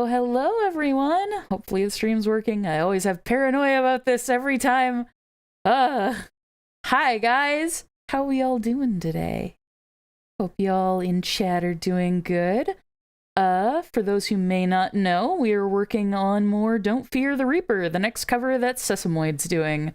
Hello everyone. Hopefully the stream's working. I always have paranoia about this every time. Hi guys. How we all doing today? Hope y'all in chat are doing good. For those who may not know, we are working on more Don't Fear the Reaper, the next cover that Sesamoid's doing.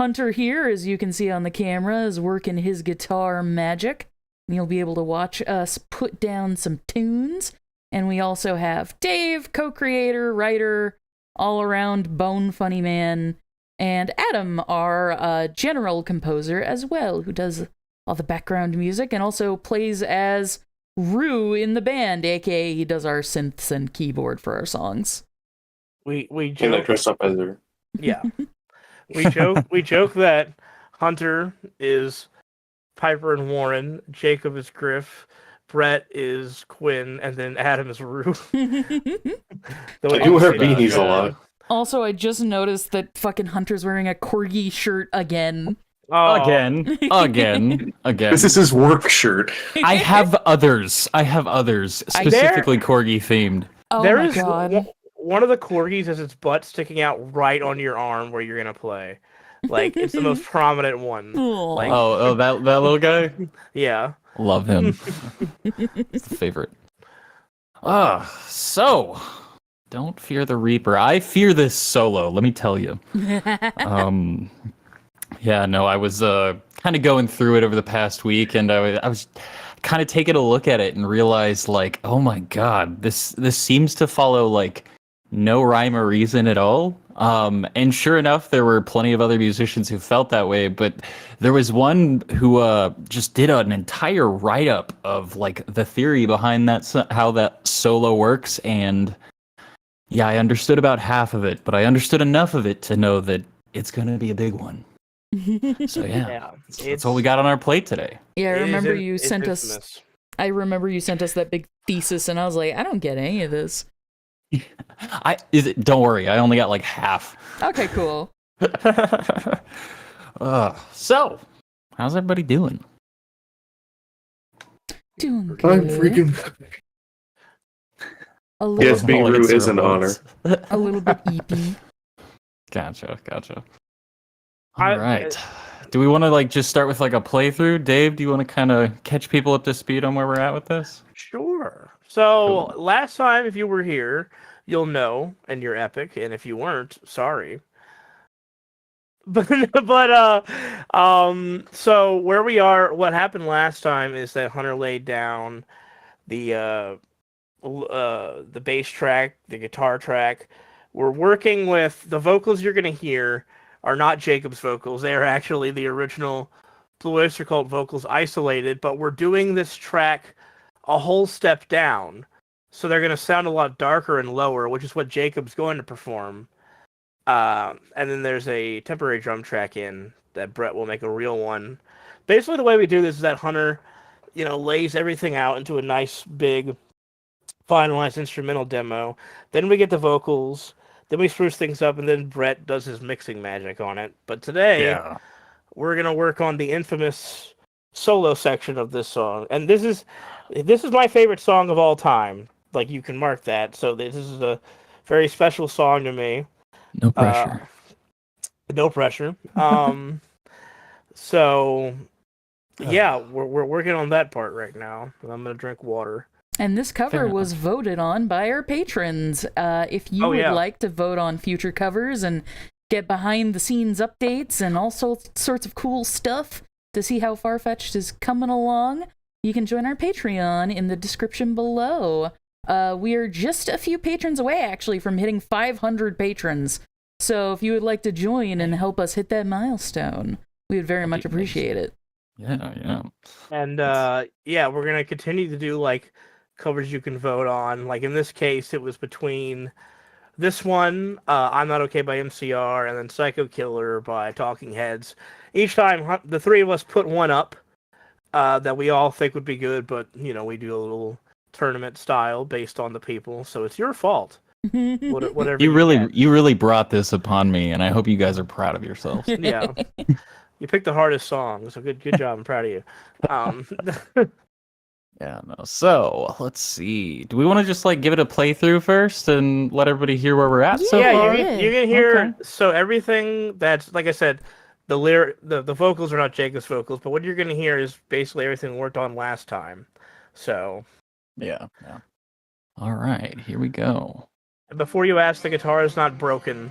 Hunter here, as you can see on the camera, is working his guitar magic. And you'll be able to watch us put down some tunes. And we also have Dave, co-creator, writer, all-around bone funny man, and Adam, our general composer as well, who does all the background music and also plays as Rue in the band, aka he does our synths and keyboard for our songs. We joke. And I dress up as her. Yeah. we joke that Hunter is Piper and Warren, Jacob is Griff, Brett is Quinn, and then Adam is Rue. I do wear beanies a lot. Also, I just noticed that fucking Hunter's wearing a corgi shirt again. Oh. Again. This is his work shirt. I have others, specifically corgi themed. Oh There my is god. one of the corgis has its butt sticking out right on your arm where you're gonna play. Like, it's the most prominent one. Aw. Like, Oh, that little guy? yeah. Love him. It's the favorite. So Don't Fear the Reaper. I fear this solo, let me tell you. Yeah, no, I was kind of going through it over the past week, and I was kind of taking a look at it and realized, like, oh my god, this seems to follow like no rhyme or reason at all. And sure enough, there were plenty of other musicians who felt that way, but there was one who just did an entire write-up of like the theory behind that, how that solo works, and yeah, I understood about half of it, but I understood enough of it to know that it's gonna be a big one. So yeah, that's all we got on our plate today. Yeah, I remember you it's sent infamous. us. I remember you sent us that big thesis, and I was like, I don't get any of this. Don't worry, I only got like half. Okay, cool. So, how's everybody doing? Doing good. I'm freaking. A little, Yes, being Rue is an honor. a little bit eepy. Gotcha. I- All right. Do we want to like just start with like a playthrough? Dave, do you want to kind of catch people up to speed on where we're at with this? Sure. So, last time, if you were here, you'll know, and you're epic, and if you weren't, sorry. So where we are, what happened last time is that Hunter laid down the bass track, the guitar track. We're working with the vocals you're going to hear are not Jacob's vocals. They are actually the original Blue Oyster Cult vocals isolated, but we're doing this track a whole step down. So they're going to sound a lot darker and lower, which is what Jacob's going to perform. And then there's a temporary drum track in that Brett will make a real one. Basically, the way we do this is that Hunter, lays everything out into a nice, big, finalized instrumental demo. Then we get the vocals. Then we spruce things up, and then Brett does his mixing magic on it. But today, we're going to work on the infamous solo section of this song. And this is my favorite song of all time. Like, you can mark that. So this is a very special song to me. No pressure. No pressure. So, yeah, we're working on that part right now. I'm going to drink water. And this cover was voted on by our patrons. If you would like to vote on future covers and get behind the scenes updates and all sorts of cool stuff to see how Farfetched is coming along, you can join our Patreon in the description below. We are just a few patrons away, actually, from hitting 500 patrons. So if you would like to join and help us hit that milestone, we would very much appreciate it. Yeah. And we're gonna continue to do like covers you can vote on. Like in this case, it was between this one, I'm Not Okay by MCR, and then Psycho Killer by Talking Heads. Each time, the three of us put one up that we all think would be good, but we do a little tournament style based on the people. So it's your fault. Whatever You really brought this upon me, and I hope you guys are proud of yourselves. Yeah. You picked the hardest song, so good job. I'm proud of you. Yeah, no. So let's see. Do we want to just like give it a playthrough first and let everybody hear where we're at so far? You can hear. Okay. So everything that's like I said, the vocals are not Jacob's vocals, but what you're gonna hear is basically everything we worked on last time. So Yeah. All right, here we go. before you ask, the guitar is not broken.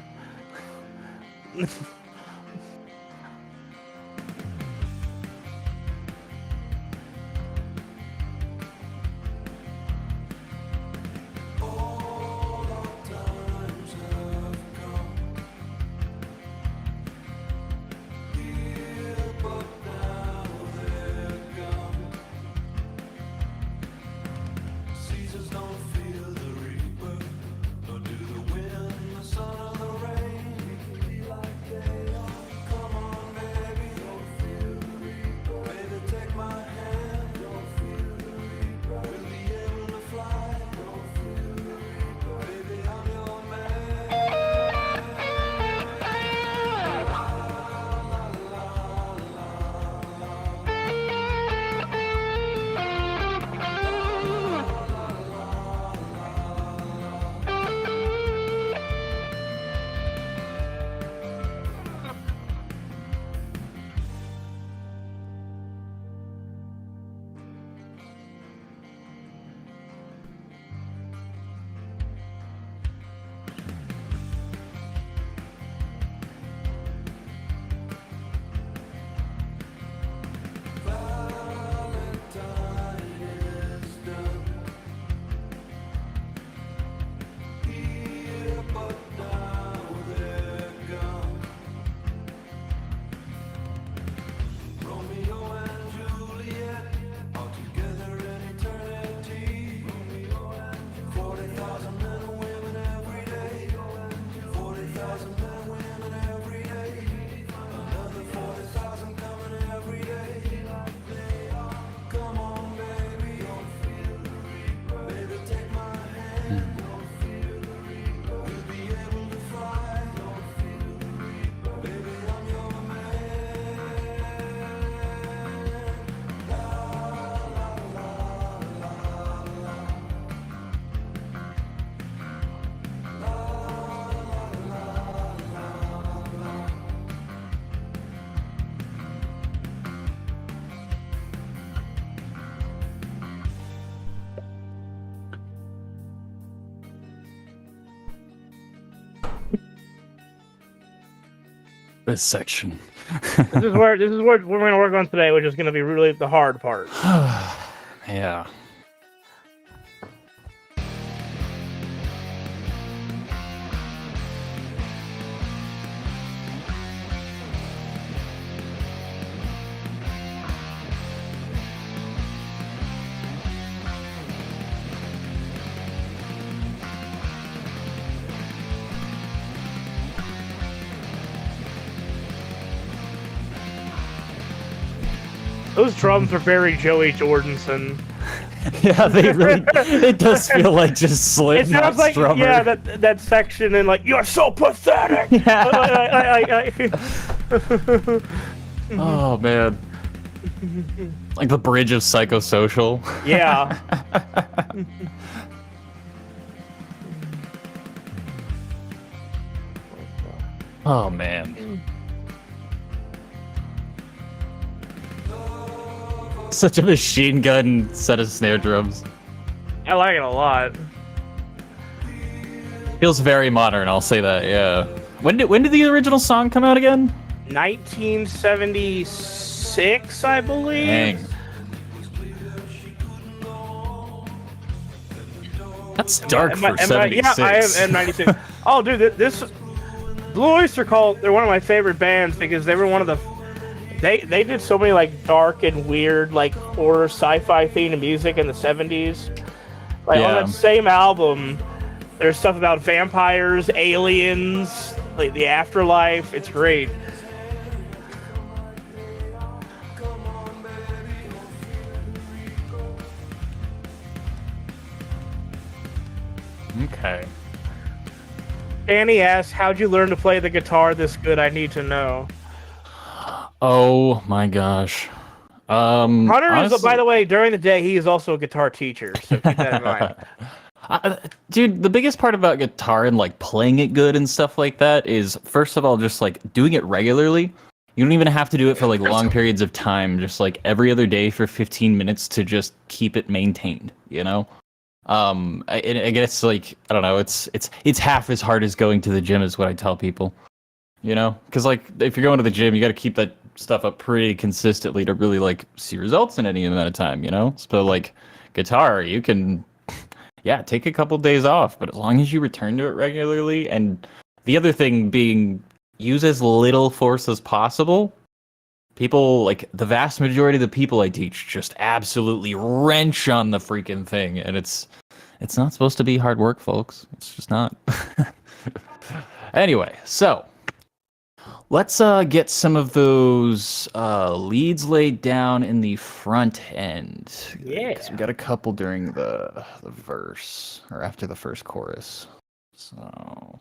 This section. This is what we're going to work on today, which is going to be really the hard part. Yeah. Those drums are very Joey Jordanson. Yeah, they really. It does feel like just It Slipknot's sounds like drummer. that section and like you're so pathetic. Oh man. Like the bridge of Psychosocial. Yeah. Oh man. Such a machine gun set of snare drums. I like it a lot. Feels very modern, I'll say that, yeah. When did the original song come out again? 1976, I believe. Dang. That's dark for Yeah, 76. I am M96. Oh, dude, this Blue Oyster Cult. They're one of my favorite bands because they were one of the. They did so many like dark and weird like horror sci-fi themed music in the 70s. Like on that same album, there's stuff about vampires, aliens, like the afterlife. It's great. Okay. Annie asks, "How'd you learn to play the guitar this good? I need to know." Oh my gosh. Hunter honestly, is, by the way, during the day he is also a guitar teacher, so keep that in mind. Dude, the biggest part about guitar and like playing it good and stuff like that is, first of all, just like doing it regularly. You don't even have to do it for like long periods of time. Just like every other day for 15 minutes to just keep it maintained. You know. I guess like I don't know. It's half as hard as going to the gym is what I tell people. You know, because like if you're going to the gym, you got to keep that stuff up pretty consistently to really like see results in any amount of time. You know, so like guitar, you can take a couple days off, but as long as you return to it regularly, and the other thing being use as little force as possible. People, like the vast majority of the people I teach, just absolutely wrench on the freaking thing, and it's not supposed to be hard work, folks. It's just not. Anyway, so let's get some of those leads laid down in the front end. Yeah, 'cause we got a couple during the verse or after the first chorus. So.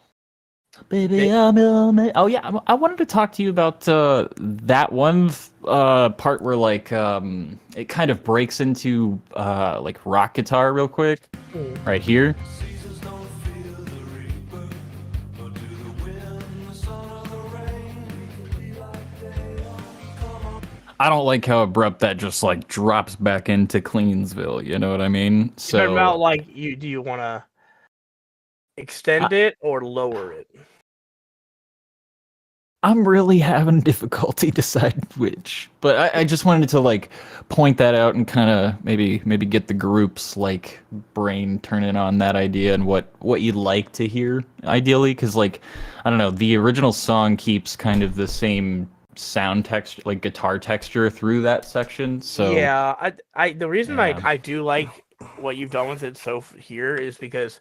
Baby, oh yeah, I wanted to talk to you about that one part where like it kind of breaks into like rock guitar real quick, right here. I don't like how abrupt that just like drops back into Cleansville. You know what I mean? So talking about like do you want to extend it or lower it? I'm really having difficulty deciding which, but I just wanted to like point that out and kind of maybe get the group's like brain turning on that idea and what you'd like to hear ideally, because like I don't know, the original song keeps kind of the same sound texture, like guitar texture through that section. So yeah, the reason I do like what you've done with it here is because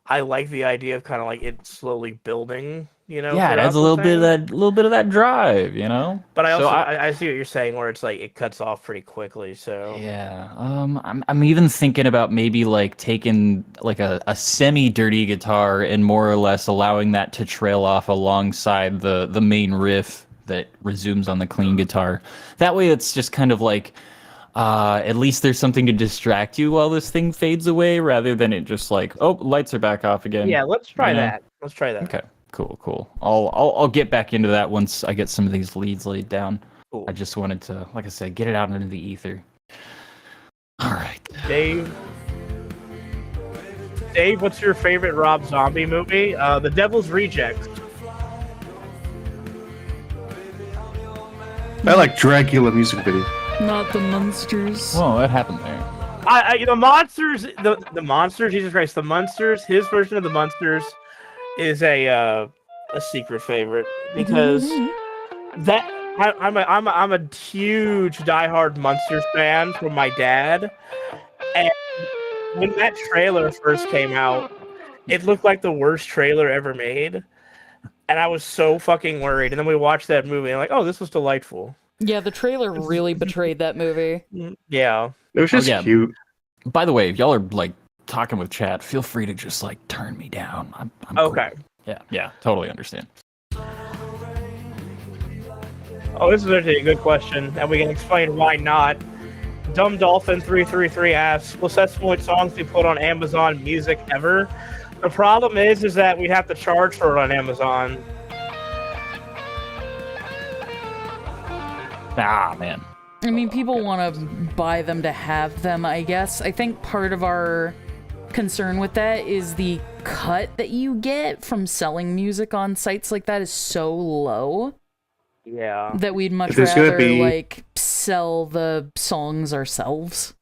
I like the idea of kind of like it slowly building, you know. Yeah, it adds a little bit of that drive, you know. But I also I see what you're saying, where it's like it cuts off pretty quickly. So yeah, I'm even thinking about maybe like taking like a semi-dirty guitar and more or less allowing that to trail off alongside the main riff that resumes on the clean guitar. That way, it's just kind of like. At least there's something to distract you while this thing fades away, rather than it just like, oh, lights are back off again. Yeah, let's try that. Let's try that. Okay, cool. I'll get back into that once I get some of these leads laid down. Cool. I just wanted to, like I said, get it out into the ether. All right, Dave, what's your favorite Rob Zombie movie? The Devil's Rejects. I like Dracula music video. Not the monsters. well, what happened there? The monsters, the monsters. Jesus Christ, the monsters. His version of the monsters is a secret favorite because that I'm a huge diehard Monsters fan from my dad, and when that trailer first came out, it looked like the worst trailer ever made, and I was so fucking worried. And then we watched that movie, and like, oh, this was delightful. Yeah, the trailer really betrayed that movie. Yeah. It was just cute. By the way, if y'all are like talking with chat, feel free to just like turn me down. I'm okay. Cool. Yeah, totally understand. Oh, this is actually a good question, and we can explain why not. Dumb Dolphin 333 asks, "Will Sesame songs be put on Amazon Music ever?" The problem is that we have to charge for it on Amazon. Ah, man. I mean, people want to buy them to have them, I guess. I think part of our concern with that is the cut that you get from selling music on sites like that is so low. Yeah. That we'd much rather, like, sell the songs ourselves.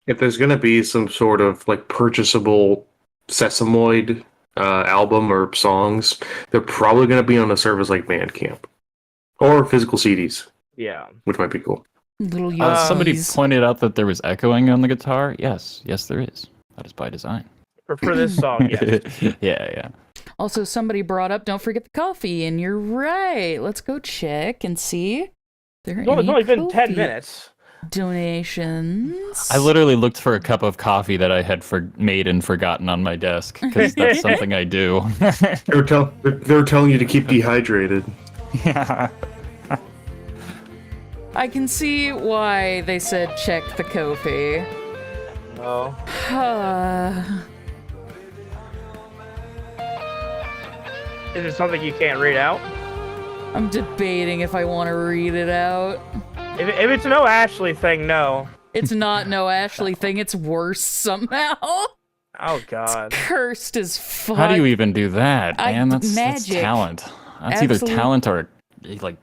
If there's going to be some sort of, like, purchasable Sesamoid album or songs, they're probably going to be on a service like Bandcamp or physical CDs, Yeah. which might be cool. Little Somebody Yogis. pointed out that there was echoing on the guitar. Yes, there is. That is by design. For this song, yes. yeah. Also, somebody brought up, don't forget the coffee, and you're right. Let's go check and see. There are It's only any been 10 coffee minutes. donations. I literally looked for a cup of coffee that I had made and forgotten on my desk because that's something I do. They were telling you to keep dehydrated. Yeah. I can see why they said check the Kofi. Oh. Is it something you can't read out? I'm debating if I want to read it out. If it's no Ashley thing, no. It's not no Ashley thing, it's worse somehow. Oh, God. Cursed as fuck. How do you even do that, man? That's magic. talent. That's either talent or like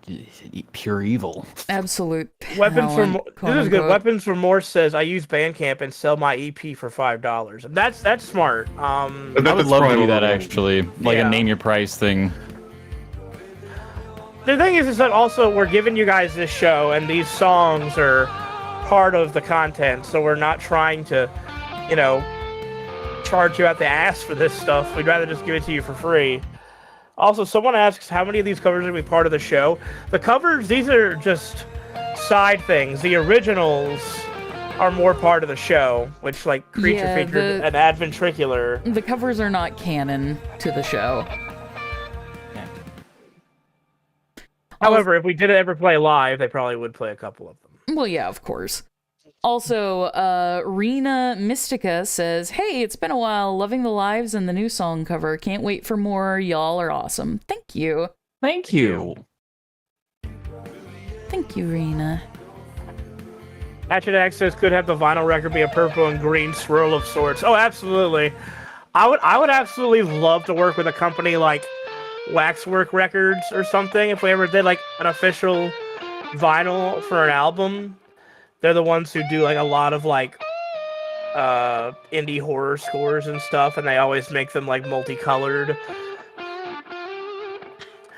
pure evil. Absolute Weapons for talent, This is good. quote-unquote. Weapons for More says I use Bandcamp and sell my EP for $5. That's smart. I would love to do that actually, like Yeah. a name your price thing. The thing is that also we're giving you guys this show, and these songs are part of the content, so we're not trying to, charge you out the ass for this stuff. We'd rather just give it to you for free. Also, someone asks how many of these covers are going to be part of the show. The covers, these are just side things. The originals are more part of the show, which like Creature featured an Adventricular. The covers are not canon to the show. However, if we did ever play live, they probably would play a couple of them. Well, yeah, of course. Also, Rena Mystica says, hey, it's been a while. Loving the lives and the new song cover. Can't wait for more. Y'all are awesome. Thank you. Thank you. Thank you, Rena. Hatchet Access could have the vinyl record be a purple and green swirl of sorts. Oh, absolutely. I would absolutely love to work with a company like Waxwork Records or something. If we ever did like an official vinyl for an album, they're the ones who do like a lot of like indie horror scores and stuff, and they always make them like multicolored.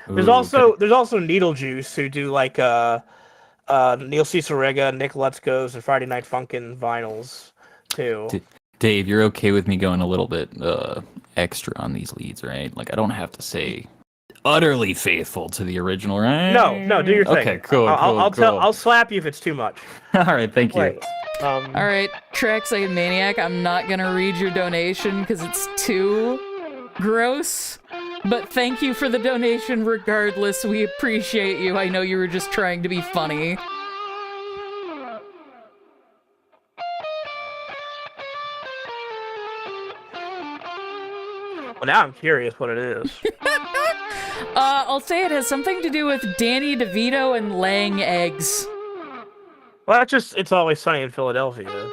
There's also Needle Juice who do like Neil Cicerega, Nick Lutzko's, and Friday Night Funkin' vinyls too. Dave, you're okay with me going a little bit extra on these leads, right? Like I don't have to say utterly faithful to the original, right? No, do your thing. Okay, cool. I'll slap you if it's too much. All right, thank you. Wait, All right, Trackside Maniac, I'm not going to read your donation because it's too gross. But thank you for the donation regardless. We appreciate you. I know you were just trying to be funny. Well, now I'm curious what it is. I'll say it has something to do with Danny DeVito and laying eggs. Well, that's just It's Always Sunny in Philadelphia.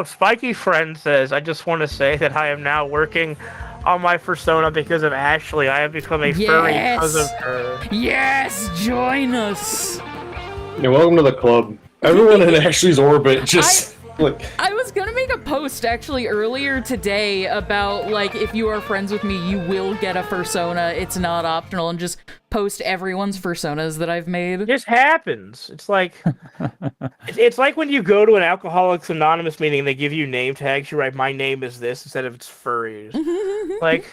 Spiky Friend says, I just want to say that I am now working on my persona because of Ashley. I have become a furry because of her. Yes, join us. Yeah, welcome to the club. Everyone in Ashley's orbit just look. I was gonna make a post actually earlier today about like if you are friends with me, you will get a persona. It's not optional, and just post everyone's personas that I've made. It just happens. It's like it's like when you go to an Alcoholics Anonymous meeting and they give you name tags. You write "My name is this" instead of "It's furries." Like.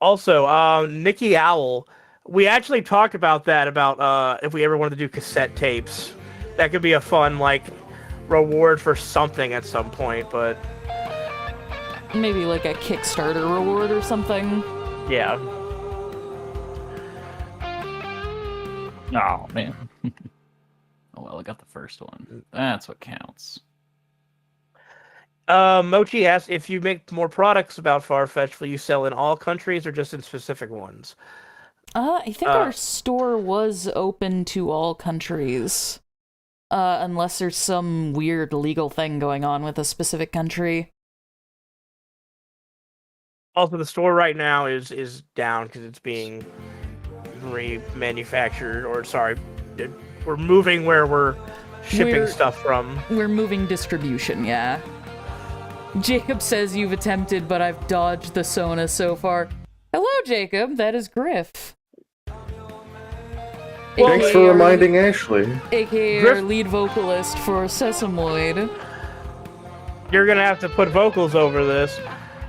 Also, Nikki Owl. We actually talked about that, about if we ever wanted to do cassette tapes. That could be a fun, like, reward for something at some point, but... Maybe like a Kickstarter reward or something. Yeah. Oh, man. Oh, well, I got the first one. That's what counts. Mochi asks, if you make more products about Farfetch, will you sell in all countries or just in specific ones? I think our store was open to all countries. Unless there's some weird legal thing going on with a specific country. Also, the store right now is down because it's being remanufactured, or sorry, we're moving where we're shipping stuff from. We're moving distribution, yeah. Jacob says you've attempted, but I've dodged the Sona so far. Hello, Jacob. That is Griff. Thanks for reminding Ashley. AKA Griff- our lead vocalist for Sesamoid. You're gonna have to put vocals over this.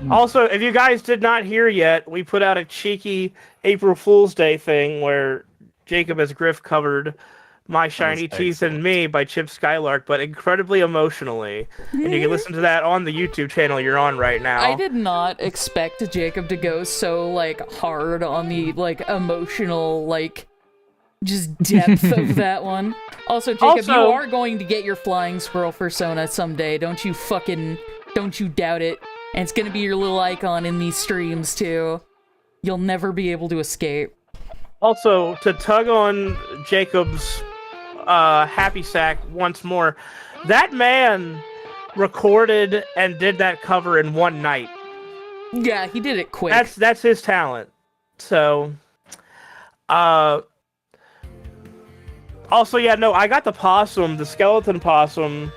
Also, if you guys did not hear yet, we put out a cheeky April Fool's Day thing where Jacob as Griff covered My Shiny Teeth and Me by Chip Skylark, but incredibly emotionally. And you can listen to that on the YouTube channel you're on right now. I did not expect Jacob to go so, like, hard on the, like, emotional, like, just depth of that one. Also, Jacob, you are going to get your flying squirrel persona someday. Don't you doubt it. And it's gonna be your little icon in these streams, too. You'll never be able to escape. Also, to tug on Jacob's happy sack once more, that man recorded and did that cover in one night. Yeah, he did it quick. That's his talent. So, also, yeah, no, I got the skeleton possum,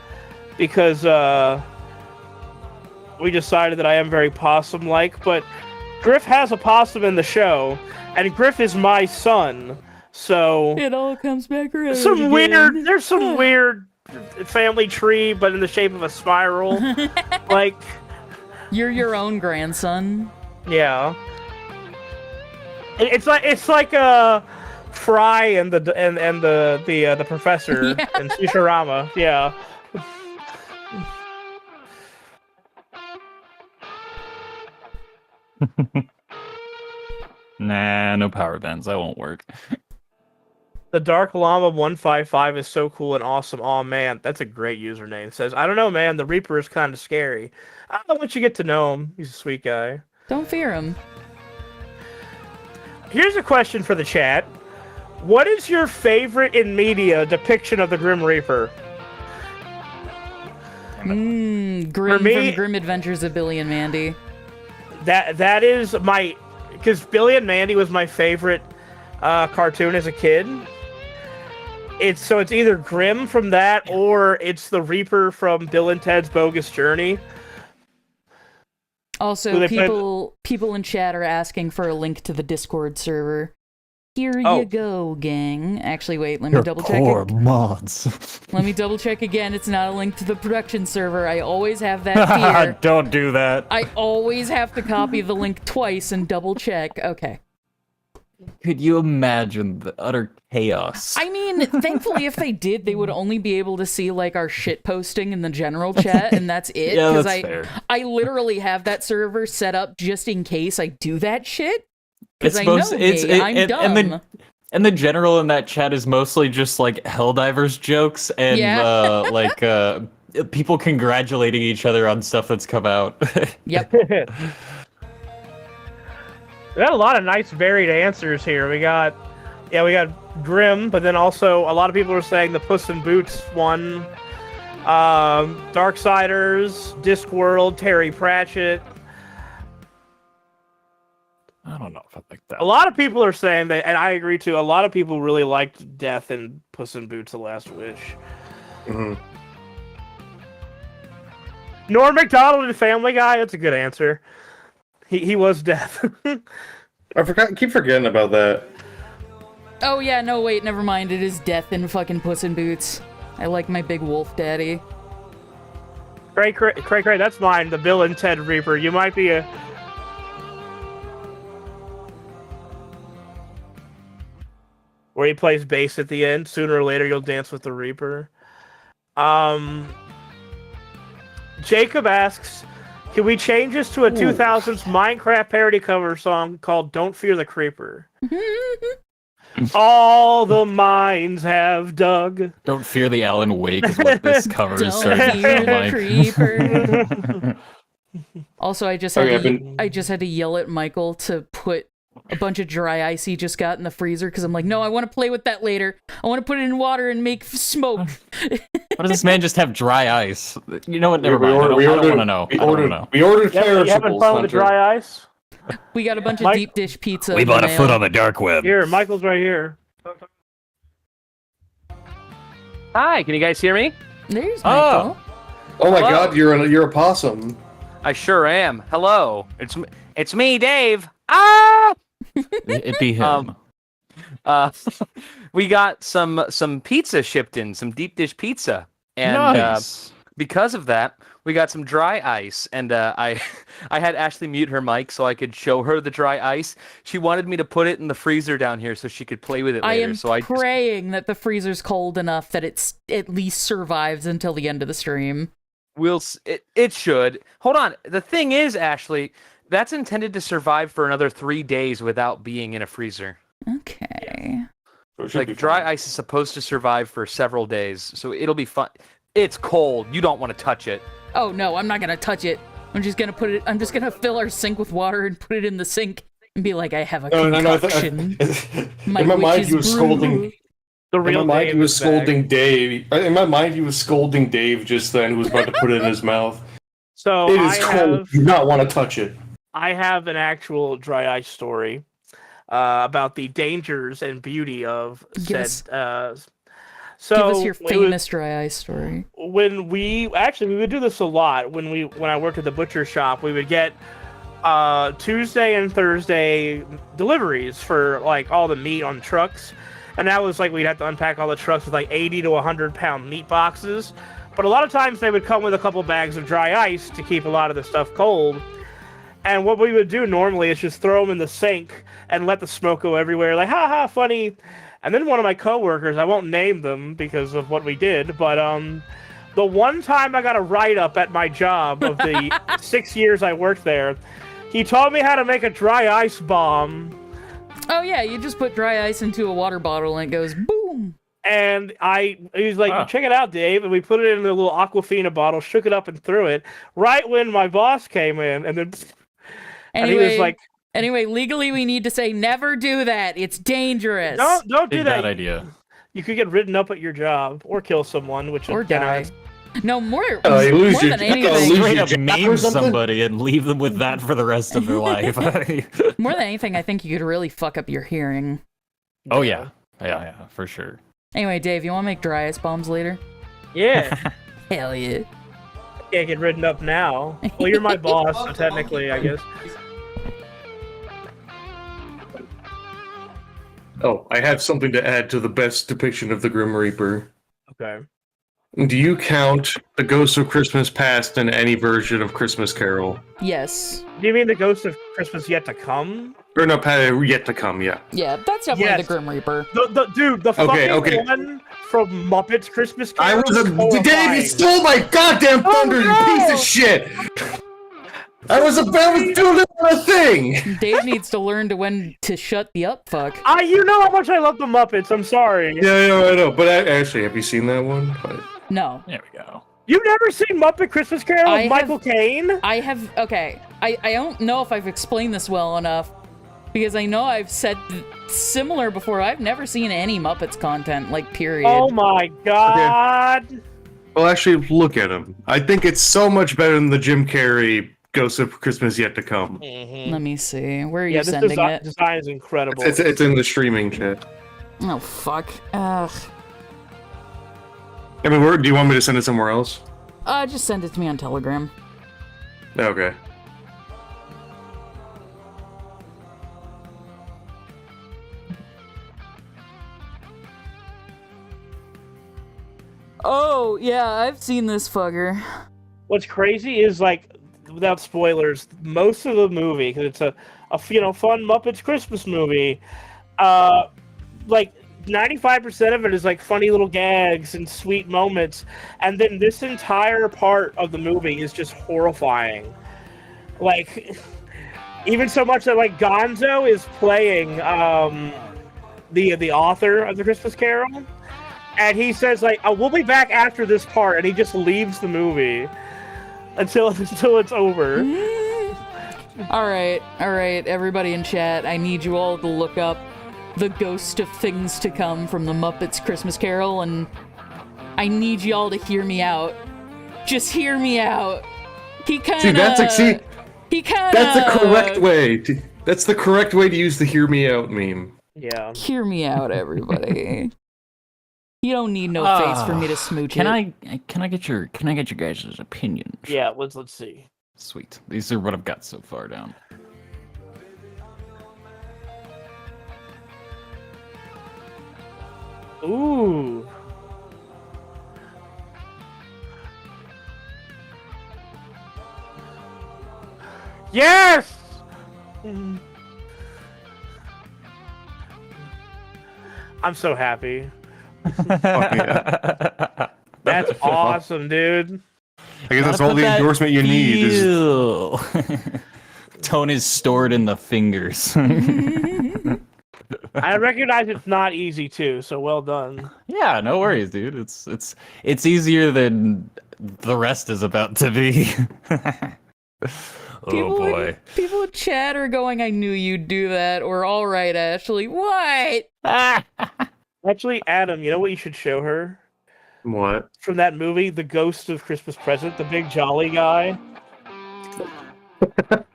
because we decided that I am very possum-like, but Griff has a possum in the show, and Griff is my son, so... It all comes back around There's some weird family tree, but in the shape of a spiral. Like... You're your own grandson. Yeah. It's like Fry and the professor and Futurama. Yeah. Nah, no power bands. That won't work. The Dark Llama 155 is so cool and awesome. Oh man, that's a great username. It says, I don't know, man, the Reaper is kind of scary. I'll let you get to know him. He's a sweet guy. Don't fear him. Here's a question for the chat. What is your favorite in media depiction of the Grim Reaper? Grim For me, from Grim Adventures of Billy and Mandy. That is my... Because Billy and Mandy was my favorite cartoon as a kid. It's either Grim from that, or it's the Reaper from Bill and Ted's Bogus Journey. Also, people in chat are asking for a link to the Discord server. Here you go, gang. Actually, wait, let me double check. Mods. Let me double check again. It's not a link to the production server. I always have that fear. Don't do that. I always have to copy the link twice and double check. Okay. Could you imagine the utter chaos? I mean, thankfully, if they did, they would only be able to see, like, our shit posting in the general chat, and that's it. Yeah, that's fair. I literally have that server set up just in case I do that shit. Because I'm dumb. And the general in that chat is mostly just, like, Helldivers jokes and, people congratulating each other on stuff that's come out. Yep. We got a lot of nice varied answers here. We got Grim, but then also a lot of people are saying the Puss in Boots one, Darksiders, Discworld, Terry Pratchett. I don't know if I like that. A lot of people are saying that, and I agree too. A lot of people really liked Death and Puss in Boots: The Last Wish. Mm-hmm. Norm Macdonald and Family Guy. That's a good answer. He was Death. Keep forgetting about that. Oh yeah, no wait, never mind. It is Death in fucking Puss in Boots. I like my big wolf daddy. Craig, that's mine. The Bill and Ted Reaper. You might be a... Where he plays bass at the end. Sooner or later, you'll dance with the Reaper. Jacob asks, can we change this to a 2000s Minecraft parody cover song called Don't Fear the Creeper? All the mines have dug. Don't fear the Alan Wake is what this cover is starting to Fear sound the like. creeper. Also, I just had to yell at Michael to put a bunch of dry ice he just got in the freezer because I'm like, no, I want to play with that later. I want to put it in water and make smoke. Why does this man just have dry ice? You know what? Never mind. I don't want to know. We ordered You having fun with the dry ice? We got a bunch of Mike- deep dish pizza. We in the bought a foot mail. on the dark web. Here, Michael's right here. Hi, can you guys hear me? There's Oh. Michael. Oh my Hello? God, you're a possum. I sure am. Hello. It's me, Dave. Ah! It'd be him. Uh, we got some pizza shipped in, some deep dish pizza, and nice. because of that, we got some dry ice. And I had Ashley mute her mic so I could show her the dry ice. She wanted me to put it in the freezer down here so she could play with it I later. am so praying that the freezer's cold enough that it's at least survives until the end of the stream. It should. Hold on. The thing is, Ashley, that's intended to survive for another 3 days without being in a freezer. Okay. So it should be Like dry fine. ice is supposed to survive for several days, so it'll be fun. It's cold. You don't want to touch it. Oh no, I'm not gonna touch it. I'm just gonna fill our sink with water and put it in the sink and be like, I have a No, concoction. in My my mind, witch's he was brew. scolding. The In my real mind, Dave he was is back. scolding Dave. In my mind, he was scolding Dave just then, who was about to put it in his mouth. So It is cold. You do not want to touch it. I have an actual dry ice story about the dangers and beauty of Give said. us- So Give us your we would- famous dry ice story. when we would do this a lot when I worked at the butcher shop. We would get Tuesday and Thursday deliveries for like all the meat on trucks, and that was like we'd have to unpack all the trucks with like 80 to 100-pound meat boxes. But a lot of times they would come with a couple bags of dry ice to keep a lot of the stuff cold. And what we would do normally is just throw them in the sink and let the smoke go everywhere, like ha ha, funny. And then one of my coworkers, I won't name them because of what we did, but the one time I got a write-up at my job of the 6 years I worked there, he taught me how to make a dry ice bomb. Oh yeah, you just put dry ice into a water bottle and it goes boom. And he was like, Huh. check it out, Dave. And we put it in a little Aquafina bottle, shook it up and threw it right when my boss came in. And then and he was like, Anyway, legally we need to say never do that. It's dangerous. don't do Big that. bad idea. You could get written up at your job or kill someone, which Or is kinda- die. No, more you lose more your- than you anything. lose Straight your up job or maim something? somebody and leave them with that for the rest of their life. More than anything, I think you could really fuck up your hearing. Oh yeah, yeah, for sure. Anyway, Dave, you want to make dry ice bombs later? Yeah. Hell yeah. Can't get written up now. Well, you're my boss, so technically, I guess. Oh, I have something to add to the best depiction of the Grim Reaper. Okay. Do you count the Ghost of Christmas Past in any version of Christmas Carol? Yes. Do you mean the Ghost of Christmas Yet to Come? Or no, yet to come, yeah. Yeah, that's definitely Yes. the Grim Reaper. The Okay, fucking okay. one from Muppets Christmas I Carol. was is horrifying. Dave, you stole my goddamn thunder, no! you piece of shit! I was doing it on a thing! Dave needs to learn to when to shut the up fuck. You know how much I love the Muppets. I'm sorry. Yeah, I know. But actually, have you seen that one? No. There we go. You've never seen Muppet Christmas Carol I with have- Michael Caine? I have, okay, I don't know if I've explained this well enough, because I know I've said similar before. I've never seen any Muppets content, like, period. Oh my god. Well, actually, look at him. I think it's so much better than the Jim Carrey Ghost of Christmas Yet to Come. Let me see. Where are Yeah, you this sending it? design is incredible. It's in the streaming chat. Oh, fuck. Ugh. I mean, do you want me to send it somewhere else? Just send it to me on Telegram. Okay. Oh, yeah, I've seen this fucker. What's crazy is, like, without spoilers, most of the movie, because it's a fun Muppets Christmas movie, like 95% of it is like funny little gags and sweet moments, and then this entire part of the movie is just horrifying. Like, even so much that like Gonzo is playing the author of the Christmas Carol, and he says like, oh, "We'll be back after this part," and he just leaves the movie until it's over. All right, everybody in chat, I need you all to look up The Ghost of Things to Come from the Muppets Christmas Carol, and I need y'all to hear me out. Just hear me out. He kind of He kind of... That's the correct way. That's the correct way to use the "hear me out" meme. Yeah. Hear me out, everybody. You don't need no face for me to smooch Can it. can I get your guys' opinions? Yeah, let's see. Sweet. These are what I've got so far down. Ooh. Yes! I'm so happy. yeah. That's awesome, dude. I guess that's all the endorsement you need. Is... Tone is stored in the fingers. I recognize it's not easy too, so well done. Yeah, no worries, dude. It's easier than the rest is about to be. Oh boy. People in chat are going, I knew you'd do that, or all right, Ashley. What? Actually, Adam, you know what you should show her? What? From that movie, The Ghost of Christmas Present, the big jolly guy.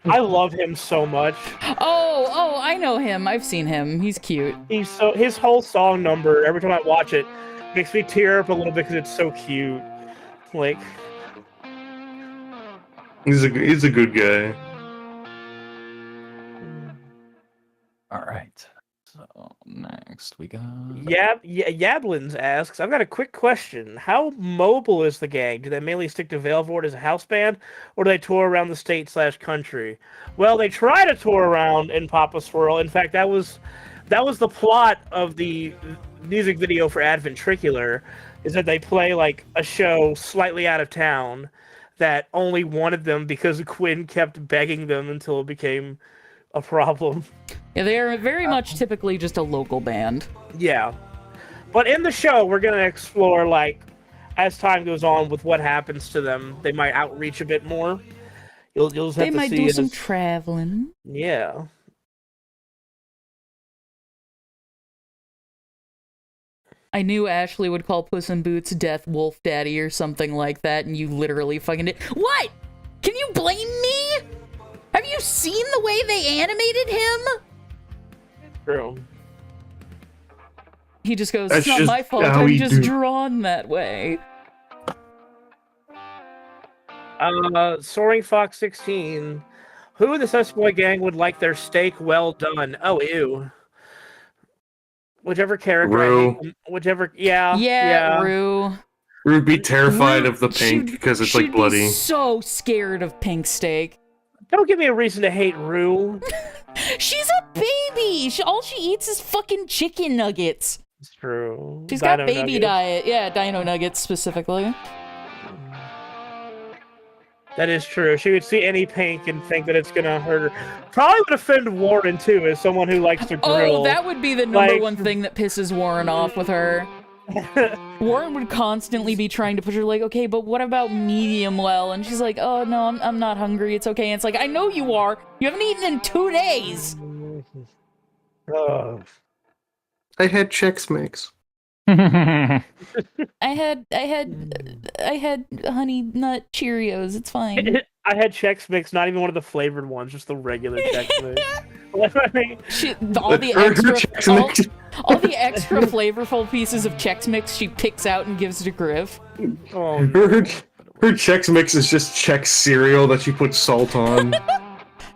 I love him so much. Oh, I know him. I've seen him. He's cute. His whole song number, every time I watch it, makes me tear up a little bit because it's so cute. Like, He's a good guy. All right. So next we got. Yablins asks, I've got a quick question. How mobile is the gang? Do they mainly stick to Veilvoort as a house band, or do they tour around the state/country? Well, they try to tour around in Papa Swirl. In fact, that was the plot of the music video for Adventricular, is that they play like a show slightly out of town that only wanted them because Quinn kept begging them until it became a problem. Yeah, they are very much typically just a local band. Yeah. But in the show, we're going to explore, like, as time goes on with what happens to them. They might outreach a bit more. You'll just have They to might see do it some as- traveling. Yeah. I knew Ashley would call Puss in Boots Death Wolf Daddy or something like that, and you literally fucking did. What? Can you blame me? Have you seen the way they animated him? True. He just goes, That's it's not just my fault, how I'm he just do- drawn that way. Soaring Fox 16. Who in the Sus Boy gang would like their steak well done? Oh, ew. Whichever character. Rue. Yeah. Rue. We'd be terrified Rue- of the pink she'd- because it's she'd like bloody. Be so scared of pink steak. Don't give me a reason to hate Rue. She's a baby. All she eats is fucking chicken nuggets. It's true. She's got Dino baby Nuggets. diet. Yeah, dino nuggets specifically. That is true. She would see any pink and think that it's gonna hurt her. Probably would offend Warren too, as someone who likes to grill. Oh, that would be the number Like- one thing that pisses Warren off with her. Warren would constantly be trying to push her, like, okay, but what about medium well? And she's like, oh, no, I'm not hungry. It's okay. And it's like, I know you are. You haven't eaten in 2 days. Oh. I had Chex Mix. I had honey nut Cheerios. It's fine. I had Chex Mix, not even one of the flavored ones, just the regular Chex Mix. I mean, All the Her extra, Chex Mix. all the extra flavorful pieces of Chex Mix she picks out and gives to Griff. oh, Her Chex Mix is just Chex cereal that she puts salt on.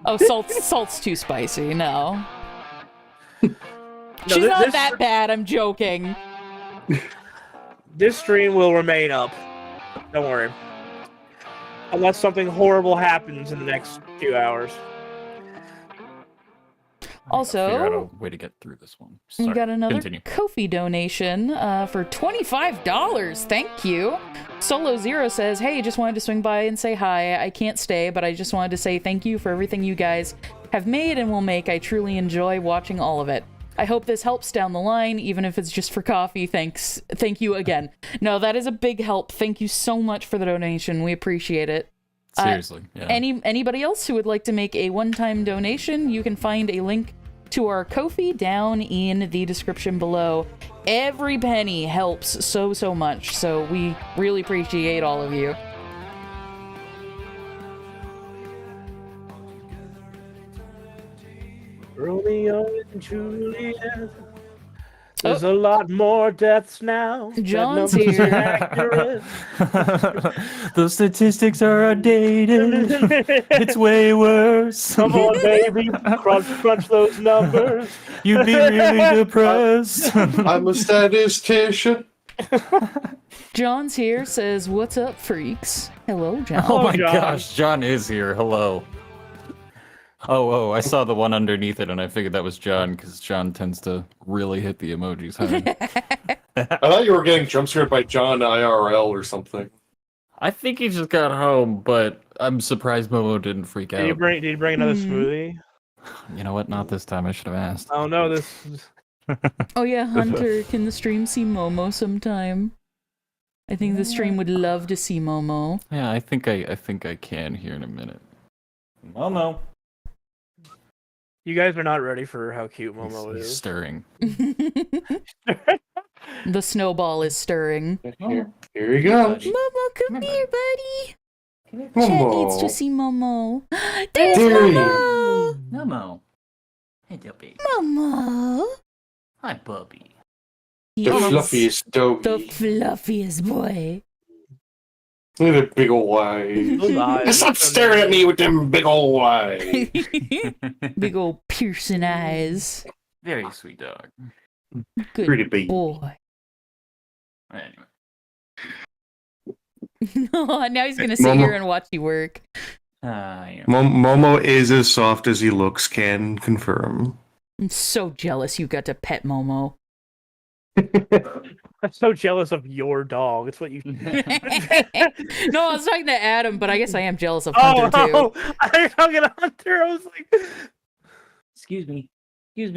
Oh, salt's too spicy. No. no, She's not that bad. I'm joking. This stream will remain up. Don't worry. Unless something horrible happens in the next few hours. Also, Figure out a way to get through this one. you Sorry, got another continue. Ko-fi donation for $25. Thank you. Solo Zero says, hey, just wanted to swing by and say hi. I can't stay, but I just wanted to say thank you for everything you guys have made and will make. I truly enjoy watching all of it. I hope this helps down the line, even if it's just for coffee. Thanks. Thank you again. No, that is a big help. Thank you so much for the donation. We appreciate it. Seriously, yeah. Anybody else who would like to make a one-time donation, you can find a link to our Ko-fi down in the description below. Every penny helps so much, so we really appreciate all of you. Romeo and Juliet. There's a lot more deaths now. That John's number's here. accurate. Those statistics are outdated. It's way worse. Come on, baby. Crunch those numbers. You'd be really depressed. I'm a statistician. John's here, says, "What's up, freaks?" Hello, John. Oh my John. gosh, John is here. Hello. Oh, I saw the one underneath it, and I figured that was John, because John tends to really hit the emojis hard. I thought you were getting jump scared by John IRL or something. I think he just got home, but I'm surprised Momo didn't freak out. Did you bring another smoothie? You know what? Not this time. I should have asked. Oh no, this is... Oh yeah, Hunter, can the stream see Momo sometime? I think the stream would love to see Momo. Yeah, I think I can here in a minute. Momo. You guys are not ready for how cute Momo He's is. stirring. The snowball is stirring. Here you go. Momo, come here, buddy. Chat Momo. needs to see Momo. There's There you Momo. Momo. Hey, Dopey. Momo. Hi, Bubby. The Yes. fluffiest doggy. The fluffiest boy. Look at that big ol' eyes. Those eyes. Stop staring at me with them big ol' eyes. Big old piercing eyes. Very sweet dog. Good Pretty big. boy. Anyway. Now he's gonna sit Momo. here and watch you work. Yeah. Momo is as soft as he looks, can confirm. I'm so jealous you got to pet Momo. I'm so jealous of your dog. It's what you. No, I was talking to Adam, but I guess I am jealous of Hunter too. Oh, I was talking to Hunter. I was like, Excuse me,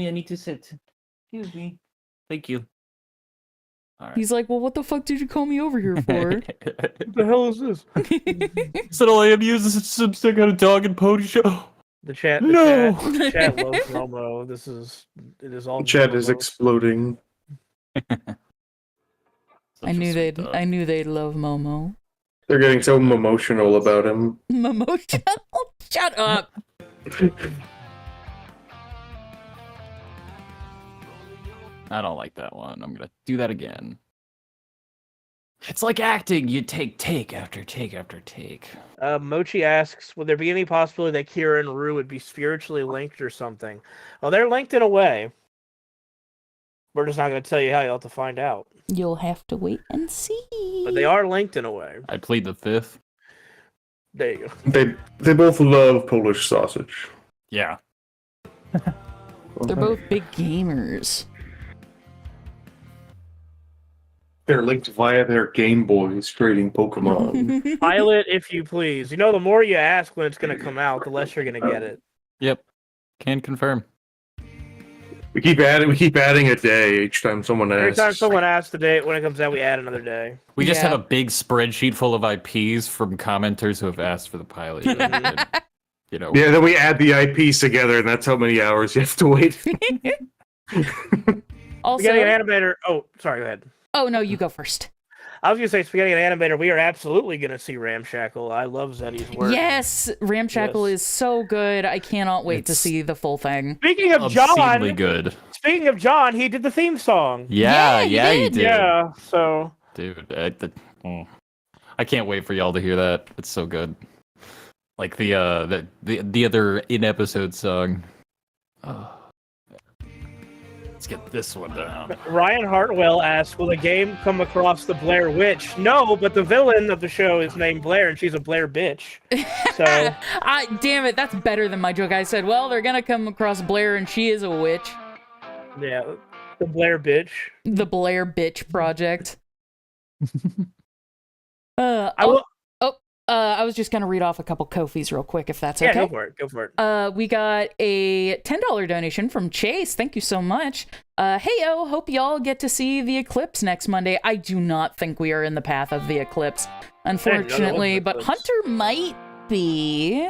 I need to sit. Excuse me. Thank you. All right. He's like, well, what the fuck did you call me over here for? what the hell is this? Is that all I am using some stick on a dog and pony show? The chat. No. The chat loves Momo. It is all. Chat is Momo. exploding. I knew they'd love Momo. They're getting so emotional about him. Momo, shut up. I don't like that one. I'm gonna do that again. It's like acting. You take after take after take. Mochi asks, would there be any possibility that Kira and Rue would be spiritually linked or something? Well, they're linked in a way. We're just not going to tell you how. You'll have to find out. You'll have to wait and see. But they are linked in a way. I plead the fifth. There you go. They both love Polish sausage. Yeah. They're both big gamers. They're linked via their Game Boys trading Pokemon. Pilot, if you please. You know, the more you ask when it's going to come out, the less you're going to get it. Yep. Can confirm. We keep adding a day each time someone Every asks. time someone asks the date, when it comes out, we add another day. We just Yeah. have a big spreadsheet full of IPs from commenters who have asked for the pilot. You know. Yeah, then we add the IPs together, and that's how many hours you have to wait. Also, Spaghetti and Animator. Oh, sorry, go ahead. oh no, you go first. I was going to say, Spaghetti and Animator, we are absolutely going to see Ramshackle. I love Zeddy's work. Yes, Ramshackle Yes. is so good. I cannot wait to It's see the full thing. Speaking of Obscenely John, good. he did the theme song. Yeah, Yeah, he he did. did. Yeah, so Dude, I can't wait for y'all to hear that. It's so good. Like the other in-episode song. Oh. Let's get this one down. Ryan Hartwell asks, will the game come across the Blair Witch? No, but the villain of the show is named Blair, and she's a Blair bitch. So, Damn it, that's better than my joke. I said, well, they're gonna come across Blair and she is a witch. yeah, the Blair bitch. The Blair Bitch Project. I was just gonna read off a couple Ko-fis real quick, if that's Yeah, okay. go for it. We got a $10 donation from Chase. Thank you so much. Heyo, hope y'all get to see the eclipse next Monday. I do not think we are in the path of the eclipse, unfortunately, but eclipse. Hunter might be.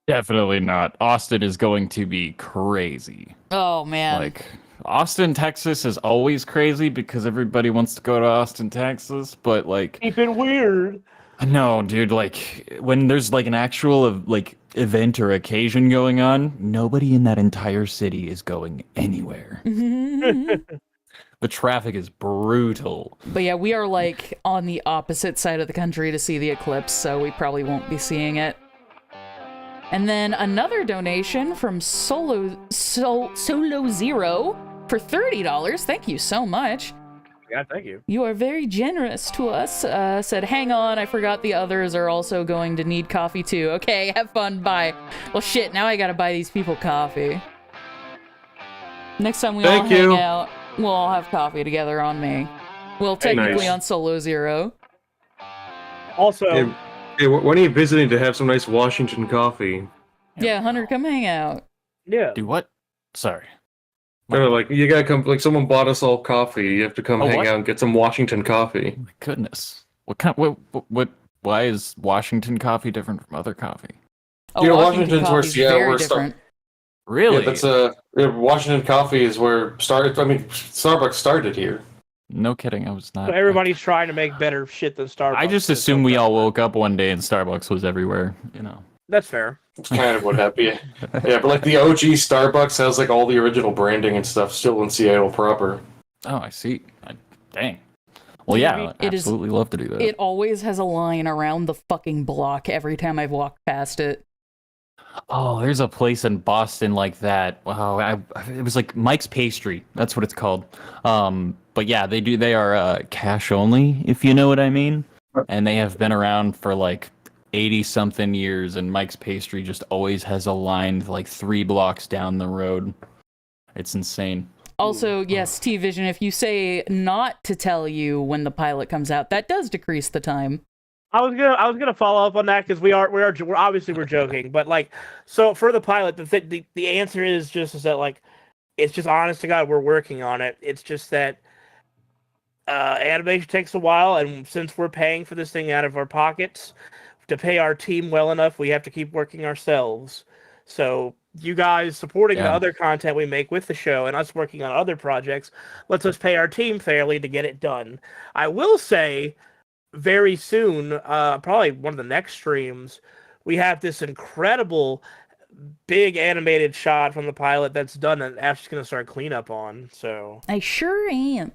Definitely not. Austin is going to be crazy. Oh man. Like, Austin, Texas is always crazy because everybody wants to go to Austin, Texas, but like, Keep it weird. no, dude, like when there's like an actual event or occasion going on, nobody in that entire city is going anywhere. The traffic is brutal. But yeah, we are like on the opposite side of the country to see the eclipse, so we probably won't be seeing it. And then another donation from Solo Zero for $30. Thank you so much. Yeah, thank you. You are very generous to us. Said, hang on, I forgot the others are also going to need coffee too. Okay, have fun, bye. Well, shit, now I gotta buy these people coffee. Next time we all hang out, we'll all have coffee together on me. Well, technically nice. on Solo Zero. Also, Hey, when are you visiting to have some nice Washington coffee? Yeah, Hunter, come hang out. yeah. Do what? Sorry. No, like you gotta come. Like someone bought us all coffee. You have to come hang what? out and get some Washington coffee. Oh my goodness. What kind? What? Why is Washington coffee different from other coffee? Oh, You know, Washington Washington's where coffee's Seattle- very where Star- different. Really? Yeah, that's Washington coffee is where started. I mean, Starbucks started here. No kidding. I was not. So everybody's trying to make better shit than Starbucks. I just assumed we all woke up one day and Starbucks was everywhere. You know. That's fair. It's kind of what happened. Yeah, but like the OG Starbucks has like all the original branding and stuff still in Seattle proper. Oh, I see. Dang. Well, yeah, It is- absolutely love to do that. It always has a line around the fucking block every time I've walked past it. Oh, there's a place in Boston like that. Wow, it was like Mike's Pastry. That's what it's called. But yeah, they are cash only, if you know what I mean. And they have been around for like 80 something years, and Mike's Pastry just always has a line like 3 blocks down the road. It's insane. Also, yes, T-Vision, if you say not to tell you when the pilot comes out, that does decrease the time. I was gonna follow up on that because we're obviously we're joking, but like, so for the pilot, the answer is that like, it's just honest to God, we're working on it. It's just that animation takes a while, and since we're paying for this thing out of our pockets to pay our team well enough, we have to keep working ourselves. So you guys supporting the other content we make with the show and us working on other projects lets us pay our team fairly to get it done. I will say, very soon, probably one of the next streams, we have this incredible big animated shot from the pilot that's done and Ash's gonna start cleanup on. So I sure am.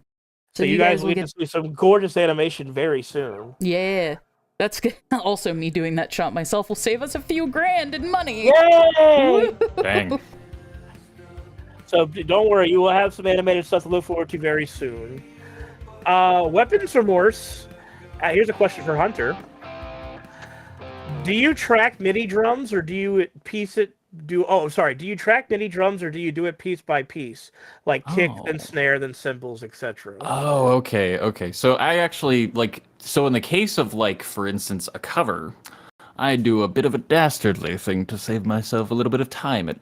So you guys will get to see some gorgeous animation very soon. Yeah. That's good. Also, me doing that shot myself will save us a few grand in money. Yay! Dang. So don't worry, you will have some animated stuff to look forward to very soon. Weapons Remorse. Here's a question for Hunter. Do you track MIDI drums or do you piece it? Do you track MIDI drums or do you do it piece by piece, like kick, then snare, then cymbals, etc.? Oh, okay. So I actually so in the case of for instance, a cover, I do a bit of a dastardly thing to save myself a little bit of time at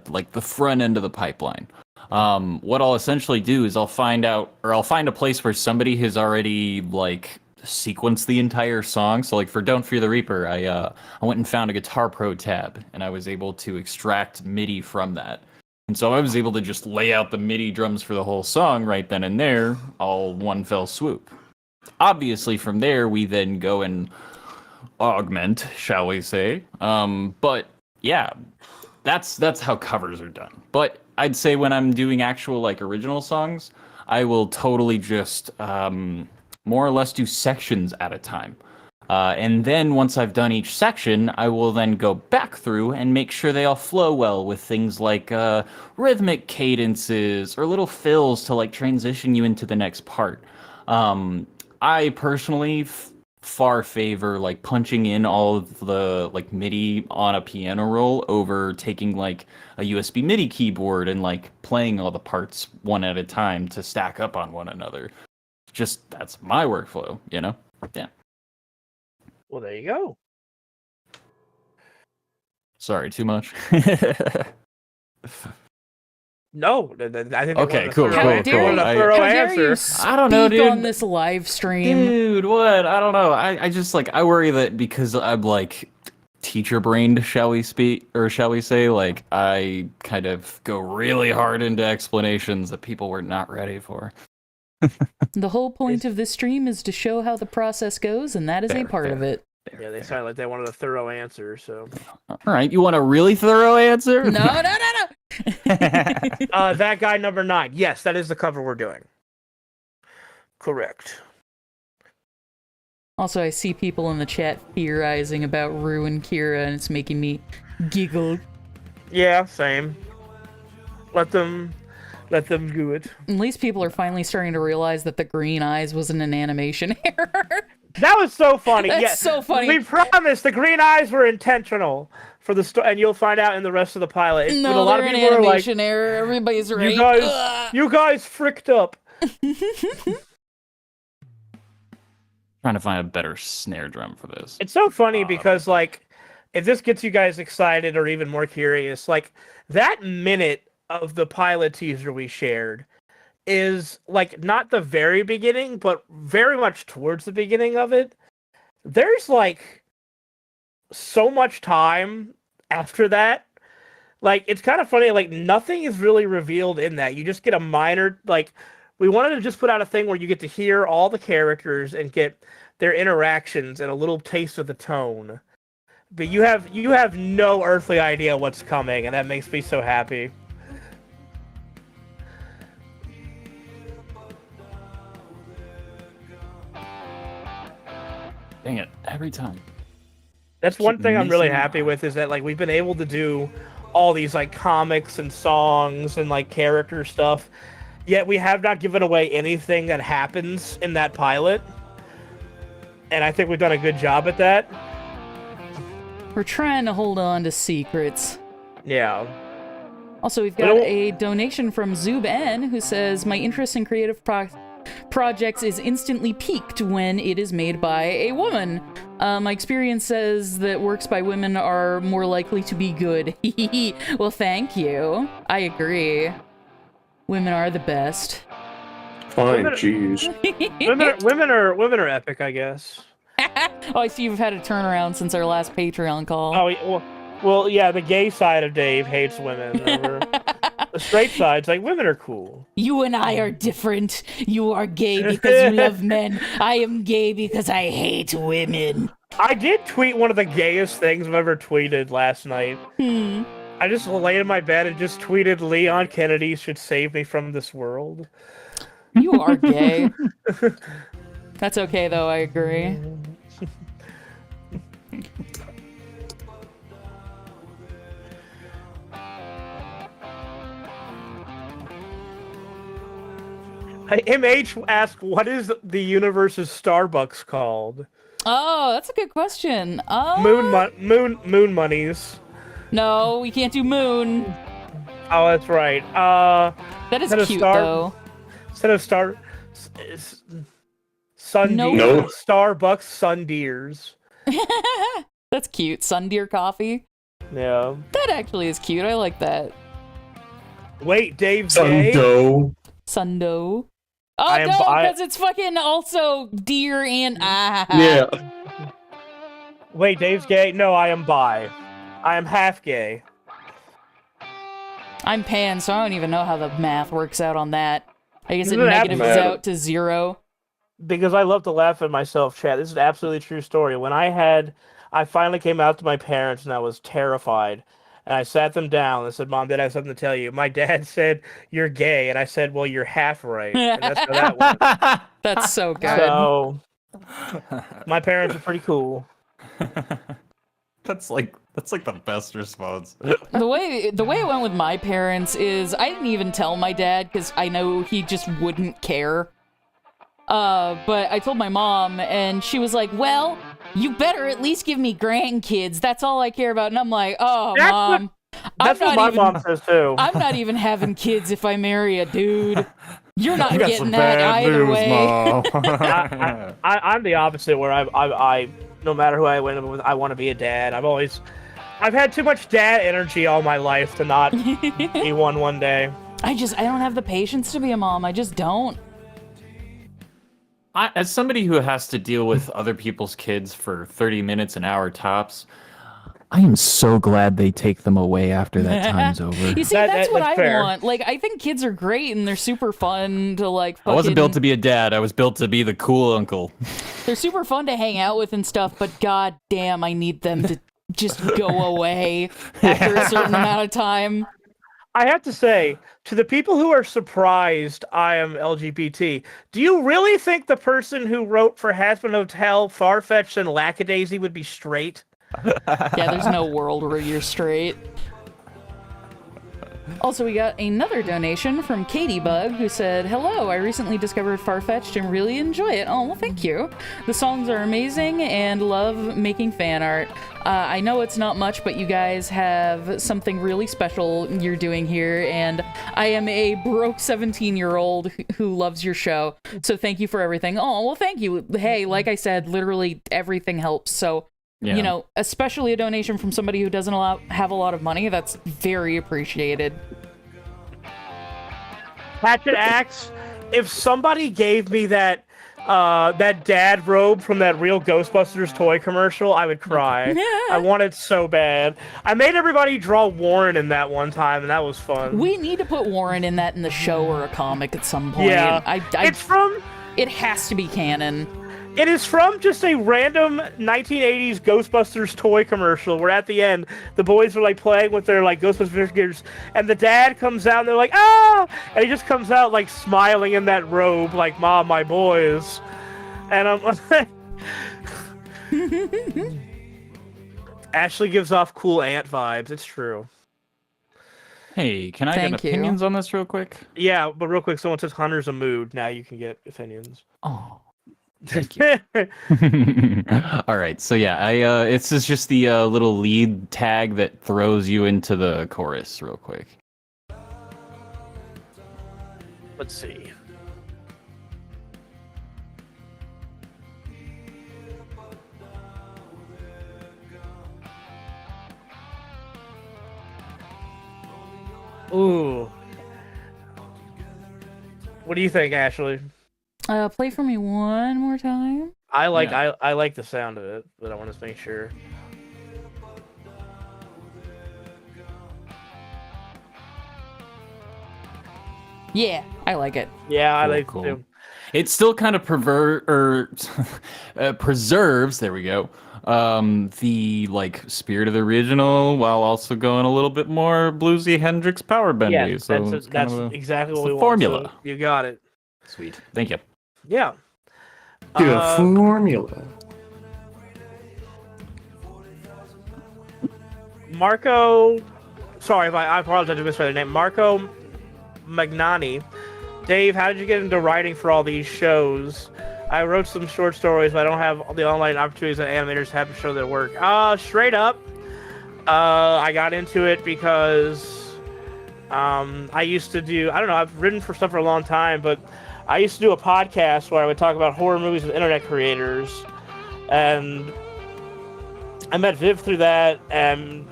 the front end of the pipeline. What I'll essentially do is I'll find a place where somebody has already sequence the entire song. So for Don't Fear the Reaper, I went and found a Guitar Pro tab, and I was able to extract MIDI from that. And so I was able to just lay out the MIDI drums for the whole song right then and there, all one fell swoop. Obviously from there, we then go and augment, shall we say. But yeah, that's how covers are done. But I'd say when I'm doing actual original songs, I will totally just more or less do sections at a time. And then once I've done each section, I will then go back through and make sure they all flow well with things like rhythmic cadences or little fills to transition you into the next part. I personally far favor punching in all of the MIDI on a piano roll over taking a USB MIDI keyboard and playing all the parts one at a time to stack up on one another. Just that's my workflow, Yeah. Well, there you go. Sorry, too much. No, I think. Okay, cool. How dare you? Thorough How dare you answer. I don't know, speak dude. on this live stream? Dude, what? I don't know. I just I worry that because I'm teacher brained, shall we say, I kind of go really hard into explanations that people were not ready for. The whole point of this stream is to show how the process goes, and that is a part of it. Yeah, they sounded like they wanted a thorough answer. So All right, you want a really thorough answer? No. that guy number 9. Yes, that is the cover we're doing. Correct. Also, I see people in the chat theorizing about Rue and Kira, and it's making me giggle. Yeah, same. Let them do it. At least people are finally starting to realize that the green eyes wasn't an animation error. That was so funny. That's Yeah, so funny. We promise the green eyes were intentional for the story, and you'll find out in the rest of the pilot. But No, a lot they're of an people are like, animation error. Everybody's right. you guys fricked up. Trying to find a better snare drum for this. It's so funny because, like, if this gets you guys excited or even more curious, like, that minute of the pilot teaser we shared is, like, not the very beginning, but very much towards the beginning of it. There's, like, so much time after that. Like, it's kind of funny, like, nothing is really revealed in that. You just get a minor, like, we wanted to just put out a thing where you get to hear all the characters and get their interactions and a little taste of the tone. But you have no earthly idea what's coming, and that makes me so happy. Dang it, every time. That's one Keep thing I'm really missing happy out. with is that, like, we've been able to do all these, like, comics and songs and, like, character stuff, yet we have not given away anything that happens in that pilot. And I think we've done a good job at that. We're trying to hold on to secrets. Yeah. Also, we've got a donation from Zub N, who says, my interest in creative projects is instantly piqued when it is made by a woman. My experience says that works by women are more likely to be good. Well, thank you. I agree. Women are the best. Fine, jeez. Women are epic, I guess. Oh, I see you've had a turnaround since our last Patreon call. Oh, well, yeah, the gay side of Dave hates women. Remember? The straight side's like, women are cool. You and I are different. You are gay because you love men. I am gay because I hate women. I did tweet one of the gayest things I've ever tweeted last night. I just laid in my bed and just tweeted, Leon Kennedy should save me from this world. You are gay. That's okay, though, I agree. MH asked, what is the universe's Starbucks called? Oh, that's a good question. Moon monies. No, we can't do moon. Oh, that's right. That is Instead of cute, star- though. Instead of sun No. No. Starbucks sun deers. That's cute. Sun deer coffee. Yeah. That actually is cute. I like that. Wait, Dave's gay? Sundo. Sundo. Oh, I am no, bi- because it's fucking also deer and Yeah. Wait, Dave's gay? No, I am bi. I am half gay. I'm pan, so I don't even know how the math works out on that. I guess it Isn't it negatives matter? out to 0. Because I love to laugh at myself, chat. This is an absolutely true story. When I finally came out to my parents and I was terrified. And I sat them down and said, Mom, Dad, I have something to tell you. My dad said, you're gay. And I said, well, you're half right. And that's how that went. That's so good. So, my parents are pretty cool. That's like the best response. The way it went with my parents is I didn't even tell my dad because I know he just wouldn't care. But I told my mom, and she was like, well, you better at least give me grandkids. That's all I care about. And I'm like, oh, That's Mom. That's what my mom says, too. I'm not even having kids if I marry a dude. You're not getting that either way. I'm the opposite, where I no matter who I went with, I want to be a dad. I've had too much dad energy all my life to not be one day. I don't have the patience to be a mom. I just don't. As somebody who has to deal with other people's kids for 30 minutes, an hour tops, I am so glad they take them away after that time's over. You see, that's what I want. Like, I think kids are great and they're super fun to like. I wasn't built to be a dad. I was built to be the cool uncle. They're super fun to hang out with and stuff, but god damn, I need them to just go away after a certain amount of time. I have to say, to the people who are surprised I am LGBT, do you really think the person who wrote for Hazbin Hotel, Farfetch'd, and Lackadaisy would be straight? Yeah, there's no world where you're straight. Also, we got another donation from Katie Bug, who said, "Hello, I recently discovered Farfetch'd and really enjoy it." Oh, well, thank you. The songs are amazing and love making fan art. I know it's not much, but you guys have something really special you're doing here, and I am a broke 17-year-old who loves your show, so thank you for everything. Oh, well, thank you. Hey, like I said, literally everything helps, so... Yeah. You know, especially a donation from somebody who doesn't have a lot of money, that's very appreciated. Hatchet Axe, if somebody gave me that dad robe from that real Ghostbusters toy commercial, I would cry. I want it so bad. I made everybody draw Warren in that one time, and that was fun. We need to put Warren in that in the show or a comic at some point. Yeah. It's from... It has to be canon. It is from just a random 1980s Ghostbusters toy commercial where at the end, the boys are like playing with their like Ghostbusters figures and the dad comes out and they're like, "Ah!" And he just comes out like smiling in that robe like, "Mom, my boys." And I'm like... Ashley gives off cool aunt vibes. It's true. Hey, can I get opinions on this real quick? Yeah, but real quick, someone says Hunter's a mood. Now you can get opinions. Oh. Thank you. All right, so yeah, it's just the little lead tag that throws you into the chorus real quick. Let's see. Ooh. What do you think, Ashley? Play for me one more time. I like the sound of it, but I want to make sure. Yeah, I like it. Yeah, I like it too. It still kind of preserves. There we go. The like spirit of the original, while also going a little bit more bluesy Hendrix power bendy. Yeah, so that's exactly what we want. Formula. So you got it. Sweet. Thank you. Yeah. The formula. Marco, sorry if I apologize to misread their name. Marco Magnani. Dave, how did you get into writing for all these shows? I wrote some short stories, but I don't have the online opportunities that animators have to show their work. Straight up, I got into it because I used to do, I don't know, I've written for stuff for a long time, but I used to do a podcast where I would talk about horror movies with internet creators, and I met Viv through that, and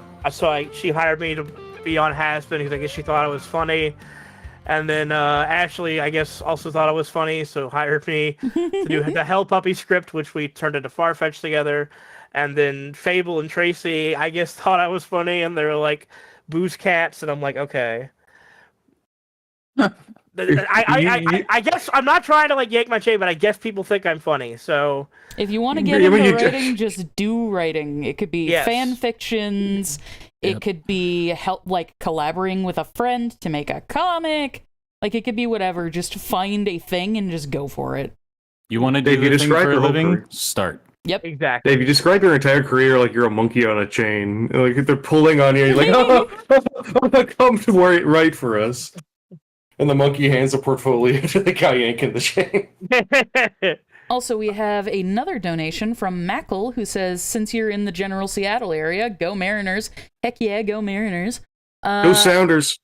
she hired me to be on Hazbin because I guess she thought I was funny, and then Ashley, I guess, also thought I was funny, so hired me to do the Hell Puppy script, which we turned into Farfetch together, and then Fable and Tracy, I guess, thought I was funny, and they were like, "Booze Cats," and I'm like, okay. I guess I'm not trying to like yank my chain, but I guess people think I'm funny. So if you want to get into writing, just do writing. It could be fan fictions. It could be like collaborating with a friend to make a comic. Like it could be whatever. Just find a thing and just go for it. You want to do a thing for a living? Start. Yep. Exactly. Dave, you describe your entire career like you're a monkey on a chain. Like they're pulling on you. You're like, oh, come to write for us. And the monkey hands a portfolio to the guy yanking the chain. Also, we have another donation from Mackle, who says, "Since you're in the general Seattle area, go Mariners. Heck yeah, go Mariners. Go Sounders.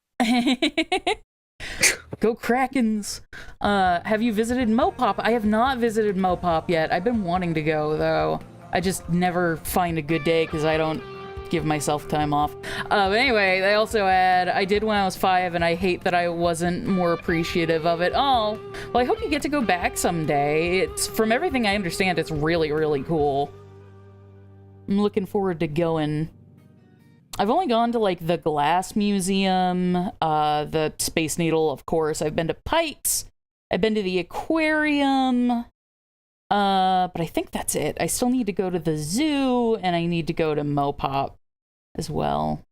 Go Krakens. Have you visited Mopop? I have not visited Mopop yet. I've been wanting to go, though. I just never find a good day because I don't give myself time off. But anyway, they also add, I did when I was 5, and I hate that I wasn't more appreciative of it. Oh, well, I hope you get to go back someday. It's, from everything I understand, it's really, really cool. I'm looking forward to going. I've only gone to like the Glass Museum, the Space Needle, of course. I've been to Pikes. I've been to the aquarium. But I think that's it. I still need to go to the zoo, and I need to go to Mopop as well.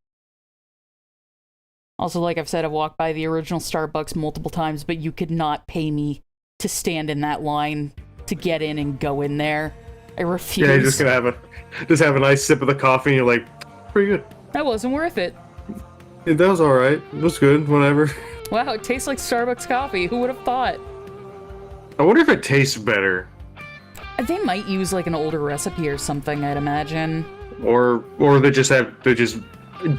Also, like I've said, I've walked by the original Starbucks multiple times, but you could not pay me to stand in that line to get in and go in there. I refuse. Yeah, you're just gonna have a nice sip of the coffee, and you're like, pretty good. That wasn't worth it. Yeah, that was all right. It was good. Whatever. Wow, it tastes like Starbucks coffee. Who would have thought? I wonder if it tastes better, They might use like an older recipe or something, I'd imagine. or they just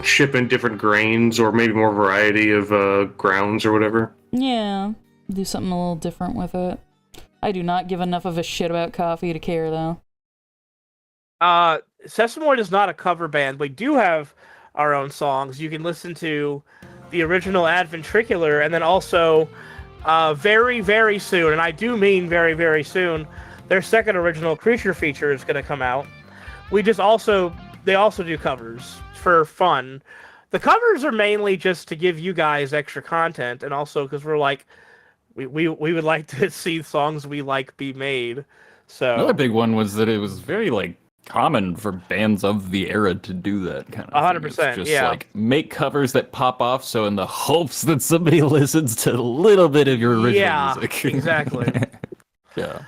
ship in different grains, or maybe more variety of grounds or whatever. Yeah, do something a little different with it. I do not give enough of a shit about coffee to care, though. Sesamoid is not a cover band. We do have our own songs. You can listen to the original Adventricular, and then also very, very soon, and I do mean very, very soon, their second original Creature feature is going to come out. They also do covers for fun. The covers are mainly just to give you guys extra content, and also because we're like, we would like to see songs we like be made. So Another big one was that it was very like common for bands of the era to do that kind of 100%, thing. It's just yeah. like make covers that pop off, so in the hopes that somebody listens to a little bit of your original music. Exactly. Yeah.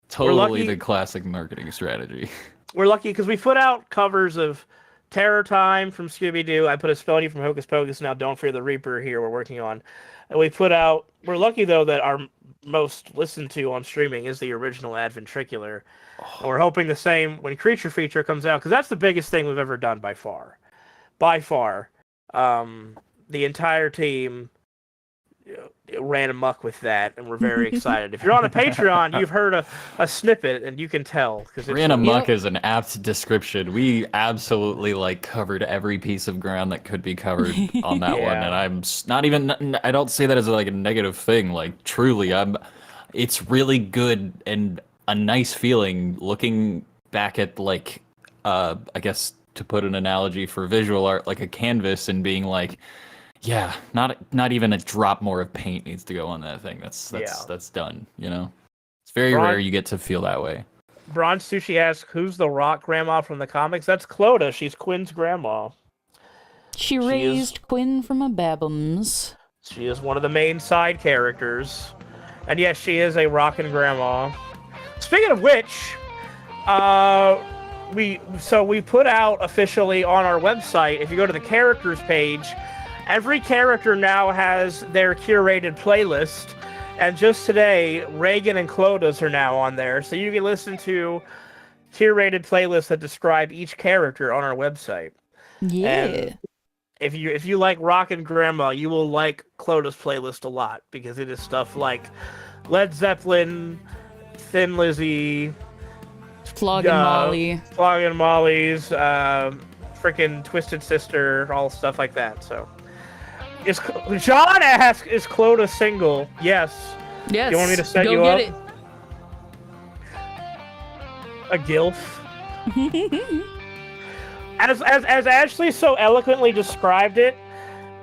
Totally lucky- the classic marketing strategy. We're lucky because we put out covers of Terror Time from Scooby-Doo. I put a Spelunky from Hocus Pocus. Now Don't Fear the Reaper here we're working on. And we're lucky though that our most listened to on streaming is the original Adventricular. And we're hoping the same when Creature feature comes out, because that's the biggest thing we've ever done by far. By far. The entire team ran amok with that, and we're very excited. If you're on a Patreon, you've heard a snippet, and you can tell. Ran amok is an apt description. We absolutely like covered every piece of ground that could be covered on that one, Yeah. and I'm not even. I don't say that as like a negative thing. Like truly, it's really good and a nice feeling looking back at like, I guess to put an analogy for visual art, like a canvas, and being like, yeah, not even a drop more of paint needs to go on that thing. That's done. You know, it's very rare you get to feel that way. Bronze Sushi asks, "Who's the rock grandma from the comics?" That's Clodagh. She's Quinn's grandma. She raised Quinn from a Babums. She is one of the main side characters, and yes, she is a rockin' grandma. Speaking of which, we put out officially on our website. If you go to the characters page, every character now has their curated playlist, and just today, Reagan and Clodagh's are now on there, so you can listen to curated playlists that describe each character on our website. Yeah. And if you like Rockin' Grandma, you will like Clodagh's playlist a lot, because it is stuff like Led Zeppelin, Thin Lizzy, Flogging Molly. Flogging Molly's, freaking Twisted Sister, all stuff like that. So, John asks, "Is Clodagh single?" Yes. Yes. You want me to set go you get up? It. A gilf. As Ashley so eloquently described it,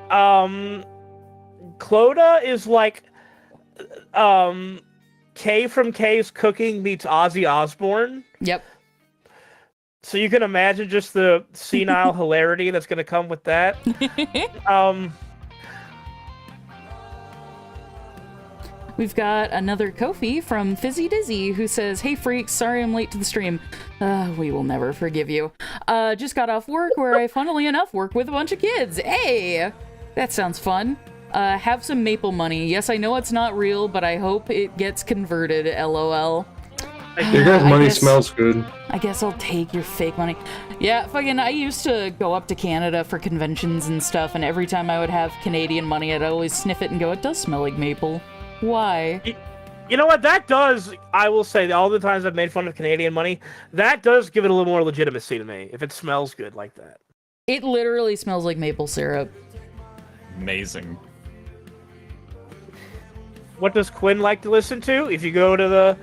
Clodagh is like Kay from Kay's Cooking meets Ozzy Osbourne. Yep. So you can imagine just the senile hilarity that's going to come with that. We've got another Kofi from Fizzy Dizzy who says, "Hey freaks, sorry I'm late to the stream. We will never forgive you. Just got off work where I, funnily enough, work with a bunch of kids. Hey, that sounds fun. Have some maple money. Yes, I know it's not real, but I hope it gets converted, LOL. Your guys' money guess- smells good. I guess I'll take your fake money. Yeah, fucking, I used to go up to Canada for conventions and stuff, and every time I would have Canadian money, I'd always sniff it and go, it does smell like maple. Why? You know what? That does, I will say, all the times I've made fun of Canadian money, that does give it a little more legitimacy to me, if it smells good like that. It literally smells like maple syrup. Amazing. What does Quinn like to listen to? If you go to the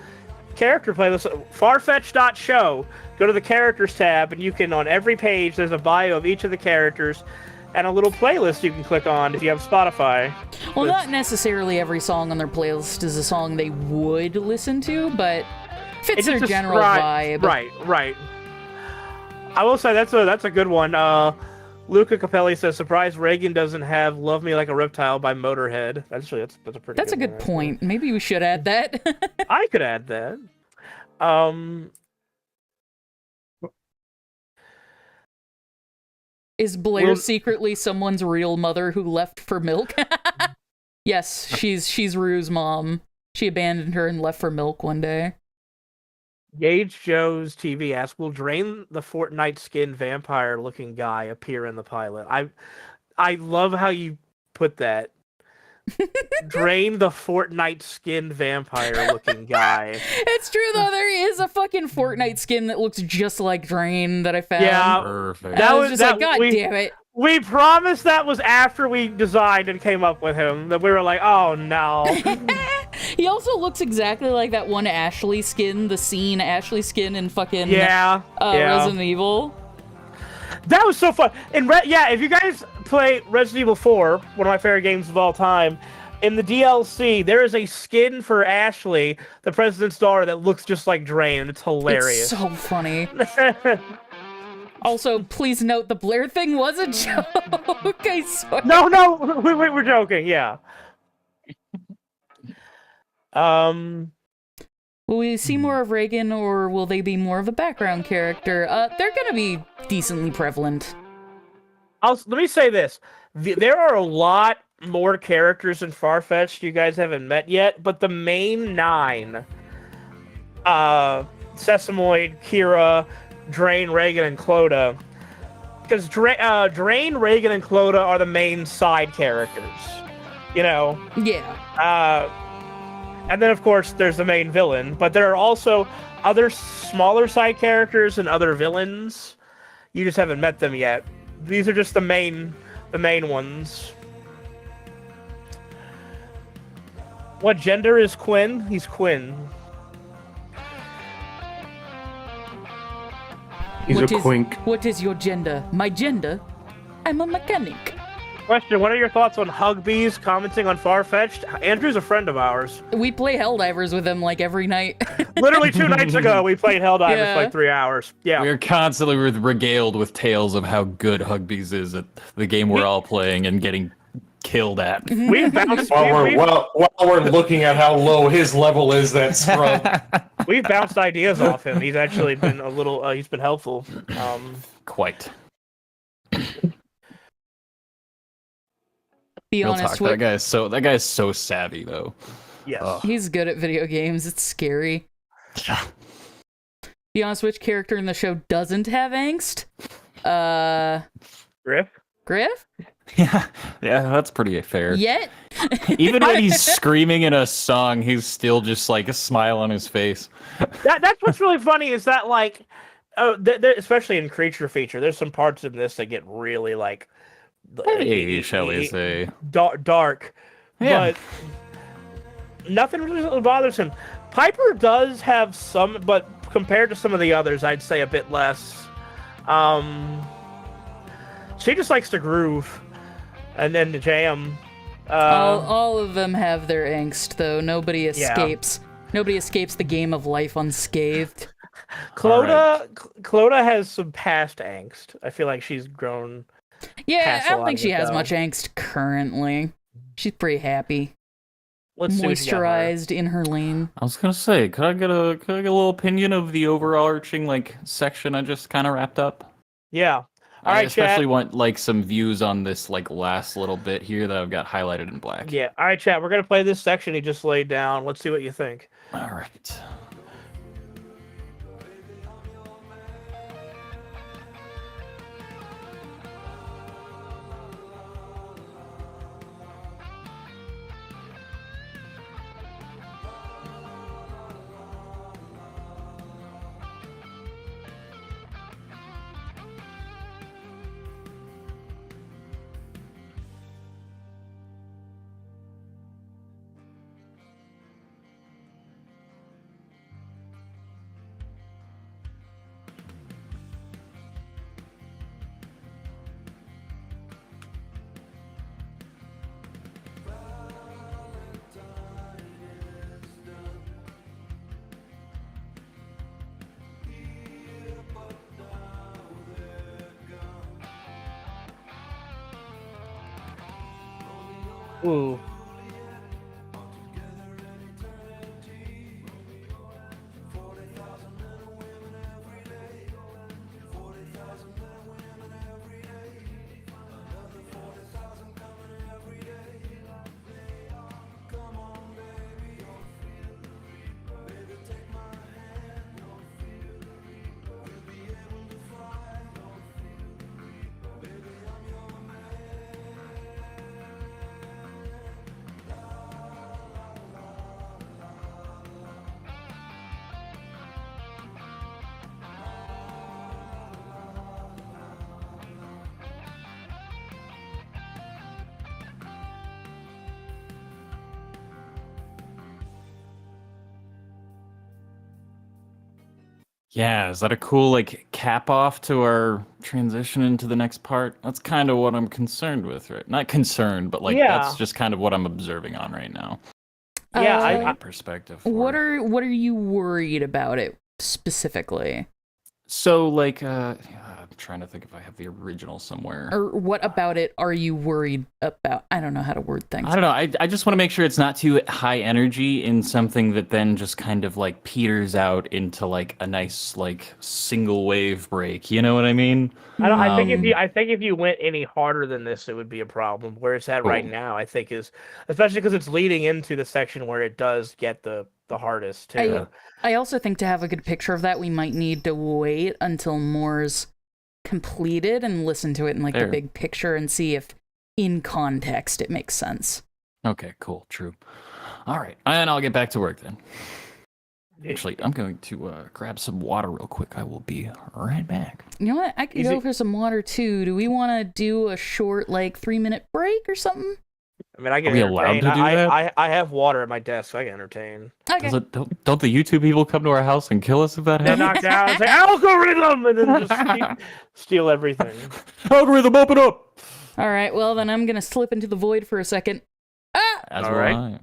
character playlist, farfetch.show. Go to the characters tab, and you can, on every page, there's a bio of each of the characters and a little playlist you can click on if you have Spotify. Well, not necessarily every song on their playlist is a song they would listen to, but fits their general vibe. Right. I will say that's a good one. Luca Capelli says, "Surprise! Reagan doesn't have 'Love Me Like a Reptile' by Motorhead." That's a pretty. That's a good point. Maybe we should add that. I could add that. Is Blair secretly someone's real mother who left for milk? Yes, she's Rue's mom. She abandoned her and left for milk one day. Gage Joe's TV asks, "Will Drain the Fortnite skin vampire looking guy appear in the pilot?" I love how you put that. Drain the Fortnite skin vampire looking guy. It's true though, there is a fucking Fortnite skin that looks just like Drain that I found. Yeah, Perfect. I was just like, God damn it. We promised that was after we designed and came up with him, that we were like, oh no. He also looks exactly like that one Ashley skin, the scene Ashley skin in fucking yeah. Resident Evil. That was so fun. If you guys play Resident Evil 4, one of my favorite games of all time, in the DLC, there is a skin for Ashley, the president's daughter, that looks just like Drain, and it's hilarious. It's so funny. Also, please note the Blair thing was a joke. I swear. No, we're joking, yeah. Will we see more of Reagan, or will they be more of a background character? They're gonna be decently prevalent. Let me say this. There are a lot more characters in Farfetch'd you guys haven't met yet, but the main 9, Sesamoid, Kira, Drain, Reagan, and Clodagh, because Drain, Reagan, and Clodagh are the main side characters, you know? Yeah. And then, of course, there's the main villain, but there are also other smaller side characters and other villains. You just haven't met them yet. These are just the main ones. What gender is Quinn? He's Quinn. He's a quink. What is your gender? My gender? I'm a mechanic. Question, what are your thoughts on Hugbees commenting on Farfetch'd? Andrew's a friend of ours. We play Helldivers with him like every night. Literally 2 nights ago, we played Helldivers for like 3 hours. Yeah. We're constantly regaled with tales of how good Hugbees is at the game we're all playing and getting killed at. We've bounced, While we're looking at how low his level is, that scrub. We've bounced ideas off him. He's actually been a little, he's been helpful. Quite. Be Real honest, talk, that guy is so savvy though. Yes. he's good at video games. It's scary. Be honest, which character in the show doesn't have angst? Griff? Yeah, that's pretty fair. Yet? Even when he's screaming in a song, he's still just like a smile on his face. That's what's really funny is that, like, especially in Creature Feature, there's some parts of this that get really, like, Hey, shall we say. Dark. Yeah. But nothing really bothers him. Piper does have some, but compared to some of the others, I'd say a bit less. She just likes to groove and then to jam. All of them have their angst, though. Nobody escapes. Nobody escapes the game of life unscathed. Clodagh has some past angst. I feel like she's grown. Yeah, I don't think she has much angst currently. She's pretty happy. Moisturized in her lane. I was gonna say, could I get a little opinion of the overarching like section I just kind of wrapped up? Yeah. All I right, especially chat. want like some views on this like last little bit here that I've got highlighted in black. Yeah. All right, chat. We're gonna play this section he just laid down. Let's see what you think. All right. Ooh. Yeah, is that a cool like cap off to our transition into the next part? That's kind of what I'm concerned with, right? Not concerned, but like Yeah. that's just kind of what I'm observing on right now. Yeah, Uh, Get perspective. For What it. are you worried about it specifically? So like I'm trying to think if I have the original somewhere. Or what about it are you worried about? I don't know how to word things. I don't know. I just want to make sure it's not too high energy in something that then just kind of like peters out into like a nice like single wave break. You know what I mean? I think Um, if you went any harder than this, it would be a problem. Where it's at right Cool. now, I think is especially because it's leading into the section where it does get the hardest too. I also think to have a good picture of that, we might need to wait until more's completed and listen to it in like the Fair. big picture and see if in context it makes sense. Okay, cool, true. All right, and I'll get back to work then. Actually, I'm going to grab some water real quick. I will be right back. You know what? I could go for some water too. Do we want to do a short, like 3-minute break or something? I mean, I get Are we allowed entertained. to do that? I have water at my desk, so I get entertained. Okay. Don't the YouTube people come to our house and kill us if that They're happens? knocked out. It's like algorithm, and then just steal everything. Algorithm, open up! All right. Well, then I'm gonna slip into the void for a second. Ah! As All will right. I.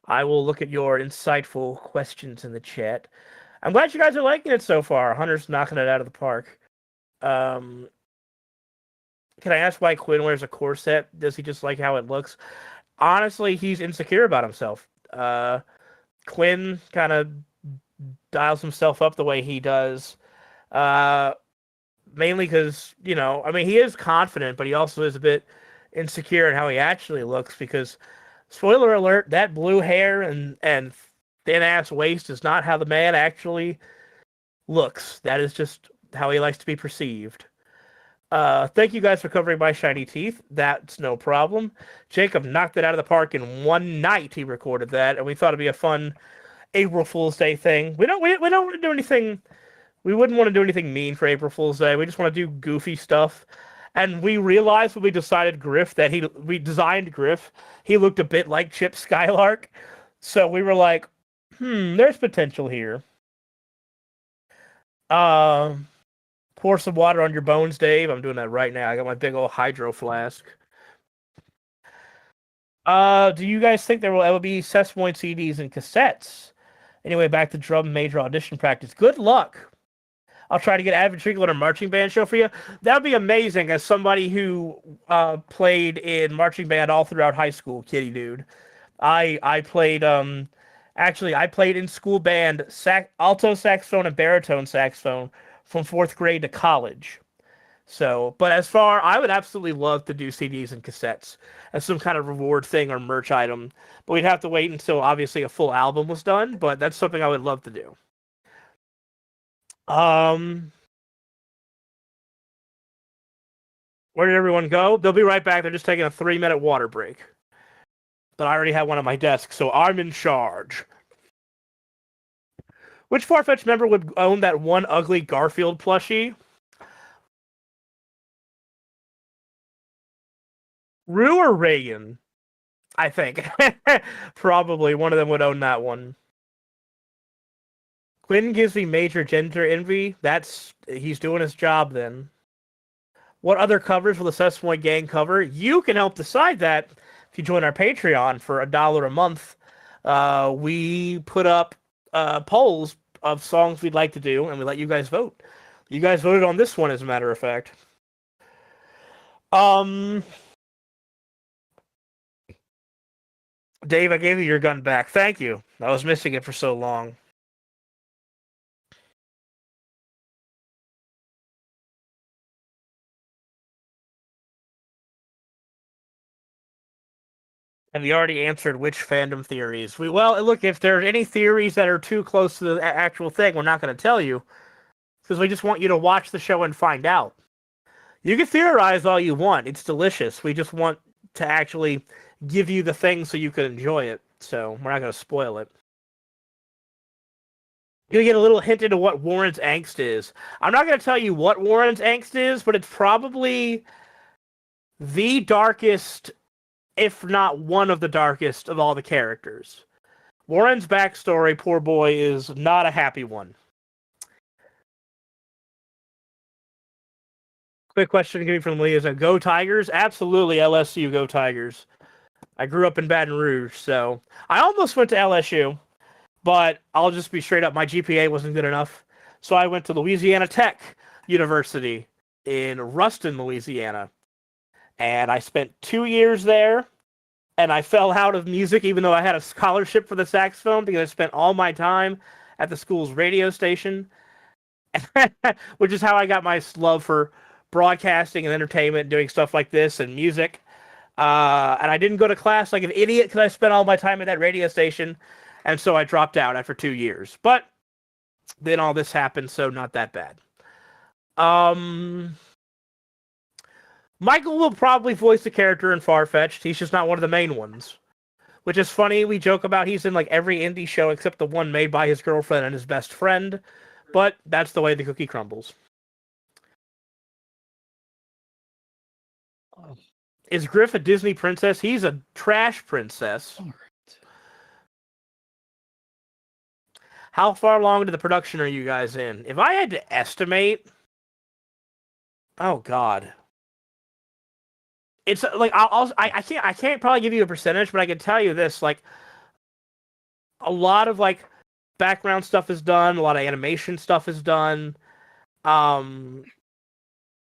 I will look at your insightful questions in the chat. I'm glad you guys are liking it so far. Hunter's knocking it out of the park. Can I ask why Quinn wears a corset? Does he just like how it looks? Honestly, he's insecure about himself. Quinn kind of dials himself up the way he does. Mainly because, I mean, he is confident, but he also is a bit insecure in how he actually looks because, spoiler alert, that blue hair and thin-ass waist is not how the man actually looks. That is just how he likes to be perceived. Thank you guys for covering my shiny teeth. That's no problem. Jacob knocked it out of the park in one night. He recorded that, and we thought it'd be a fun April Fool's Day thing. We don't want to do anything. We wouldn't want to do anything mean for April Fool's Day. We just want to do goofy stuff. And we realized when we decided Griff that we designed Griff, he looked a bit like Chip Skylark. So we were like, there's potential here. Pour some water on your bones, Dave. I'm doing that right now. I got my big old hydro flask. Do you guys think there will ever be Sesmoid CDs and cassettes? Anyway, back to drum major audition practice. Good luck. I'll try to get Avid Trickle a marching band show for you. That would be amazing as somebody who played in marching band all throughout high school, kitty dude. I played I played in school band alto saxophone and baritone saxophone from 4th grade to college. So, but I would absolutely love to do CDs and cassettes as some kind of reward thing or merch item. But we'd have to wait until obviously a full album was done. But that's something I would love to do. Where did everyone go? They'll be right back. They're just taking a 3-minute water break. But I already have one on my desk, so I'm in charge. Which Farfetch member would own that one ugly Garfield plushie? Rue or Reagan? I think. Probably one of them would own that one. Quinn gives me major gender envy. He's doing his job then. What other covers will the Sesmoid Gang cover? You can help decide that if you join our Patreon for $1 a month. We put up polls of songs we'd like to do, and we let you guys vote. You guys voted on this one, as a matter of fact. Dave, I gave you your gun back. Thank you. I was missing it for so long. And we already answered which fandom theories. Well, look, if there are any theories that are too close to the actual thing, we're not going to tell you because we just want you to watch the show and find out. You can theorize all you want; it's delicious. We just want to actually give you the thing so you can enjoy it. So we're not going to spoil it. You get a little hint into what Warren's angst is. I'm not going to tell you what Warren's angst is, but it's probably the darkest, if not one of the darkest of all the characters. Warren's backstory, poor boy, is not a happy one. Quick question coming from Lee is a Go Tigers? Absolutely, LSU Go Tigers. I grew up in Baton Rouge, so I almost went to LSU, but I'll just be straight up, my GPA wasn't good enough. So I went to Louisiana Tech University in Ruston, Louisiana. And I spent 2 years there, and I fell out of music even though I had a scholarship for the saxophone because I spent all my time at the school's radio station, which is how I got my love for broadcasting and entertainment, doing stuff like this and music. And I didn't go to class like an idiot because I spent all my time at that radio station, and so I dropped out after 2 years. But then all this happened, so not that bad. Michael will probably voice the character in Far-Fetched. He's just not one of the main ones. Which is funny. We joke about he's in like every indie show except the one made by his girlfriend and his best friend. But that's the way the cookie crumbles. Is Griff a Disney princess? He's a trash princess. All right. How far along into the production are you guys in? If I had to estimate... Oh, God. It's like I can't probably give you a percentage, but I can tell you this: like a lot of like background stuff is done, a lot of animation stuff is done, all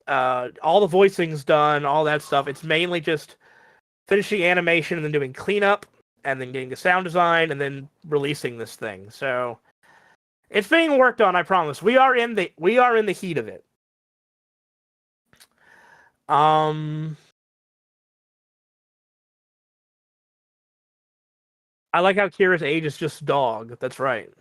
the voicing's done, all that stuff. It's mainly just finishing animation and then doing cleanup and then getting the sound design and then releasing this thing. So it's being worked on. I promise. We are in the heat of it. I like how Kira's age is just dog. That's right.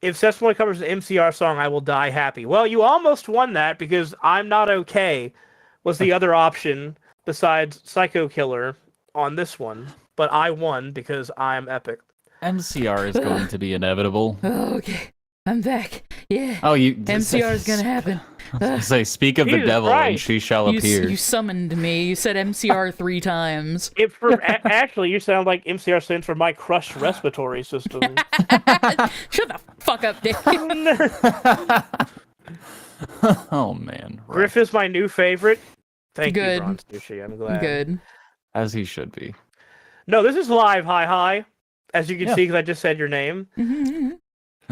If Sesame covers an MCR song, I will die happy. Well, you almost won that because I'm Not Okay was the other option besides Psycho Killer on this one. But I won because I'm epic. MCR is going to be inevitable. Oh, okay. I'm back. Yeah. Oh, you MCR is gonna happen. I was gonna say, speak of the Jesus devil, and Christ. she shall appear. You summoned me. You said MCR 3 times. Actually, you sound like MCR stands for my crushed respiratory system. Shut the fuck up, Dave. Oh man, right. Griff is my new favorite. Thank Good. you, Bronze Sushi. I'm glad. Good. As he should be. No, this is live. Hi. As you can see, because I just said your name.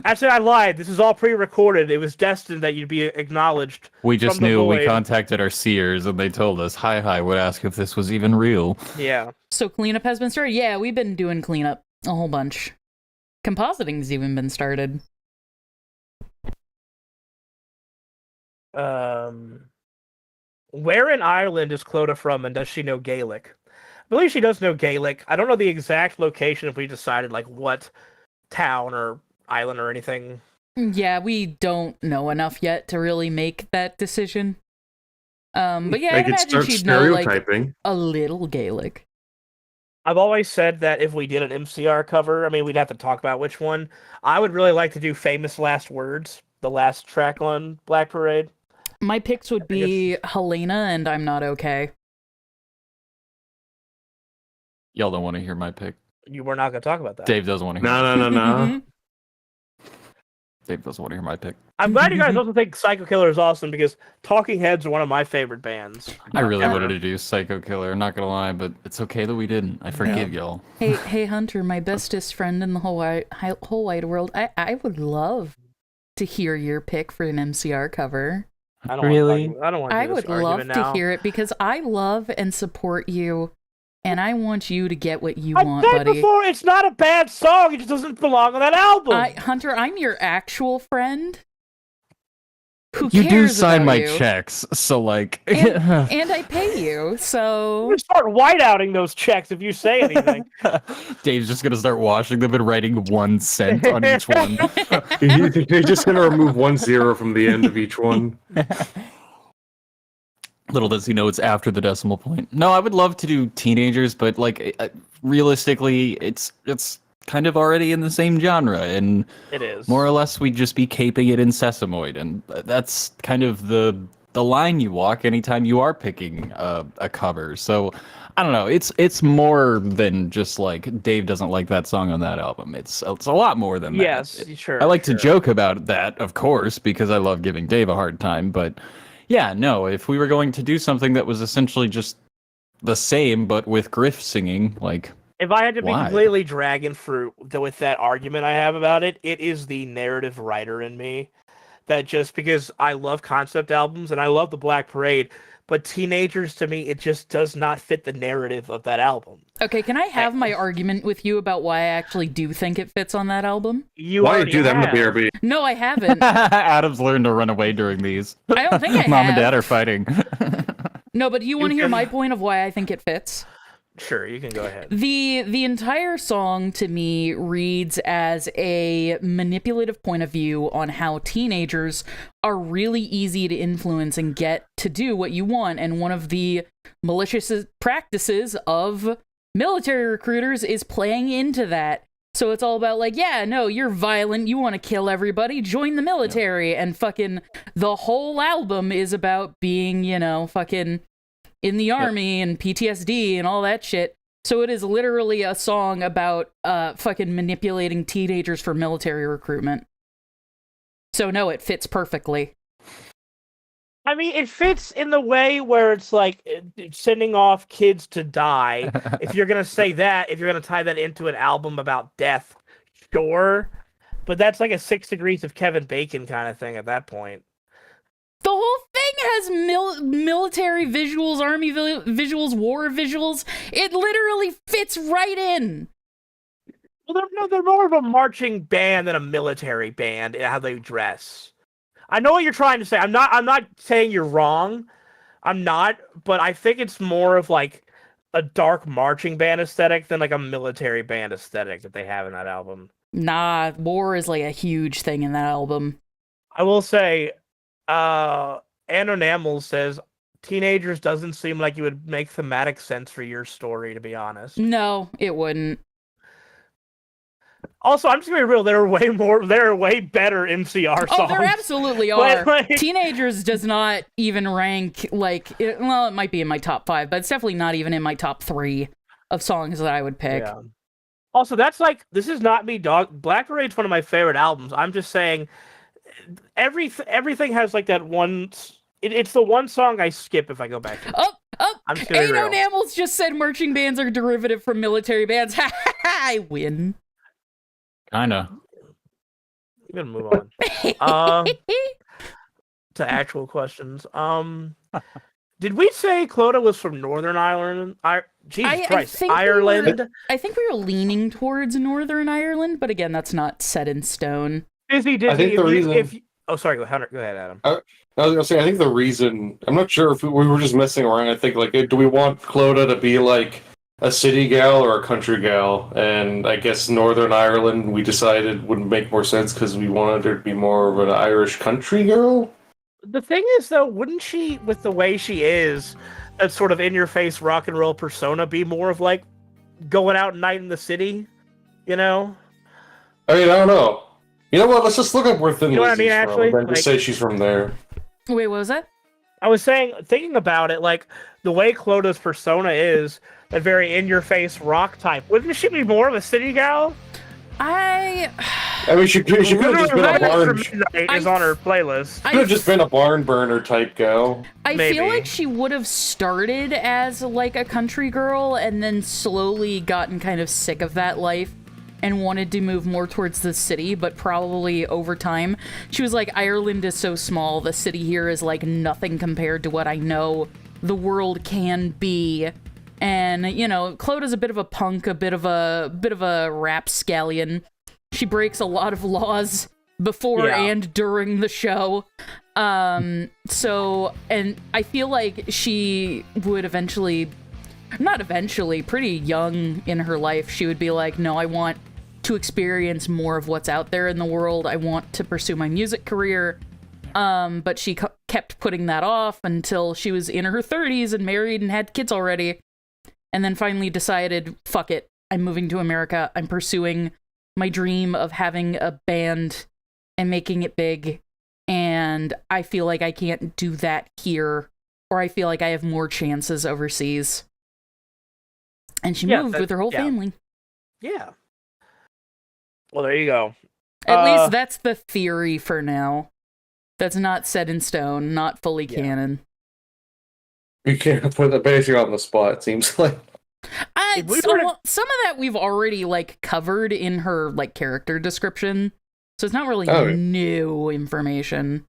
Actually, I lied. This is all pre-recorded. It was destined that you'd be acknowledged. We just from the knew. We void. contacted our seers, and they told us, "Hi, would ask if this was even real." Yeah. So cleanup has been started? Yeah, we've been doing cleanup a whole bunch. Compositing's even been started. Where in Ireland is Clodagh from, and does she know Gaelic? I believe she does know Gaelic. I don't know the exact location if we decided like what town or island or anything. Yeah, we don't know enough yet to really make that decision. But yeah, I I'd could imagine start she'd know like stereotyping. a little Gaelic. I've always said that if we did an MCR cover, I mean, we'd have to talk about which one. I would really like to do Famous Last Words, the last track on Black Parade. My picks would be Helena and I'm Not Okay. Y'all don't want to hear my pick. You were not going to talk about that. Dave doesn't want to hear. No. Dave doesn't want to hear my pick. I'm glad you guys also think Psycho Killer is awesome because Talking Heads are one of my favorite bands. I really Ever. wanted to do Psycho Killer. I'm not gonna lie, but it's okay that we didn't. I forgive y'all. Hey, Hunter, my bestest friend in the whole wide world. I would love to hear your pick for an MCR cover. I don't Really? Want to I don't want to I do this would love argument to now. hear it because I love and support you and I want you to get what you I've want, said buddy. before, it's not a bad song. It just doesn't belong on that album. Hunter, I'm your actual friend. Who You do cares sign about my you? checks, so like. And I pay you, I'm so gonna start whiteouting those checks if you say anything. Dave's just gonna start washing them and writing 1 cent on each one. You're just gonna remove 1 0 from the end of each one. Little does he know it's after the decimal point. No, I would love to do teenagers, but like realistically, it's kind of already in the same genre, and It is. more or less we'd just be caping it in Sesamoid, and that's kind of the line you walk anytime you are picking a cover. So I don't know. It's more than just like Dave doesn't like that song on that album. It's a lot more than that. Yes, sure. I like to sure. joke about that, of course, because I love giving Dave a hard time. But yeah, no, if we were going to do something that was essentially just the same but with Griff singing, like. If I had to be Why? completely dragon fruit with that argument I have about it, it is the narrative writer in me. That just because I love concept albums and I love the Black Parade, but Teenagers to me, it just does not fit the narrative of that album. okay, can I have my argument with you about why I actually do think it fits on that album? You Why do you already do that in the have. BRB? No, I haven't. Adam's learned to run away during these. I don't think I Mom have. and Dad are fighting. No, but do you want to hear can- my point of why I think it fits? Sure, you can go ahead. The entire song to me reads as a manipulative point of view on how teenagers are really easy to influence and get to do what you want, and one of the malicious practices of military recruiters is playing into that. So it's all about like, yeah, no, you're violent, you want to kill everybody, join the military, and fucking the whole album is about being, you know, fucking in the army and PTSD and all that shit. So it is literally a song about fucking manipulating teenagers for military recruitment. So no, it fits perfectly. I mean, it fits in the way where it's like sending off kids to die. If you're gonna say that, if you're gonna tie that into an album about death, sure. But that's like a 6 Degrees of Kevin Bacon kind of thing at that point. The whole thing has military visuals, army visuals, war visuals. It literally fits right in. Well, they're more of a marching band than a military band in how they dress. I know what you're trying to say. I'm not saying you're wrong. I'm not, but I think it's more of like a dark marching band aesthetic than like a military band aesthetic that they have in that album. Nah, war is like a huge thing in that album. I will say, Anonamel says, Teenagers doesn't seem like it would make thematic sense for your story, to be honest. No, it wouldn't. Also, I'm just gonna be real. There are way better MCR songs. Oh, there absolutely are. Like- Teenagers does not even rank it might be in my top 5, but it's definitely not even in my top 3 of songs that I would pick. Yeah. Also, that's like, this is not me, dog. Black Parade's one of my favorite albums. I'm just saying, everything has like that one. It's the one song I skip if I go back to it. I'm just gonna be real. Namels just said marching bands are derivative from military bands. Ha ha ha! I win. Kinda. I'm gonna move on. To actual questions. Did we say Clodagh was from Northern Ireland? Jesus Christ, Ireland. I think we were leaning towards Northern Ireland, but again, that's not set in stone. Disney. I think the reason. Oh, sorry. Go ahead, Adam. I was gonna say, I think the reason, I'm not sure if we were just messing around. I think, like, do we want Clodagh to be like a city gal or a country gal? And I guess Northern Ireland, we decided wouldn't make more sense because we wanted her to be more of an Irish country girl. The thing is, though, wouldn't she, with the way she is, that sort of in-your-face rock and roll persona, be more of like going out at night in the city? You know? I mean, I don't know. You know what? Let's just look up where Thin You know what I Lizzy's mean, from, actually? and then just Like- say she's from there. Wait, what was that? I was thinking about it, like, the way Clodagh's persona is, that very in-your-face rock type, wouldn't she be more of a city gal? I mean, she could have just been a barn. Midnight is on her playlist. Could have just been a barn burner type gal. I Maybe. feel like she would have started as like a country girl and then slowly gotten kind of sick of that life and wanted to move more towards the city, but probably over time she was like, Ireland is so small, the city here is like nothing compared to what I know the world can be. And Cloda's a bit of a punk, a bit of a rapscallion. She breaks a lot of laws before and during the show. So, and I feel like she would pretty young in her life, she would be like, no, I want to experience more of what's out there in the world. I want to pursue my music career. But she kept putting that off until she was in her 30s and married and had kids already. And then finally decided, fuck it, I'm moving to America. I'm pursuing my dream of having a band and making it big. And I feel like I can't do that here, or I feel like I have more chances overseas. And she moved with her whole family. Yeah. Well, there you go. At least that's the theory for now. That's not set in stone, not fully canon. You can't put the basically on the spot, it seems like. Some of that we've already covered in her character description. So it's not really new information.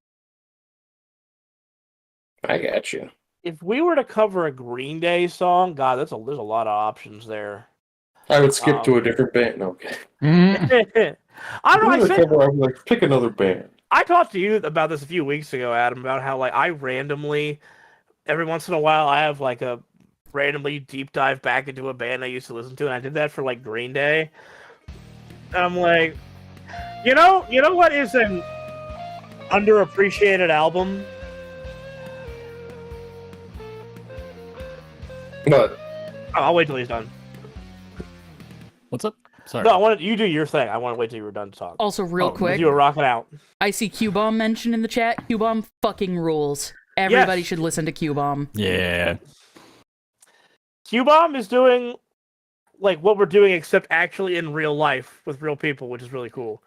I got you. If we were to cover a Green Day song, God, there's a lot of options there. I would skip to a different band. Okay. I don't know. I'm like, pick another band. I talked to you about this a few weeks ago, Adam, about how I randomly, every once in a while, I have a randomly deep dive back into a band I used to listen to, and I did that for Green Day. And I'm like, you know what is an underappreciated album? What? Oh, I'll wait till he's done. What's up? Sorry. No, I wanted you do your thing. I want to wait till you were done to talk. Also, real quick, you were rocking out. I see Q-Bomb mentioned in the chat. Q-Bomb fucking rules. Everybody should listen to Q-Bomb. Yeah. Q-Bomb is doing what we're doing, except actually in real life with real people, which is really cool.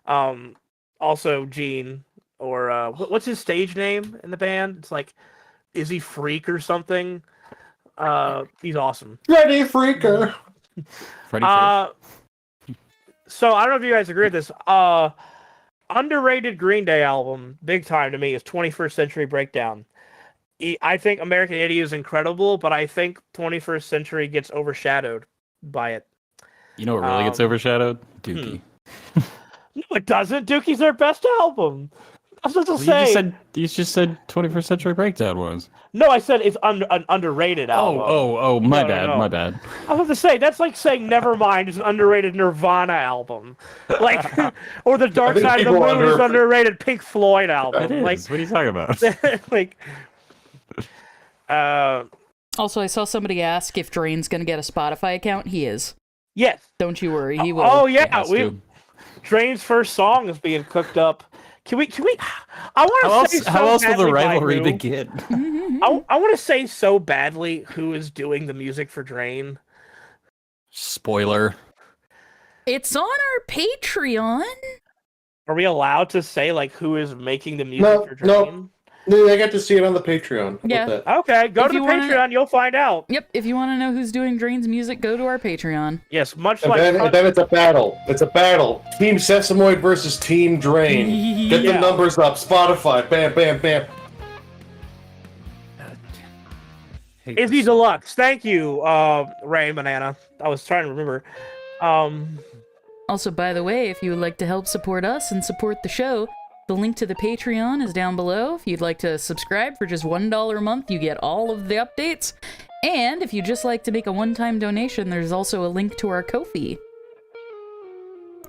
Also, Gene, or what's his stage name in the band? It's is he Freak or something? He's awesome. Freddy Freaker. Freddie So I don't know if you guys agree with this. Underrated Green Day album, big time to me, is 21st Century Breakdown. I think American Idiot is incredible, but I think 21st Century gets overshadowed by it. You know what really gets overshadowed? Dookie. No, it doesn't. Dookie's their best album. I was supposed to say. You just said 21st Century Breakdown was. No, I said it's an underrated album. Oh, my bad. No. My bad. I was about to say, that's like saying Nevermind is an underrated Nirvana album. Or The Dark Side of the Moon is an underrated Pink Floyd album. It is. What are you talking about? Also, I saw somebody ask if Drain's going to get a Spotify account. He is. Yes. Don't you worry, he will. Oh, yeah. Drain's first song is being cooked up. Can we? I want to say. How else will the rivalry begin? I want to say so badly who is doing the music for Drain. Spoiler. It's on our Patreon. Are we allowed to say who is making the music for Drain? No, I got to see it on the Patreon. Yeah. Okay, go to the Patreon. You'll find out. Yep. If you want to know who's doing Drain's music, go to our Patreon. Yes, much and then it's a battle. It's a battle. Team Sesamoid versus Team Drain. Get the numbers up. Spotify. Bam, bam, bam. Izzy Deluxe. Thank you, Ray Banana. I was trying to remember. Also, by the way, if you would like to help support us and support the show, the link to the Patreon is down below. If you'd like to subscribe for just $1 a month, you get all of the updates. And if you'd just like to make a one-time donation, there's also a link to our Ko-fi.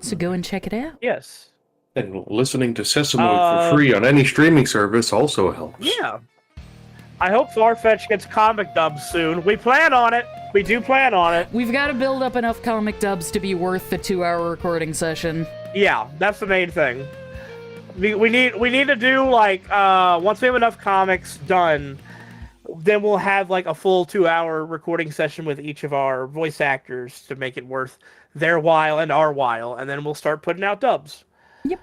So go and check it out. Yes. And listening to Sesamoid for free on any streaming service also helps. Yeah. I hope Farfetch gets comic dubs soon. We plan on it. We do plan on it. We've got to build up enough comic dubs to be worth the 2-hour recording session. Yeah, that's the main thing. We need to do once we have enough comics done, then we'll have a full 2-hour recording session with each of our voice actors to make it worth their while and our while, and then we'll start putting out dubs. Yep.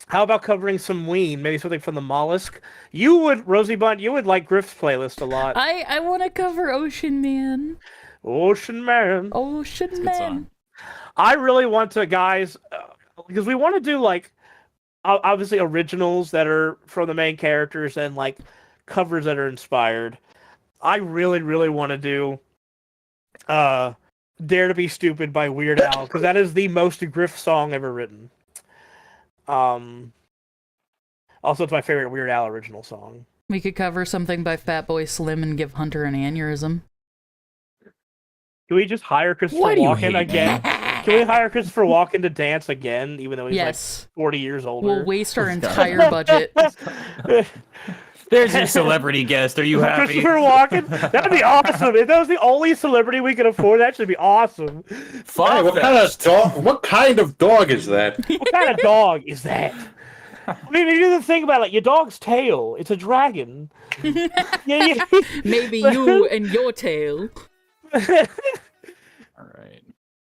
How about covering some Ween? Maybe something from the Mollusk. Rosie Bunt, you would like Griff's playlist a lot. I want to cover Ocean Man. Ocean Man. Ocean Man. I really want to, guys, because we want to do obviously originals that are from the main characters and covers that are inspired. I really, really want to do Dare to Be Stupid by Weird Al, because that is the most Griff song ever written. Also, it's my favorite Weird Al original song. We could cover something by Fatboy Slim and give Hunter an aneurysm. Can we just hire Christopher Why do you Walken hate again? Can we hire Christopher Walken to dance again, even though he's Yes. like 40 years older? We'll waste our entire budget. There's your celebrity guest. Are you happy? Christopher Walken? That'd be awesome. If that was the only celebrity we could afford, that should be awesome. Hey, what kind of dog is that? What kind of dog is that? I mean, you do the thing about it, like your dog's tail. It's a dragon. Yeah. Maybe you and your tail. All right.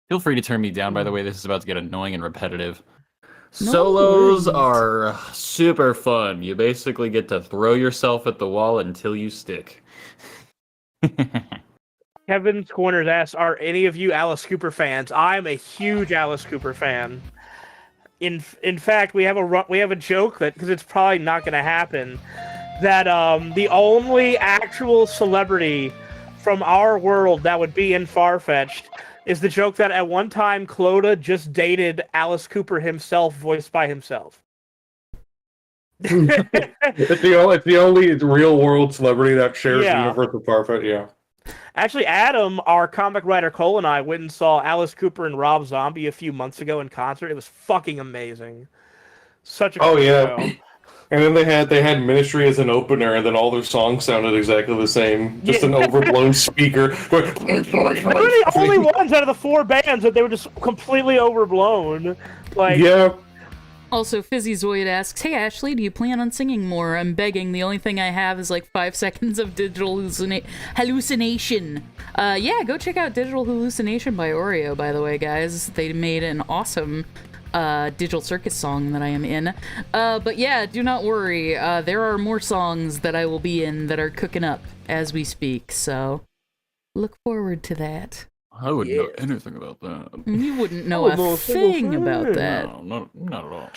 Feel free to turn me down, by the way. This is about to get annoying and repetitive. No Solos worries. are super fun. You basically get to throw yourself at the wall until you stick. Kevin's Corners asks, "Are any of you Alice Cooper fans?" I'm a huge Alice Cooper fan. In fact, we have a joke that, because it's probably not going to happen, that the only actual celebrity from our world that would be in Farfetched is the joke that at one time Clodagh just dated Alice Cooper himself, voiced by himself. It's the only real world celebrity that shares the universe with Farfetch. Yeah. Actually, Adam, our comic writer Cole, and I went and saw Alice Cooper and Rob Zombie a few months ago in concert. It was fucking amazing. Such a cool show. And then they had Ministry as an opener, and then all their songs sounded exactly the same. Just an overblown speaker. They were the only ones out of the four bands that they were just completely overblown. Like, yeah. Also, Fizzy Zoid asks, "Hey Ashley, do you plan on singing more? I'm begging. The only thing I have is like 5 seconds of digital hallucination." Yeah, go check out Digital Hallucination by Oreo, by the way, guys. They made an awesome Digital Circus song that I am in. But yeah, do not worry. There are more songs that I will be in that are cooking up as we speak, so look forward to that. I wouldn't know anything about that. You wouldn't know a thing about that. No, not at all.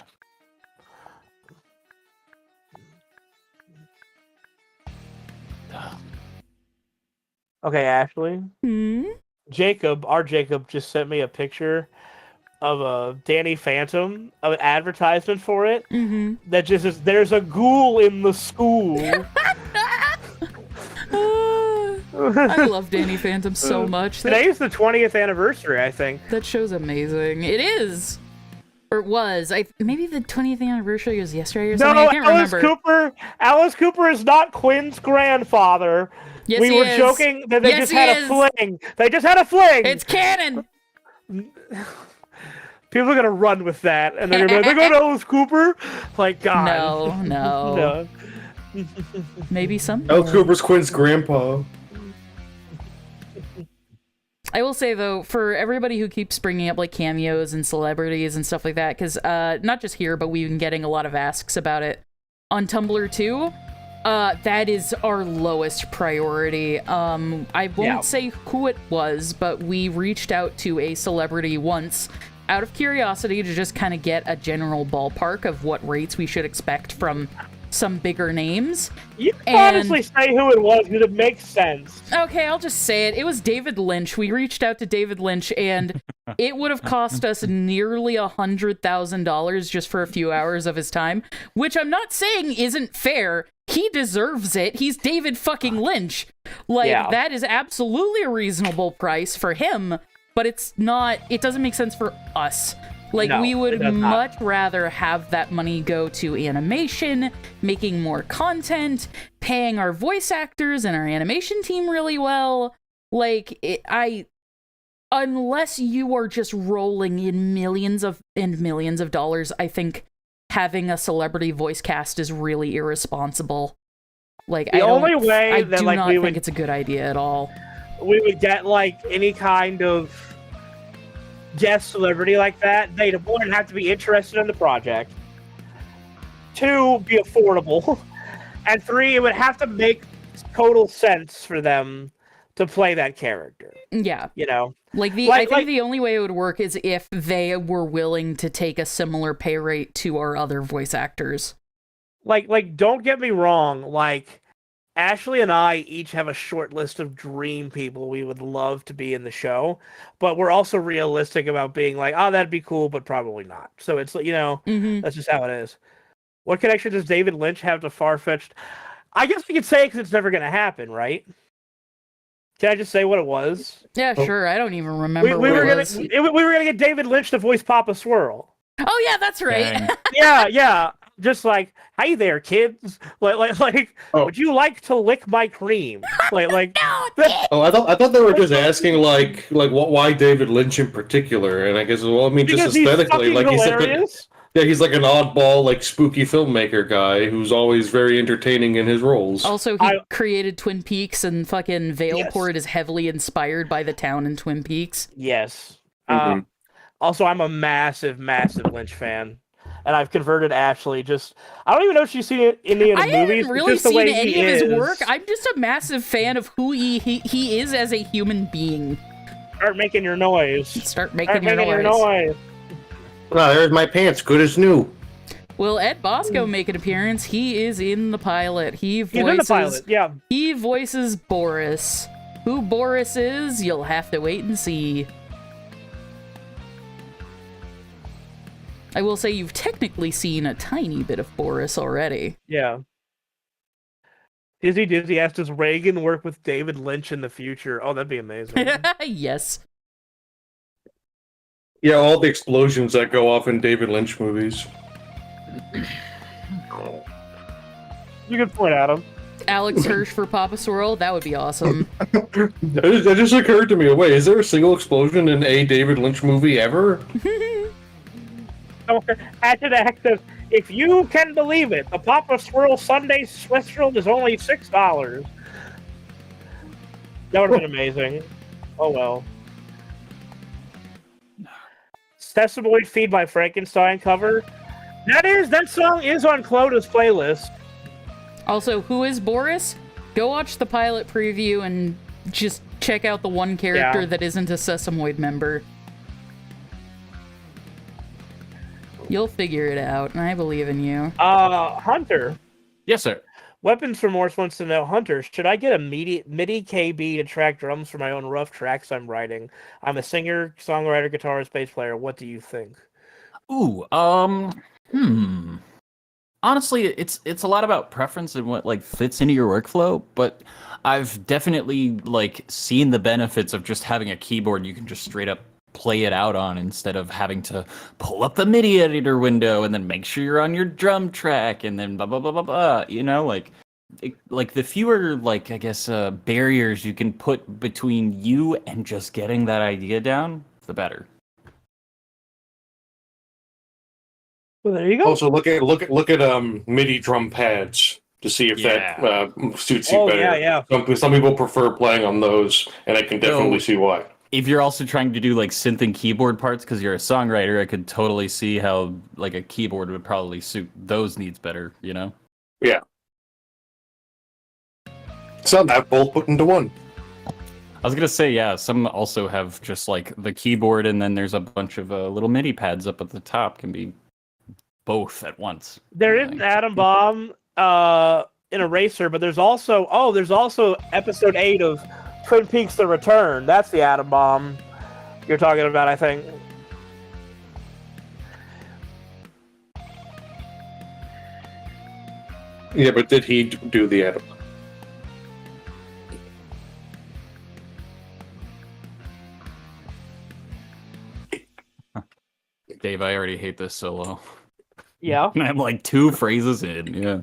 okay, Ashley. Hmm? Our Jacob just sent me a picture of a Danny Phantom, of an advertisement for it, that just says, "There's a ghoul in the school." I love Danny Phantom so much. Today is the 20th anniversary, I think. That show's amazing. It is. Or it was. Maybe the 20th anniversary was yesterday or something. I can't remember. Alice Cooper is not Quinn's grandfather. Yes, we he were is. joking that they Yes, just he had is. a fling. They just had a fling. It's canon. People are gonna run with that, and they're gonna be like, "They got Alice Cooper." Like, God. No. Maybe some. Alice Cooper's Quinn's grandpa. I will say, though, for everybody who keeps bringing up like cameos and celebrities and stuff like that, because not just here, but we've been getting a lot of asks about it on Tumblr too. That is our lowest priority. I won't say who it was, but we reached out to a celebrity once out of curiosity to just kind of get a general ballpark of what rates we should expect from some bigger names. You can honestly say who it was, because it makes sense. Okay, I'll just say it. It was David Lynch. We reached out to David Lynch, and it would have cost us nearly $100,000 just for a few hours of his time, which I'm not saying isn't fair. He deserves it. He's David fucking Lynch. Like, that is absolutely a reasonable price for him, but it's not, it doesn't make sense for us. Like, No, we would it does not. much rather have that money go to animation, making more content, paying our voice actors and our animation team really well. Like, unless you are just rolling in millions of dollars, I think having a celebrity voice cast is really irresponsible. Like, I do not think it's a good idea at all. We would get, like, any kind of guest celebrity like that. They'd, one, have to be interested in the project. 2, be affordable. And 3, it would have to make total sense for them to play that character. Yeah. You know? I think the only way it would work is if they were willing to take a similar pay rate to our other voice actors. Like, don't get me wrong, like, Ashley and I each have a short list of dream people we would love to be in the show, but we're also realistic about being like, oh, that'd be cool, but probably not. So it's, Mm-hmm. that's just how it is. What connection does David Lynch have to Far-Fetched? I guess we could say because it's never going to happen, right? Can I just say what it was? Yeah, sure. I don't even remember We what were it gonna was. we were gonna get David Lynch to voice Papa Swirl. Oh yeah, that's right. Dang. Yeah. Just like, hey there, kids. Like, Oh. would you like to lick my cream? Like. Oh, I thought they were just asking like why David Lynch in particular, and I guess I mean just Because he's aesthetically, fucking like hilarious. he's like an oddball, like spooky filmmaker guy who's always very entertaining in his roles. Also, he created Twin Peaks, and fucking Veilport Yes. is heavily inspired by the town in Twin Peaks. Yes. Mhm. Also, I'm a massive Lynch fan, and I've converted Ashley. I don't even know if she's seen any of the I movies. haven't really just the seen way any he of his is. work. I'm just a massive fan of who he is as a human being. Start making your noise. Start Start making making your your noise. noise. Ah, there's my pants, good as new. Will Ed Bosco make an appearance? He is in the pilot. He's in the pilot. Yeah. He voices Boris. Who Boris is, you'll have to wait and see. I will say you've technically seen a tiny bit of Boris already. Yeah. Dizzy asked, does Reagan work with David Lynch in the future? Oh, that'd be amazing. Yes. Yeah, all the explosions that go off in David Lynch movies. You good point, Adam. Alex Hirsch for Papa Swirl, that would be awesome. It just occurred to me, wait, is there a single explosion in a David Lynch movie ever? Hatchet Access. If you can believe it, the Papa Swirl Sunday Switzerland is only $6. That would have been amazing. Oh well. Sesamoid Feed by Frankenstein cover. That song is on Cloda's playlist. Also, who is Boris? Go watch the pilot preview and just check out the one character that isn't a Sesamoid member. You'll figure it out, and I believe in you. Hunter. Yes, sir. Weapons for Morse wants to know, Hunter, should I get a MIDI KB to track drums for my own rough tracks I'm writing? I'm a singer, songwriter, guitarist, bass player. What do you think? Ooh, honestly, it's a lot about preference and what like fits into your workflow, but I've definitely like seen the benefits of just having a keyboard you can just straight up play it out on instead of having to pull up the MIDI editor window and then make sure you're on your drum track and then blah blah blah blah blah. You know, like the fewer like I guess barriers you can put between you and just getting that idea down, the better. Well, there you go. Also, look at MIDI drum pads to see if that suits you better. Yeah. Some people prefer playing on those, and I can definitely see why. If you're also trying to do like synth and keyboard parts because you're a songwriter, I could totally see how like a keyboard would probably suit those needs better, you know? Yeah. Some have both put into one. I was gonna say, yeah, some also have just like the keyboard and then there's a bunch of little MIDI pads up at the top can be both at once. There is an Atom Bomb in Eraser, but there's also episode 8 of Twin Peaks: The Return. That's the Atom Bomb you're talking about, I think. Yeah, but did he do the atom? Dave, I already hate this solo. Yeah. I'm like 2 phrases in, yeah.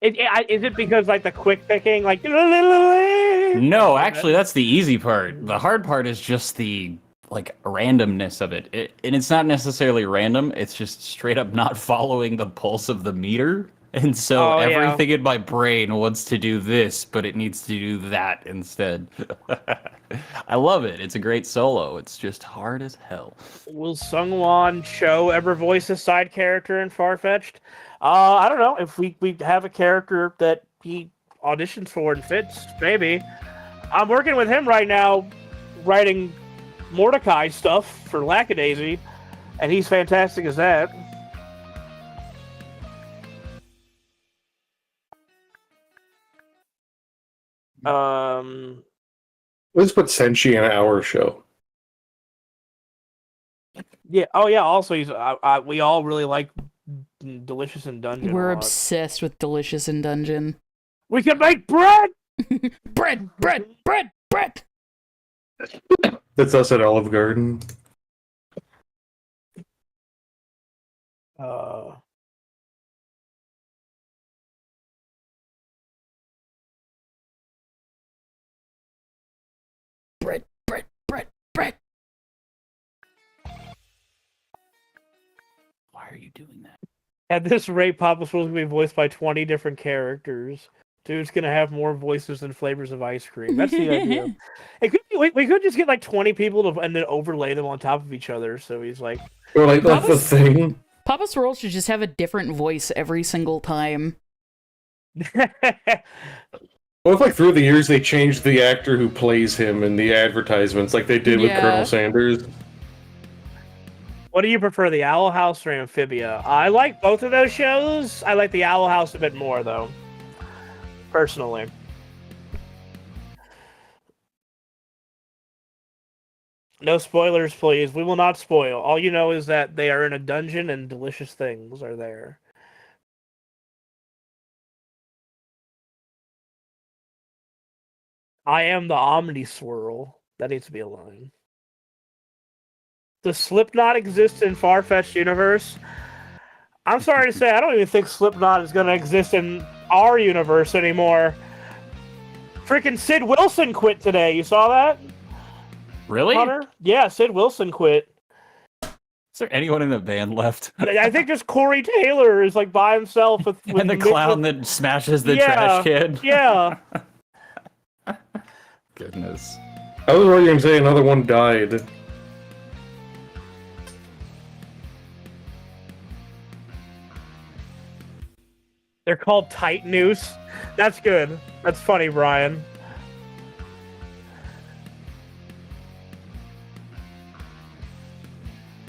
Is it because like the quick picking, like? No, actually, that's the easy part. The hard part is just the like randomness of it. And it's not necessarily random. It's just straight up not following the pulse of the meter. And so everything in my brain wants to do this, but it needs to do that instead. I love it. It's a great solo. It's just hard as hell. Will Sungwon Cho ever voice a side character in Far-Fetched? I don't know. If we have a character that he auditions for and fits, maybe. I'm working with him right now, writing Mordecai stuff for Lackadaisy, and he's fantastic as that. Let's put Senshi in our show. Yeah. Oh yeah. Also, we all really like Delicious in Dungeon. We're a lot. obsessed with Delicious in Dungeon. We can make bread. Bread. That's us at Olive Garden. Bread. Why are you doing that? At this rate, Papa Swirl's gonna be voiced by 20 different characters. Dude's gonna have more voices than flavors of ice cream. That's the idea. It could be, we could just get like 20 people to, and then overlay them on top of each other. So he's like, Or like that's the thing. Papa Swirl should just have a different voice every single time. Well, if like through the years they changed the actor who plays him in the advertisements, like they did with Yeah. Colonel Sanders. what do you prefer, the Owl House or Amphibia? I like both of those shows. I like the Owl House a bit more, though. Personally. No spoilers, please. We will not spoil. All you know is that they are in a dungeon and delicious things are there. I am the Omni Swirl. That needs to be a line. Does Slipknot exist in Far-Fetched Universe? I'm sorry to say, I don't even think Slipknot is going to exist in our universe anymore. Freaking Sid Wilson quit today. You saw that? Really? Hunter? Yeah, Sid Wilson quit. Is there anyone in the band left? I think just Corey Taylor is like by himself with And the Mick- clown that smashes the Yeah, trash can? Yeah. Goodness. I was already gonna say another one died. They're called Tight Noose. That's good. That's funny, Brian.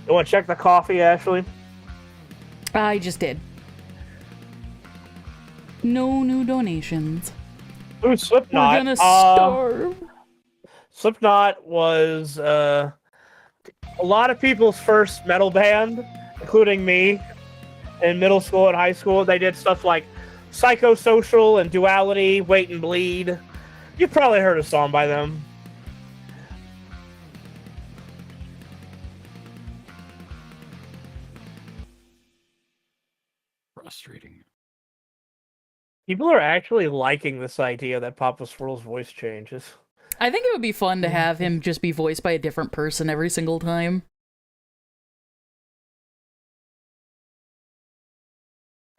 You want to check the coffee, Ashley? I just did. No new donations. Ooh, Slipknot. We're gonna starve. Slipknot was a lot of people's first metal band, including me, in middle school and high school. They did stuff like Psychosocial and Duality, Wait and Bleed. You've probably heard a song by them. Frustrating. People are actually liking this idea that Papa Swirl's voice changes. I think it would be fun to have him just be voiced by a different person every single time.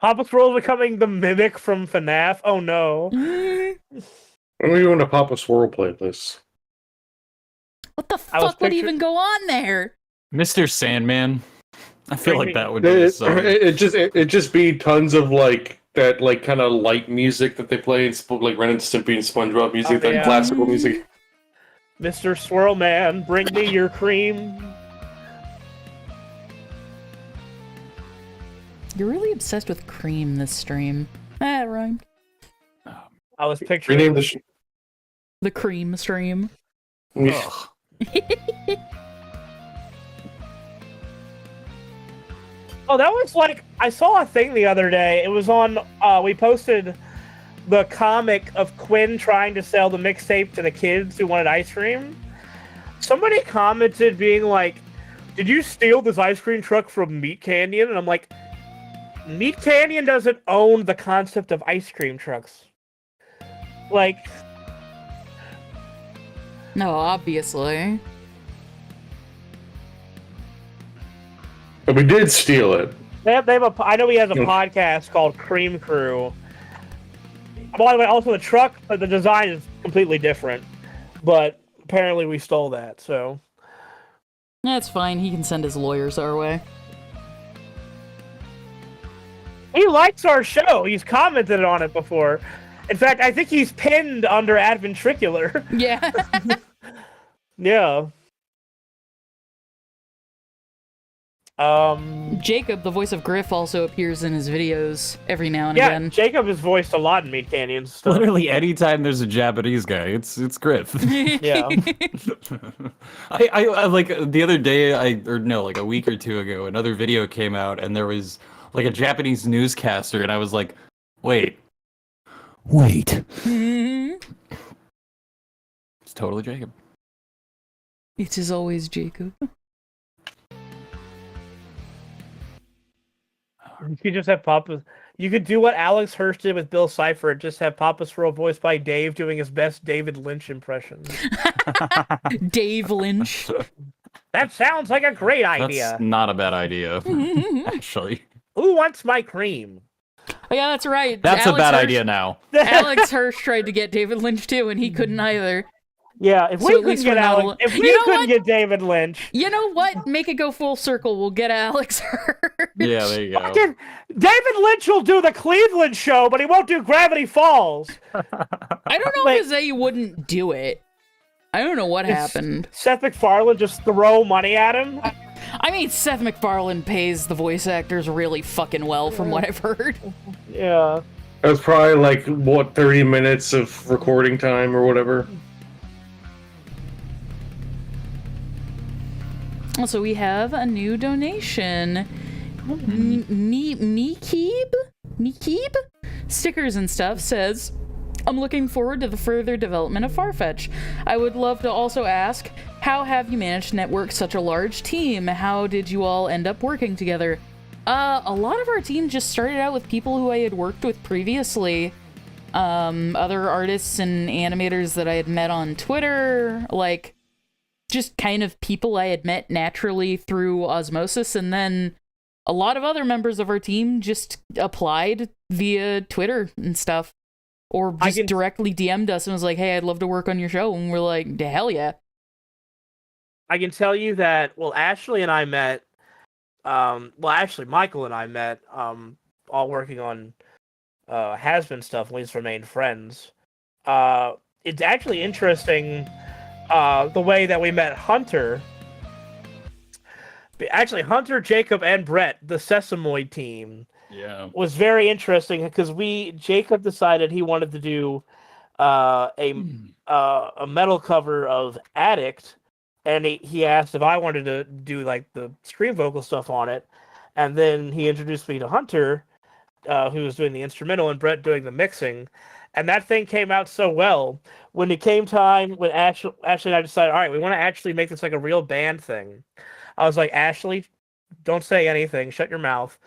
Papa Swirl becoming the mimic from FNAF? Oh no. When are we doing a Papa Swirl playlist? What the I was fuck would picture- even go on there? Mr. Sandman. I feel What do like you that would be the song. It just be tons of like that like kind of light music that they play in like Ren and Stimpy and SpongeBob music, Oh, that yeah. classical music. Mr. Swirl Man, bring me your cream. You're really obsessed with cream this stream. Ah, it rhymed. I was picturing. Rename the The cream stream. Ugh. Oh, that was like, I saw a thing the other day. It was on, we posted the comic of Quinn trying to sell the mixtape to the kids who wanted ice cream. Somebody commented being like, did you steal this ice cream truck from Meat Canyon? And I'm like, Meat Canyon doesn't own the concept of ice cream trucks. Like, No, obviously. But we did steal it. they have I know he has a podcast called Cream Crew. By the way, also the truck, the design is completely different. But apparently we stole that, so. That's fine. He can send his lawyers our way. He likes our show. He's commented on it before. In fact, I think he's pinned under Adventricular. Yeah. Yeah. Jacob, the voice of Griff, also appears in his videos every now and Yeah, again. Jacob is voiced a lot in Meat Canyon stuff. Literally, anytime there's a Japanese guy, it's Griff. Yeah. I like the other day, like a week or two ago, another video came out, and there was like a Japanese newscaster, and I was like, wait. It's totally Jacob. It is always Jacob. You could just have Papa. You could do what Alex Hirsch did with Bill Cipher and just have Papa Swirl voiced by Dave doing his best David Lynch impression. Dave Lynch. That sounds like a great idea. That's not a bad idea, actually. Who wants my cream? Oh, yeah, that's right. That's Alex a bad Hirsch- idea now. Alex Hirsch tried to get David Lynch too, and he couldn't either. Yeah, if So we at couldn't least get we're not Alex, if You we know couldn't what? get David Lynch, You know what? Make it go full circle. We'll get Alex Hirsch. Yeah, there you go. fucking David Lynch will do the Cleveland show, but he won't do Gravity Falls. I don't know Like- if he wouldn't do it. I don't know what happened. Seth MacFarlane just throw money at him. I mean, Seth MacFarlane pays the voice actors really fucking well, from what I've heard. Yeah. That was probably like, what, 30 minutes of recording time or whatever? Also, we have a new donation. Meekib? Stickers and stuff says, I'm looking forward to the further development of Farfetch. I would love to also ask, how have you managed to network such a large team? How did you all end up working together? A lot of our team just started out with people who I had worked with previously. Other artists and animators that I had met on Twitter, like, just kind of people I had met naturally through osmosis, and then a lot of other members of our team just applied via Twitter and stuff, or just directly DM'd us and was like, hey, I'd love to work on your show, and we're like, hell yeah. I can tell you that, well, Ashley and I met, actually, Michael and I met, all working on Has-Been stuff, and we've remained friends. It's actually interesting the way that we met Hunter. Actually, Hunter, Jacob, and Brett, the Sesamoid team, Yeah. was very interesting because Jacob decided he wanted to do a metal cover of Addict, and he asked if I wanted to do like the scream vocal stuff on it, and then he introduced me to Hunter, who was doing the instrumental, and Brett doing the mixing, and that thing came out so well. When it came time, when Ashley and I decided, all right, we want to actually make this like a real band thing, I was like, Ashley, don't say anything, shut your mouth.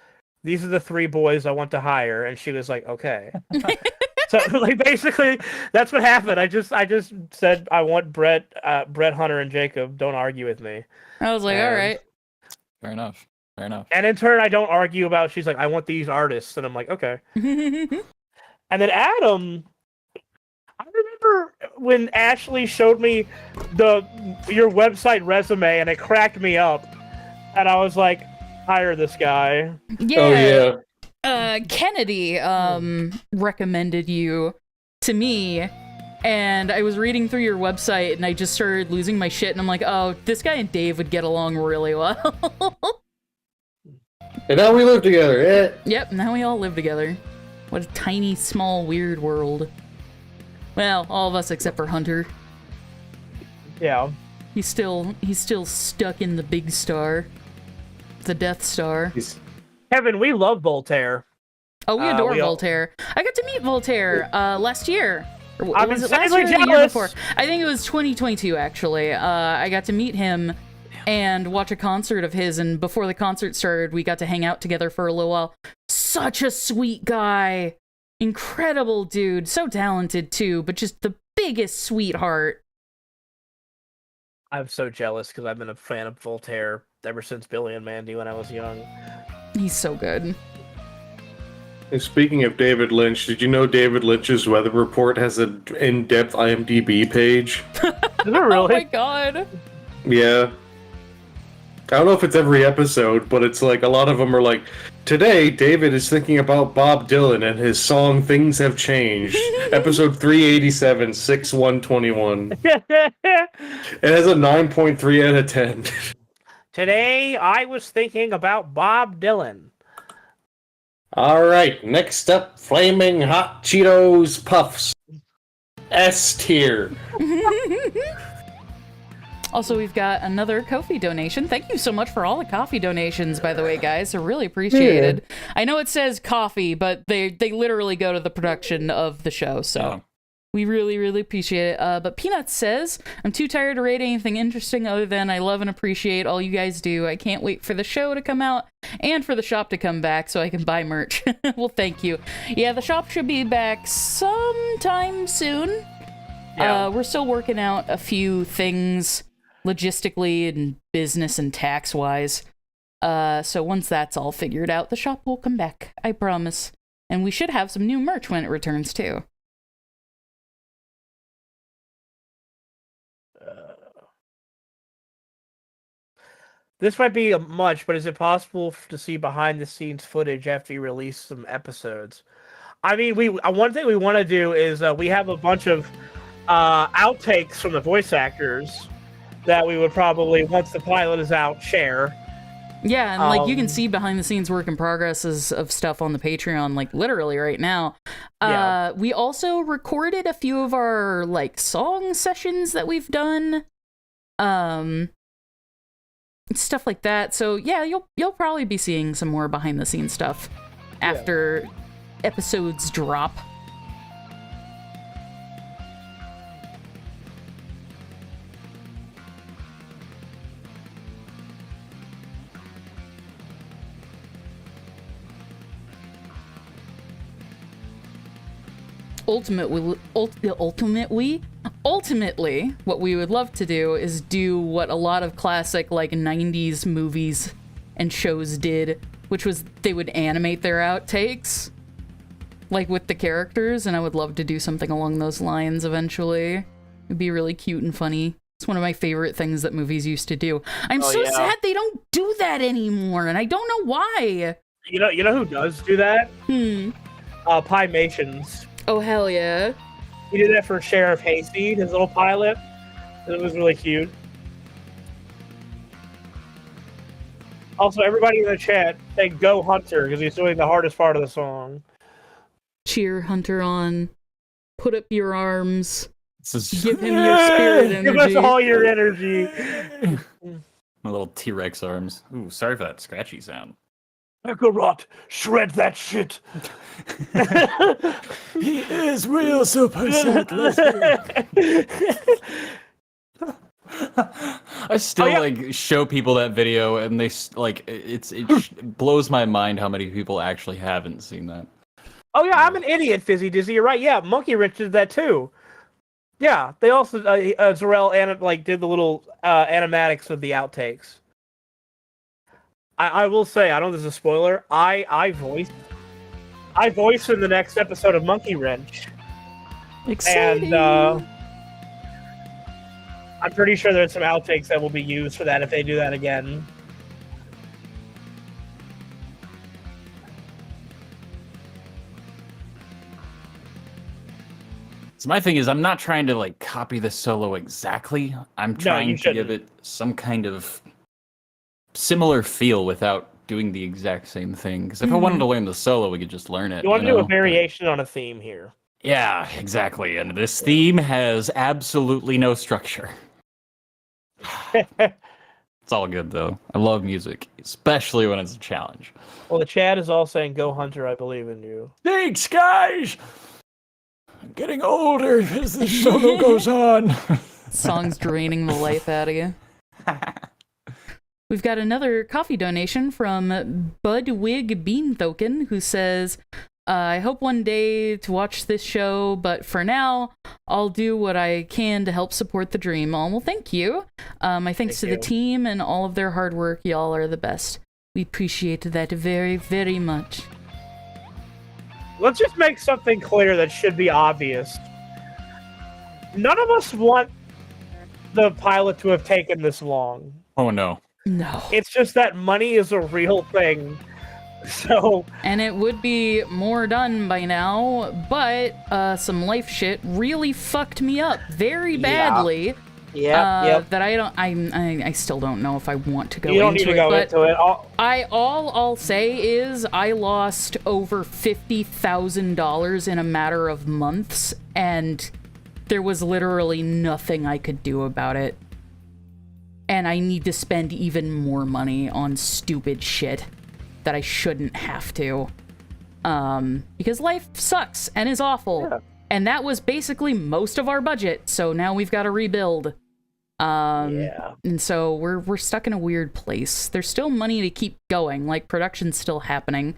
These are the 3 boys I want to hire, and she was like, okay. So like basically, that's what happened. I just said I want Brett, Hunter, and Jacob. Don't argue with me. I was like, all right. Fair enough. And in turn, I don't argue about. She's like, I want these artists, and I'm like, okay. And then Adam, I remember when Ashley showed me your website resume, and it cracked me up, and I was like, hire this guy. Yeah. Oh, yeah. Kennedy recommended you to me, and I was reading through your website, and I just started losing my shit, and I'm like, oh, this guy and Dave would get along really well. And now we live together. Yep, now we all live together. What a tiny, small, weird world. Well, all of us except for Hunter. Yeah. He's still stuck in the big star. The Death Star. Kevin, we love Voltaire. Oh, we adore we all- Voltaire. I got to meet Voltaire last year. Or I'm was it last insanely year or the year jealous. before? I think it was 2022, actually. I got to meet him and watch a concert of his, and before the concert started, we got to hang out together for a little while. Such a sweet guy. Incredible dude. So talented, too, but just the biggest sweetheart. I'm so jealous because I've been a fan of Voltaire ever since Billy and Mandy when I was young. He's so good. And speaking of David Lynch, did you know David Lynch's weather report has an in-depth IMDb page? Is it Oh really? my god. Yeah. I don't know if it's every episode, but it's like a lot of them are like, today David is thinking about Bob Dylan and his song Things Have Changed. Episode 387, 6/1/21. It has a 9.3 out of 10. Today, I was thinking about Bob Dylan. All right, next up, Flaming Hot Cheetos Puffs. S tier. Also, we've got another Ko-fi donation. Thank you so much for all the coffee donations, by the way, guys. They're really appreciated. I know it says coffee, but they literally go to the production of the show, so Yeah. we really, really appreciate it. But Peanuts says, I'm too tired to rate anything interesting other than I love and appreciate all you guys do. I can't wait for the show to come out and for the shop to come back so I can buy merch. Well, thank you. Yeah, the shop should be back sometime soon. Yeah. We're still working out a few things logistically and business and tax wise. So once that's all figured out, the shop will come back. I promise. And we should have some new merch when it returns too. This might be much, but is it possible to see behind the scenes footage after you release some episodes? I mean, one thing we want to do is we have a bunch of outtakes from the voice actors that we would probably, once the pilot is out, share. Yeah, and like you can see behind the scenes work in progresses of stuff on the Patreon, like literally right now. Yeah. We also recorded a few of our like song sessions that we've done. Stuff like that. So yeah, you'll probably be seeing some more behind the scenes stuff after episodes drop. Ultimately, what we would love to do is do what a lot of classic like 90s movies and shows did, which was they would animate their outtakes like with the characters, and I would love to do something along those lines eventually. It'd be really cute and funny. It's one of my favorite things that movies used to do. I'm so sad they don't do that anymore, and I don't know why. You know who does do that? Piemations. Oh, hell yeah. He did that for Sheriff Hayseed, his little pilot. It was really cute. Also, everybody in the chat, say Go Hunter, because he's doing the hardest part of the song. Cheer Hunter on. Put up your arms. Give him My your spirit energy. Give us all your energy. little T-Rex arms. Ooh, sorry for that scratchy sound. Kakarot, shred that shit. He is real Super I still like show people that video, and they like it blows my mind how many people actually haven't seen that. Oh yeah, I'm an idiot, Fizzy Dizzy. You're right. Yeah, Monkey Wrench did that too. Yeah, they also Zarel did the little animatics of the outtakes. I will say, I don't know if this is a spoiler. I voice in the next episode of Monkey Wrench. Exciting. And I'm pretty sure there's some outtakes that will be used for that if they do that again. So my thing is, I'm not trying to like copy the solo exactly. I'm trying to give it some kind of similar feel without doing the exact same thing. Because if I wanted to learn the solo, we could just learn it. You want to do a variation on a theme here. Yeah, exactly. And this theme has absolutely no structure. It's all good, though. I love music, especially when it's a challenge. Well, the chat is all saying, Go Hunter, I believe in you. Thanks, guys! I'm getting older as the solo goes on. Song's draining the life out of you. We've got another coffee donation from Budwig Beanthoken, who says, I hope one day to watch this show, but for now, I'll do what I can to help support the dream. Oh, well, thank you. My thanks to the team and all of their hard work. Y'all are the best. We appreciate that very, very much. Let's just make something clear that should be obvious. None of us want the pilot to have taken this long. Oh, no. No. It's just that money is a real thing. So, and it would be more done by now, but some life shit really fucked me up very badly. Yep. That I still don't know if I want to go You don't into need to it, go but into it. all I'll say is I lost over $50,000 in a matter of months, and there was literally nothing I could do about it. And I need to spend even more money on stupid shit that I shouldn't have to. Because life sucks and is awful. Yeah. And that was basically most of our budget, so now we've got to rebuild. Yeah. And so we're stuck in a weird place. There's still money to keep going, like production's still happening.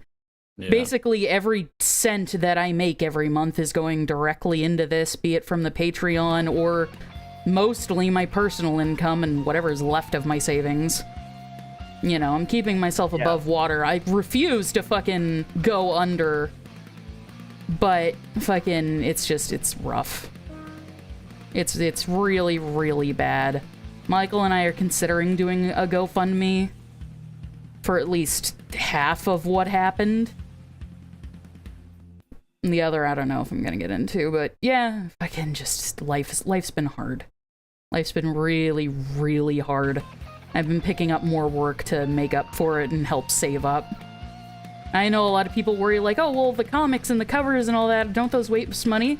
Yeah. Basically, every cent that I make every month is going directly into this, be it from the Patreon or mostly my personal income and whatever's left of my savings. You know, I'm keeping myself above water. I refuse to fucking go under, but fucking, it's rough. It's really, really bad. Michael and I are considering doing a GoFundMe for at least half of what happened. And the other, I don't know if I'm gonna get into, but yeah, fucking just life's been hard. Life's been really, really hard. I've been picking up more work to make up for it and help save up. I know a lot of people worry like, oh, well, the comics and the covers and all that, don't those waste money?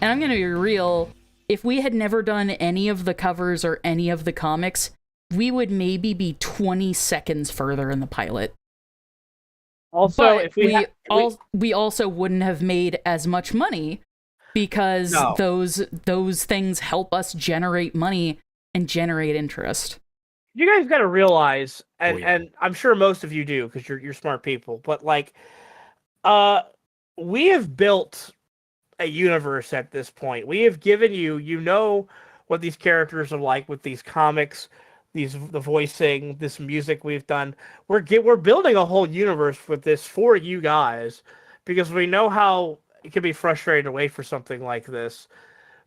And I'm gonna be real, if we had never done any of the covers or any of the comics, we would maybe be 20 seconds further in the pilot. Also, But we also wouldn't have made as much money because those things help us generate money and generate interest. you guys got to realize, and yeah. and I'm sure most of you do because you're smart people, but like, we have built a universe at this point. We have given you know what these characters are like with these comics, the voicing, this music we've done. We're building a whole universe with this for you guys because we know how it can be frustrating to wait for something like this.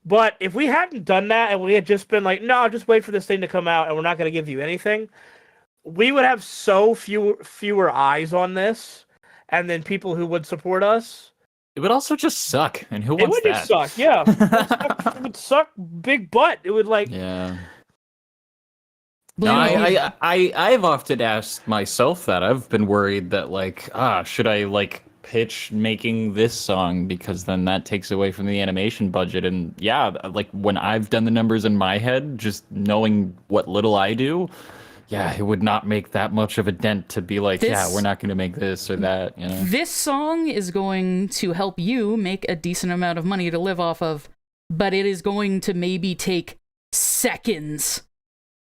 But if we hadn't done that and we had just been like, no, just wait for this thing to come out and we're not going to give you anything, we would have so fewer eyes on this, and then people who would support us. It would also just suck, and who It wants would that? just suck, yeah. It would suck big butt. It would like, Yeah. Blame No, it on- I've often asked myself that. I've been worried that like, should I like pitch making this song because then that takes away from the animation budget? And yeah, like when I've done the numbers in my head, just knowing what little I do, yeah, it would not make that much of a dent to be like, This- we're not going to make this or that, you know? This song is going to help you make a decent amount of money to live off of, but it is going to maybe take seconds,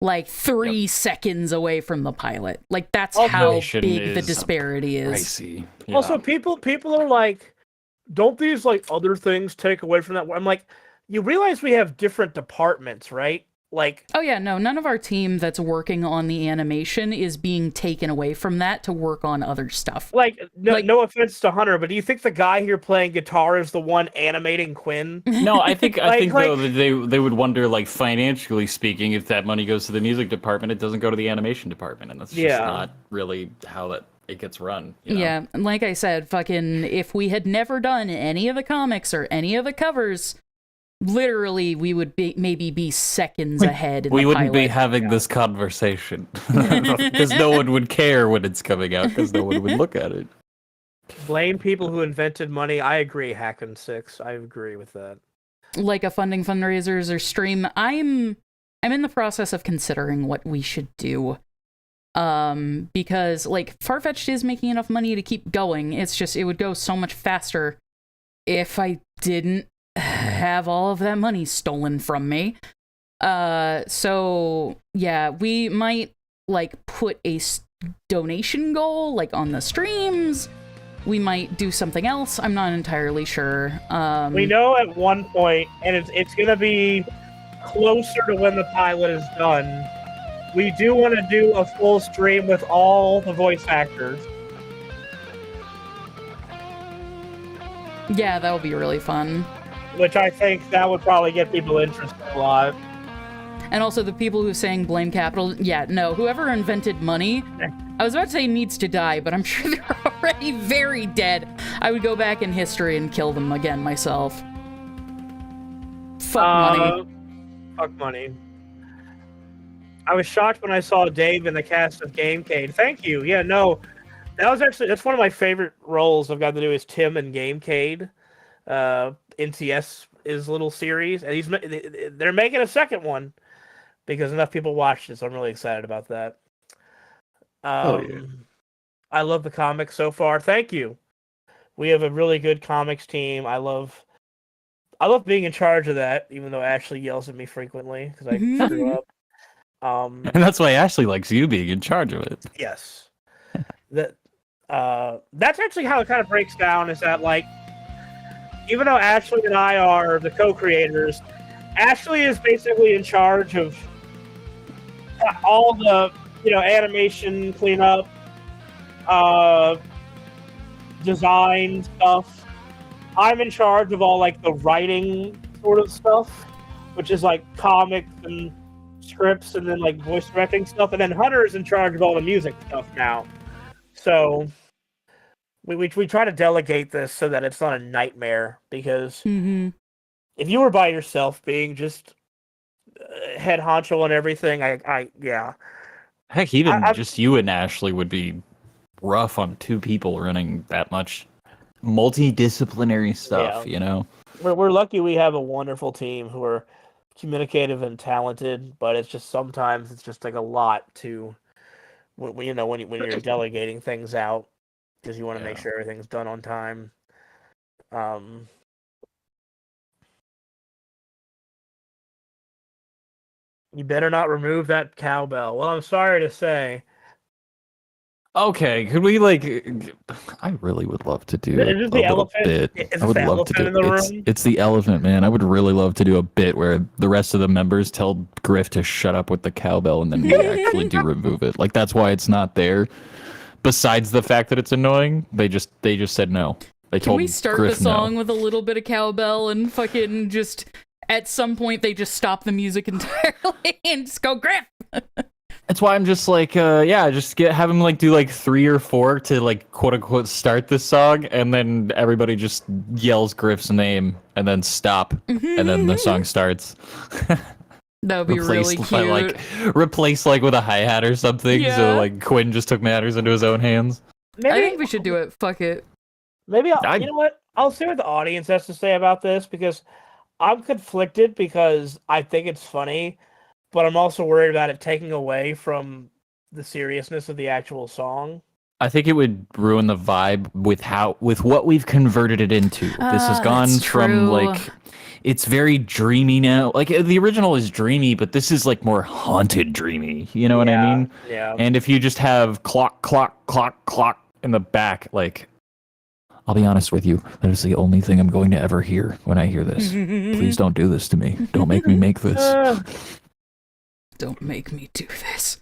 like 3 seconds away from the pilot. Like that's how Animation big the is disparity is. Pricey. Yeah. also people are like, don't these like other things take away from that? I'm like, you realize we have different departments, right? Like, Oh yeah, no, none of our team that's working on the animation is being taken away from that to work on other stuff. no offense to Hunter, but do you think the guy here playing guitar is the one animating Quinn? No, I think Like- though that they would wonder, like financially speaking, if that money goes to the music department, it doesn't go to the animation department, and that's just Yeah. not really how it gets run. You know? Yeah, and like I said, fucking, if we had never done any of the comics or any of the covers, literally we would maybe be seconds ahead in We the wouldn't be pilot. having this conversation because no one would care when it's coming out because no one would look at it. Blame people who invented money. I agree, Hackin' Six. I agree with that. Like a funding fundraisers or stream. I'm in the process of considering what we should do. Because like Farfetch'd is making enough money to keep going. It's just it would go so much faster if I didn't have all of that money stolen from me. So yeah, we might like put a donation goal like on the streams. We might do something else. I'm not entirely sure. We know at one point, and it's gonna be closer to when the pilot is done. We do want to do a full stream with all the voice actors. Yeah, that would be really fun. Which I think that would probably get people interested a lot. And also the people who sang Blame Capital, yeah, no, whoever invented money, I was about to say needs to die, but I'm sure they're already very dead. I would go back in history and kill them again myself. Fuck money. Fuck money. I was shocked when I saw Dave in the cast of Gamecade. Thank you. Yeah, no, that's one of my favorite roles I've got to do is Tim and Gamecade. NCS is little series, and they're making a second one because enough people watched it, so I'm really excited about that. Yeah. I love the comics so far. Thank you. We have a really good comics team. I love being in charge of that, even though Ashley yells at me frequently because I screw up. And that's why Ashley likes you being in charge of it. Yes. That's actually how it kind of breaks down. Is that like, even though Ashley and I are the co-creators, Ashley is basically in charge of all the animation cleanup, design stuff. I'm in charge of all like the writing sort of stuff, which is like comics and scripts and then like voice directing stuff, and then Hunter's in charge of all the music stuff now. So we try to delegate this so that it's not a nightmare, because if you were by yourself being just head honcho on everything, yeah. Heck, even just you and Ashley would be rough on two people running that much multidisciplinary stuff, We're lucky we have a wonderful team who are communicative and talented, but it's just sometimes it's just like a lot to when you're delegating things out, because you want to make sure everything's done on time. You better not remove that cowbell. Well, I'm sorry to say. Okay, could we I really would love to do Is a this the little elephant? bit. Is I would this the love to do elephant in the room? It's the elephant, man. I would really love to do a bit where the rest of the members tell Griff to shut up with the cowbell, and then we actually do remove it. Like, that's why it's not there. Besides the fact that it's annoying, they just said no. They Can told we start Griff the song no. with a little bit of cowbell and fucking just at some point they just stop the music entirely and just go Griff? That's why I'm just like, just have him like do like 3 or 4 to like quote unquote start the song, and then everybody just yells Griff's name and then stop, and then the song starts. That would be really cute. Replace like with a hi-hat or something, Yeah. so like Quinn just took matters into his own hands. Maybe, I think we should do it. Fuck it. Maybe you know what? I'll see what the audience has to say about this, because I'm conflicted, because I think it's funny, but I'm also worried about it taking away from the seriousness of the actual song. I think it would ruin the vibe with what we've converted it into. This has gone that's from true. like, it's very dreamy now. Like, the original is dreamy, but this is like more haunted dreamy. You know what I mean? Yeah. And if you just have clock, clock, clock, clock in the back, like, I'll be honest with you, that is the only thing I'm going to ever hear when I hear this. Please don't do this to me. Don't make me make this. Don't make me do this.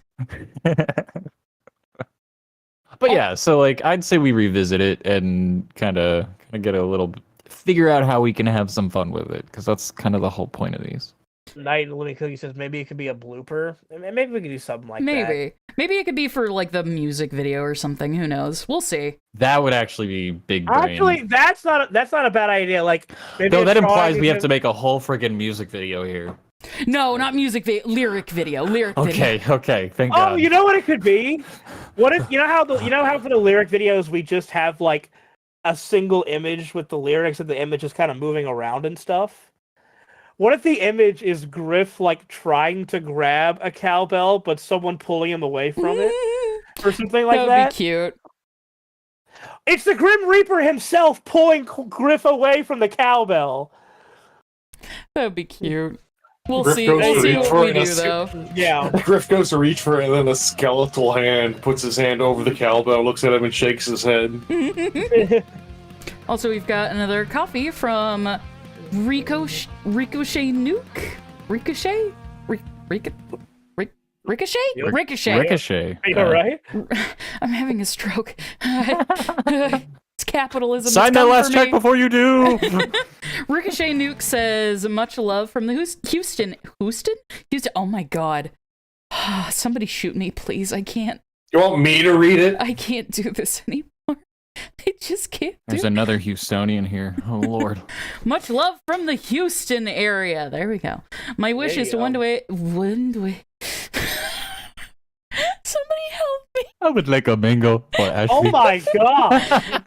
But yeah, so like, I'd say we revisit it and kind of get a little, figure out how we can have some fun with it, because that's kind of the whole point of these. Night Living Cookie says maybe it could be a blooper. Maybe we could do something like that. Maybe it could be for like the music video or something. Who knows? We'll see. That would actually be big brain. Actually, that's not a bad idea. Like, maybe Though that implies try we have to make a whole friggin' music video here. No, not music video. Lyric video. Lyric video. Okay, thank God. Oh, you know what it could be? What if how for the lyric videos we just have like a single image with the lyrics, and the image is kind of moving around and stuff? What if the image is Griff like trying to grab a cowbell, but someone pulling him away from it, or something like that? That would be cute. It's the Grim Reaper himself pulling Griff away from the cowbell. That would be cute. We'll Griff see. goes We'll to see reach what for we it, do, and a though. Yeah. Griff goes to reach for it, and then a skeletal hand puts his hand over the cowbell, looks at him, and shakes his head. Also, we've got another coffee from Ricochet Nuke? Ricochet? Ricochet? Yep. Ricochet. Ricochet. Are you alright? I'm having a stroke. It's capitalism. Sign It's that come last for check me. before you do. Ricochet Nuke says, much love from the Houston. Oh my god. Somebody shoot me, please. I can't You want me to read it? do this anymore. I just can't do There's another Houstonian here. Oh, Lord. Much love from the Houston area. There we go. My wish There is you to go. one day. I would like a mango. Or Oh Ashley. my god!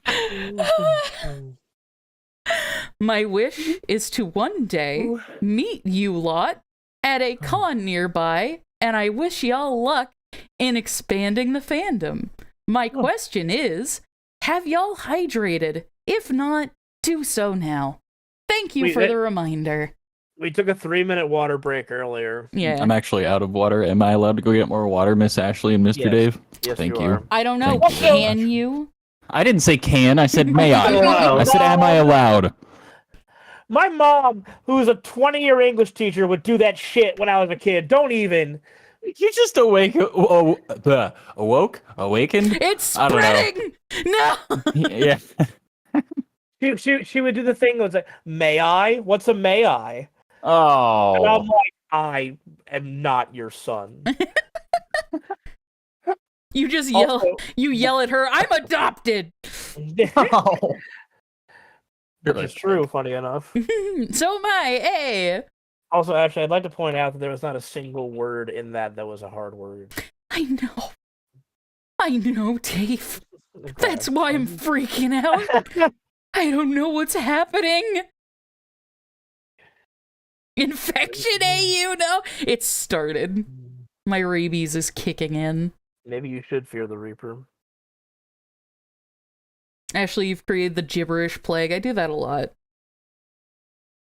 My wish is to one day meet you lot at a con nearby, and I wish y'all luck in expanding the fandom. My question is, have y'all hydrated? If not, do so now. Thank you for the reminder. We took a 3-minute water break earlier. Yeah. I'm actually out of water. Am I allowed to go get more water, Miss Ashley and Mr. Yes. Dave? Yes, Thank you you. are. I don't know. Thank you. Can you? I didn't say can. I said may I. Allowed. I said am I allowed? My mom, who's a 20-year English teacher, would do that shit when I was a kid. Don't even. You just awoke? Awakened? It's I don't know. spreading! No! Yeah. She would do the thing that was like, may I? What's a may I? And Oh. I'm like, I am not your son. You just yell. Also- You yell at her. I'm adopted. Which is true, funny enough. So am I. Hey. Also, actually, I'd like to point out that there was not a single word in that was a hard word. I know. I know, Dave. That's why I'm freaking out. I don't know what's happening. Infection, you know? It started. My rabies is kicking in. Maybe you should fear the Reaper. Ashley, you've created the gibberish plague. I do that a lot.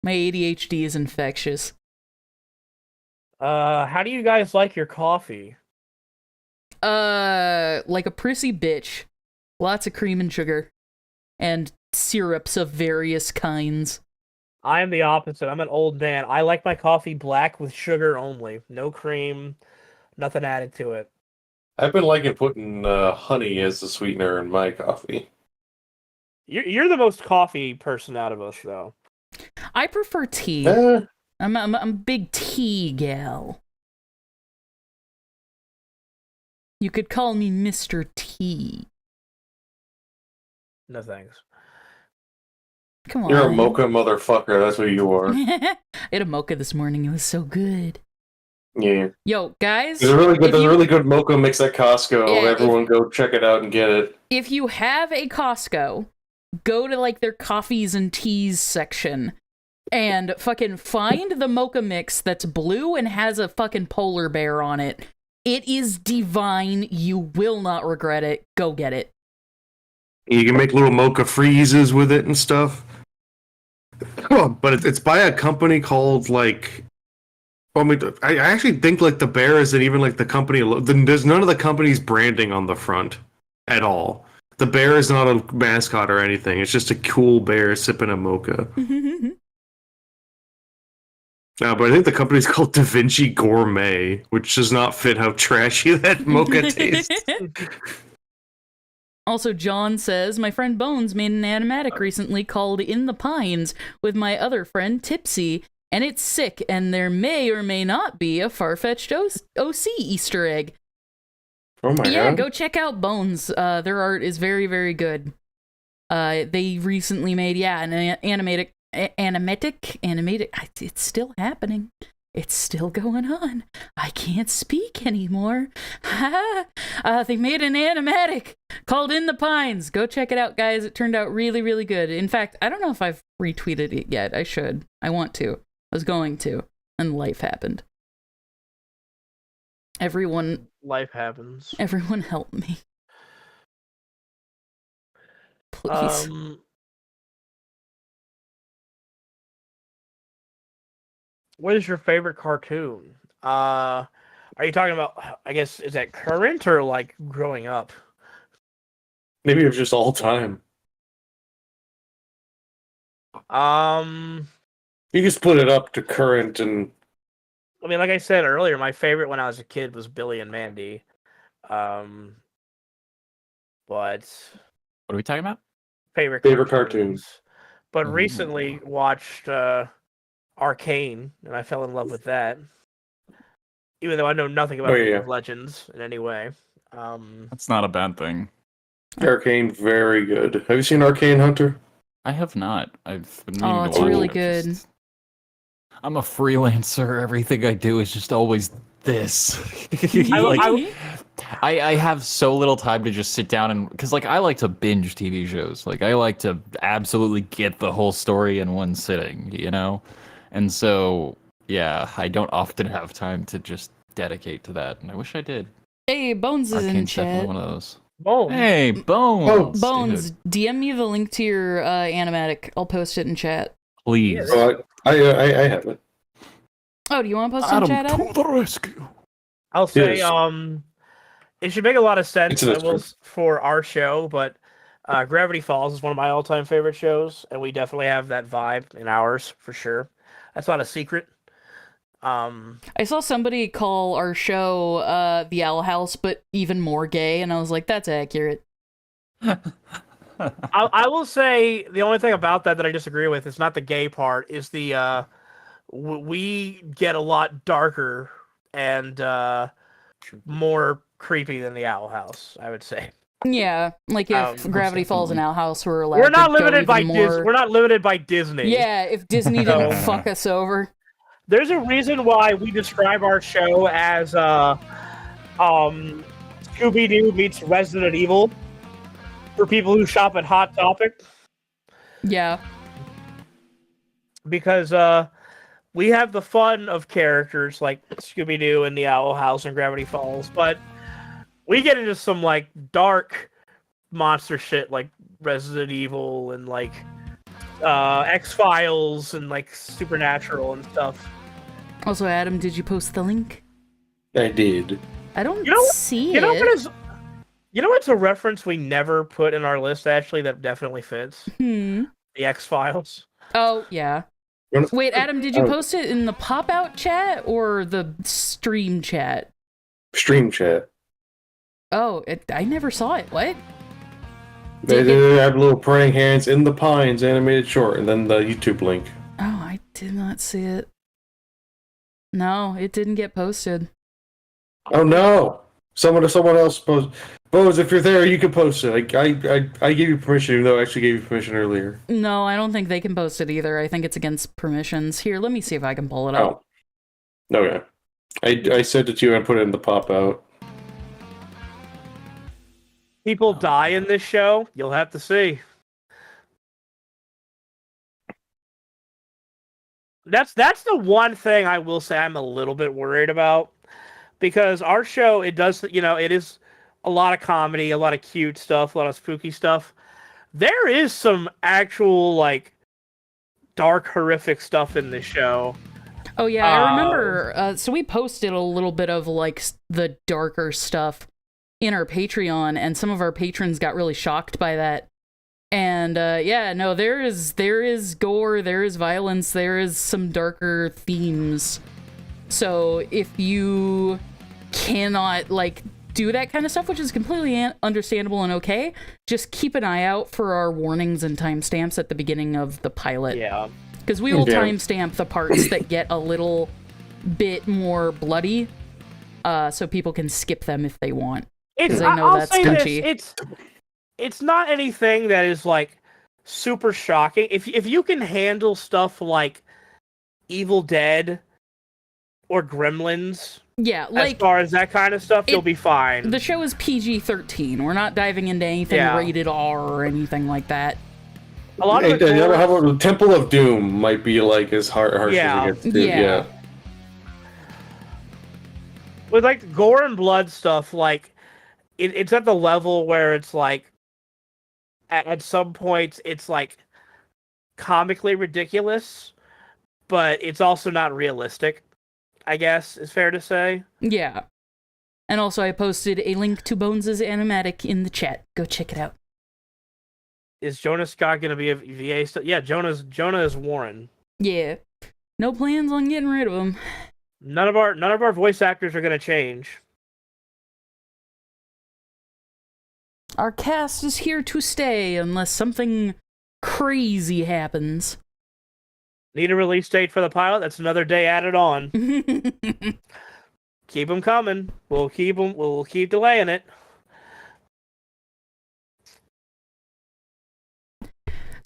My ADHD is infectious. How do you guys like your coffee? Like a prissy bitch. Lots of cream and sugar. And syrups of various kinds. I am the opposite. I'm an old man. I like my coffee black with sugar only. No cream, nothing added to it. I've been liking putting honey as the sweetener in my coffee. You're the most coffee person out of us, though. I prefer tea. I'm a big tea gal. You could call me Mr. T. No thanks. Come on. You're a mocha motherfucker. That's what you are. I had a mocha this morning. It was so good. Yeah. Yo, guys. There's a really good, if you- really good mocha mix at Costco. Yeah, Everyone go check it out and get it. If you have a Costco, go to like their coffees and teas section and fucking find the mocha mix that's blue and has a fucking polar bear on it. It is divine. You will not regret it. Go get it. You can make little mocha freezes with it and stuff. But it's by a company called like. I mean, I actually think like the bear isn't even like the company. There's none of the company's branding on the front at all. The bear is not a mascot or anything. It's just a cool bear sipping a mocha. But I think the company's called Da Vinci Gourmet, which does not fit how trashy that mocha tastes. Also, John says, my friend Bones made an animatic recently called In the Pines with my other friend Tipsy, and it's sick, and there may or may not be a far-fetched OC Easter egg. Oh my Yeah, god. go check out Bones. Their art is very, very good. They recently made, an animatic. It's still happening. It's still going on. I can't speak anymore. They made an animatic called In the Pines. Go check it out, guys. It turned out really, really good. In fact, I don't know if I've retweeted it yet. I should. I want to. I was going to. And life happened. Life happens. Everyone help me. Please. What is your favorite cartoon? Are you talking about, I guess, is that current or like growing up? Maybe it was just all time. You can split it up to current and. I mean, like I said earlier, my favorite when I was a kid was Billy and Mandy. But What are we talking about? favorite cartoons. But recently watched Arcane, and I fell in love with that. Even though I know nothing about League of Legends in any way. That's not a bad thing. Arcane, very good. Have you seen Arcane, Hunter? I have not. I've been meaning to It's watch really it. good. I'm a freelancer. Everything I do is just always this. I I have so little time to just sit down and because like I like to binge TV shows. Like I like to absolutely get the whole story in one sitting, you know? And so yeah, I don't often have time to just dedicate to that, and I wish I did. Hey, Bones is in Arcane's definitely chat. one of those. Oh, Hey, Bones! Bones, Dude, DM me the link to your animatic. I'll post it in chat. please. I have it. Oh, do you want to post it in chat, Adam? the rescue. I'll say, Yes. it should make a lot of sense It's in its group. for our show, but Gravity Falls is one of my all-time favorite shows, and we definitely have that vibe in ours for sure. That's not a secret. I saw somebody call our show the Owl House, but even more gay, and I was like, that's accurate. I will say the only thing about that I disagree with is not the gay part, is the we get a lot darker and more creepy than the Owl House, I would say. Yeah, like if Gravity Falls and Owl House were allowed We're not to go limited by even more... We're not limited by Disney. Yeah, if Disney didn't fuck us over. There's a reason why we describe our show as Scooby-Doo meets Resident Evil for people who shop at Hot Topic, Yeah. because we have the fun of characters like Scooby-Doo and the Owl House and Gravity Falls, but we get into some like dark monster shit like Resident Evil and like X-Files and like Supernatural and stuff. Also, Adam, did you post the link? I did. I don't You know what- see You know it. what is? You know what's a reference we never put in our list actually that definitely fits? Hmm. The X-Files. Oh, yeah. You wanna- Wait, Adam, did you Oh. post it in the pop-out chat or the stream chat? Stream chat. Oh, I never saw it. What? They Did it- have little praying hands in the pines animated short, and then the YouTube link. Oh, I did not see it. No, it didn't get posted. Oh no! Someone else post. Bose, if you're there, you can post it. I gave you permission, even though I actually gave you permission earlier. No, I don't think they can post it either. I think it's against permissions. Here, let me see if I can pull it up. Oh. Okay. I sent it to you and put it in the pop out. People die in this show. You'll have to see. That's the one thing I will say I'm a little bit worried about, because our show, it does, it is a lot of comedy, a lot of cute stuff, a lot of spooky stuff. There is some actual like dark, horrific stuff in this show. Oh yeah, I remember. So we posted a little bit of like the darker stuff in our Patreon, and some of our patrons got really shocked by that. And yeah, no, there is gore, there is violence, there is some darker themes. So if you cannot like do that kind of stuff, which is completely understandable and okay, just keep an eye out for our warnings and timestamps at the beginning of the pilot. Yeah. Because we will Yeah. timestamp the parts that get a little bit more bloody, so people can skip them if they want. Because I know I'll that's say touchy. It's not anything that is like super shocking. If you can handle stuff like Evil Dead or Gremlins, Yeah, as like far as that kind of stuff, you'll be fine. the show is PG-13. We're not diving into anything Yeah. rated R or anything like that. A lot of Hey, the Dan, gore- how about Temple of Doom might be like as harsh Yeah. as it gets. Too. Yeah. with like gore and blood stuff, like it's at the level where it's like at some points it's like comically ridiculous, but it's also not realistic, I guess is fair to say. Yeah. And also I posted a link to Bones' animatic in the chat. Go check it out. Is Jonah Scott going to be a VA? Yeah, Jonah is Warren. Yeah. No plans on getting rid of him. None of our voice actors are going to change. Our cast is here to stay unless something crazy happens. Need a release date for the pilot? That's another day added on. Keep them coming. We'll keep delaying it.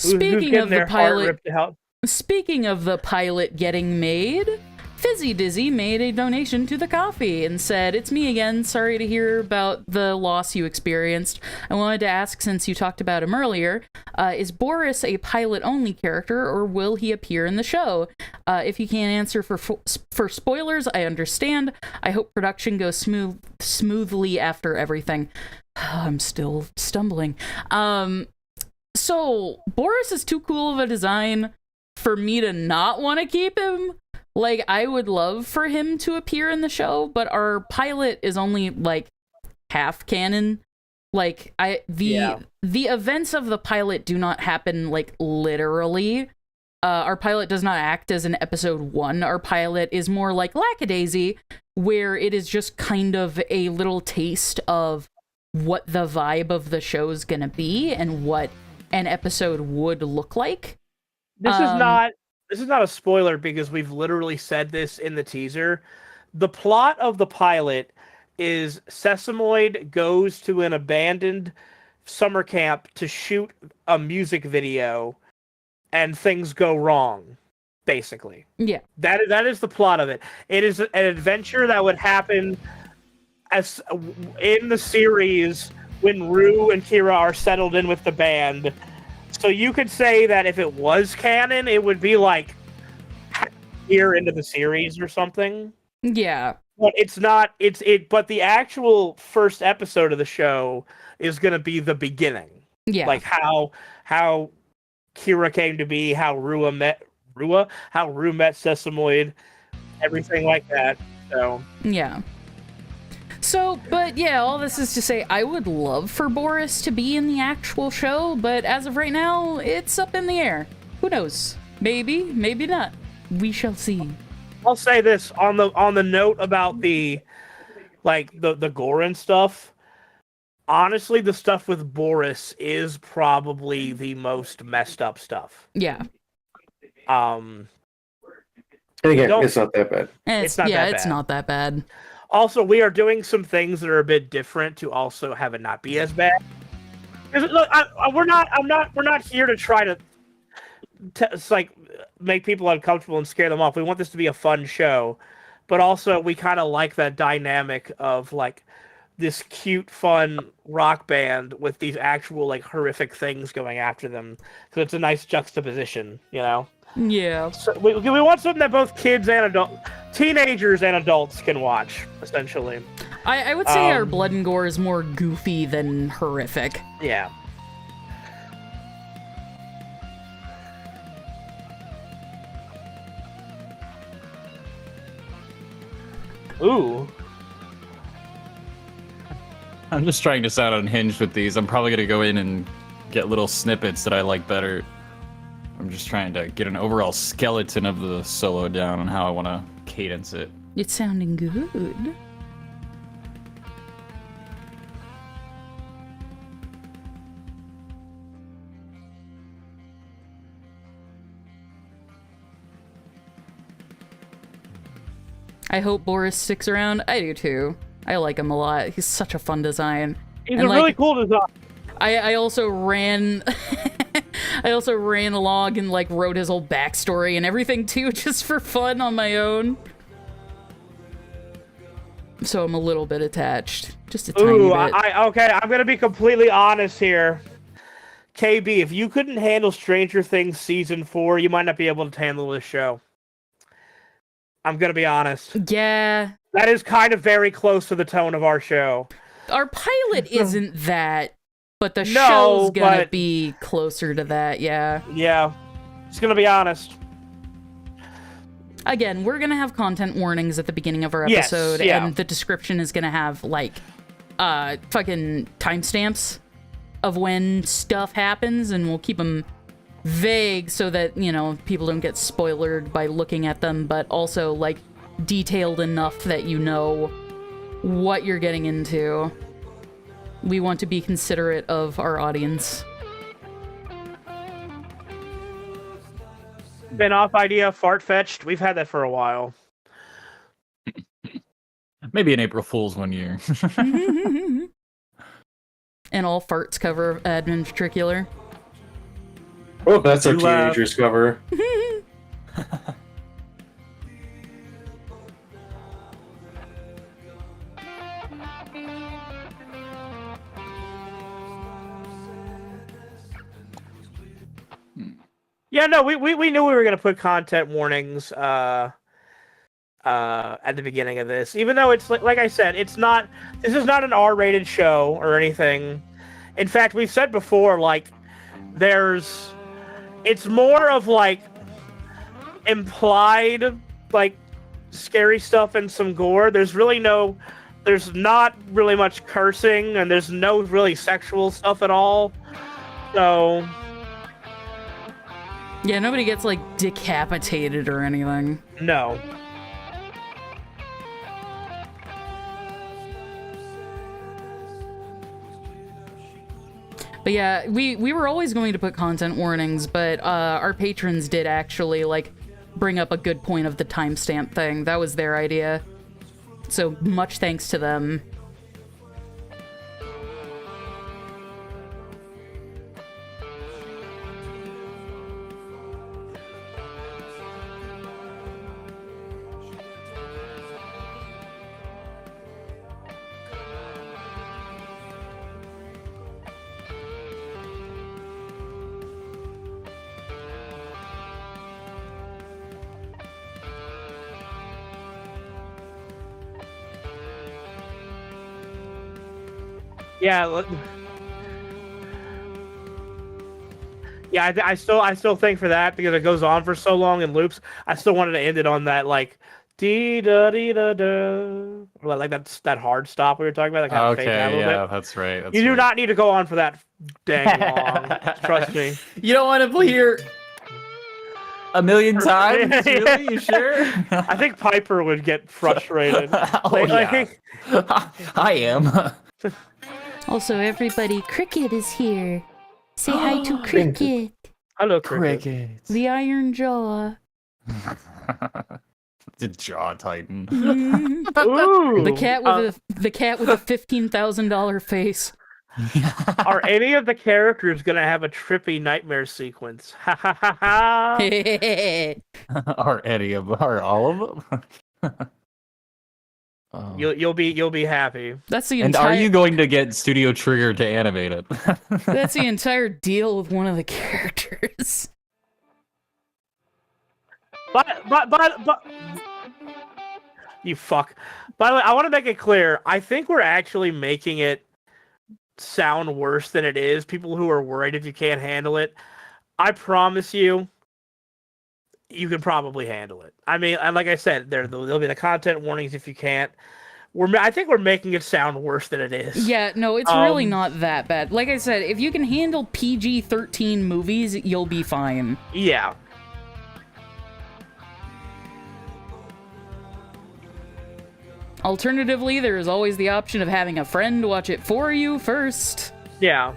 Who's Speaking getting of the their heart pilot, ripped out? speaking of the pilot getting made, Fizz Dizzy Dizzy made a donation to the coffee and said, "It's me again. Sorry to hear about the loss you experienced. I wanted to ask, since you talked about him earlier, is Boris a pilot-only character, or will he appear in the show? If you can't answer for spoilers, I understand. I hope production goes smoothly after everything." I'm still stumbling. So Boris is too cool of a design for me to not want to keep him. Like, I would love for him to appear in the show, but our pilot is only like half canon. Like, the events of the pilot do not happen like literally. Our pilot does not act as an episode 1. Our pilot is more like Lackadaisy, where it is just kind of a little taste of what the vibe of the show is gonna be and what an episode would look like. This is not a spoiler because we've literally said this in the teaser. The plot of the pilot is Sesamoid goes to an abandoned summer camp to shoot a music video, and things go wrong, basically. Yeah. That is the plot of it. It is an adventure that would happen as in the series when Rue and Kira are settled in with the band. So you could say that if it was canon, it would be like here into the series or something. Yeah. But it's not. But the actual first episode of the show is going to be the beginning. Yeah. Like how Kira came to be, how Rue met Sesamoid, everything like that. So yeah. So, but yeah, all this is to say, I would love for Boris to be in the actual show, but as of right now, it's up in the air. Who knows? Maybe, maybe not. We shall see. I'll say this on the note about the gore and stuff. Honestly, the stuff with Boris is probably the most messed up stuff. Yeah. And again, it's not that bad. It's not that bad. Also, we are doing some things that are a bit different to also have it not be as bad. Look, we're not here to try to make people uncomfortable and scare them off. We want this to be a fun show, but also we kind of like that dynamic of like this cute, fun rock band with these actual like horrific things going after them. So it's a nice juxtaposition, you know. Yeah. So we want something that both kids and teenagers and adults can watch, essentially. I would say our blood and gore is more goofy than horrific. Yeah. Ooh. I'm just trying to sound unhinged with these. I'm probably gonna go in and get little snippets that I like better. I'm just trying to get an overall skeleton of the solo down on how I want to cadence it. It's sounding good. I hope Boris sticks around. I do too. I like him a lot. He's such a fun design. He's a really cool design. I also ran along and like wrote his whole backstory and everything too, just for fun on my own. So I'm a little bit attached, just a tiny bit. Okay, I'm gonna be completely honest here. KB, if you couldn't handle Stranger Things season 4, you might not be able to handle this show. I'm gonna be honest. Yeah. That is kind of very close to the tone of our show. Our pilot isn't that, but the show's gonna be closer to that, yeah. Yeah. Just gonna be honest. Again, we're gonna have content warnings at the beginning of our episode, and the description is gonna have, like, fucking timestamps of when stuff happens, and we'll keep them vague so that, you know, people don't get spoilered by looking at them, but also, like, detailed enough that you know what you're getting into. We want to be considerate of our audience. Spin-off idea, fart-fetched. We've had that for a while. Maybe an April Fool's one year. And all farts cover admin matricular. Oh, that's our teenagers cover. Yeah, no, we knew we were gonna put content warnings at the beginning of this, even though it's like I said, it's not. This is not an R-rated show or anything. In fact, we've said before, like it's more of like implied like scary stuff and some gore. There's not really much cursing, and there's no really sexual stuff at all. So Yeah, nobody gets like decapitated or anything. no. But yeah, we were always going to put content warnings, but our patrons did actually like bring up a good point of the timestamp thing. That was their idea. So much thanks to them. Yeah. Yeah, I still think for that, because it goes on for so long and loops. I still wanted to end it on that like dee da dee da da, like that hard stop we were talking about. That kind of fades out a Okay, little yeah, bit. that's right. That's You do right. not need to go on for that dang long. Trust me. You don't want to hear a million times? Yeah. Really? You sure? I think Piper would get frustrated. Oh, Like, yeah. I am. Also, everybody, Cricket is here. Say hi to Cricket, hello, Cricket. Crickets. the Iron Jaw. The Jaw Titan. Ooh, The cat with the cat with a $15,000 face. are any of the characters gonna have a trippy nightmare sequence? Ha ha ha ha! Are any of are all of them? Oh. You'll be happy. That's the And entire. are you going to get Studio Trigger to animate it? That's the entire deal with one of the characters. But you fuck. By the way, I want to make it clear. I think we're actually making it sound worse than it is. People who are worried if you can't handle it, I promise you, you can probably handle it. I mean, like I said, there'll be the content warnings if you can't. I think we're making it sound worse than it is. Yeah, no, it's really not that bad. Like I said, if you can handle PG-13 movies, you'll be fine. Yeah. Alternatively, there is always the option of having a friend watch it for you first. Yeah.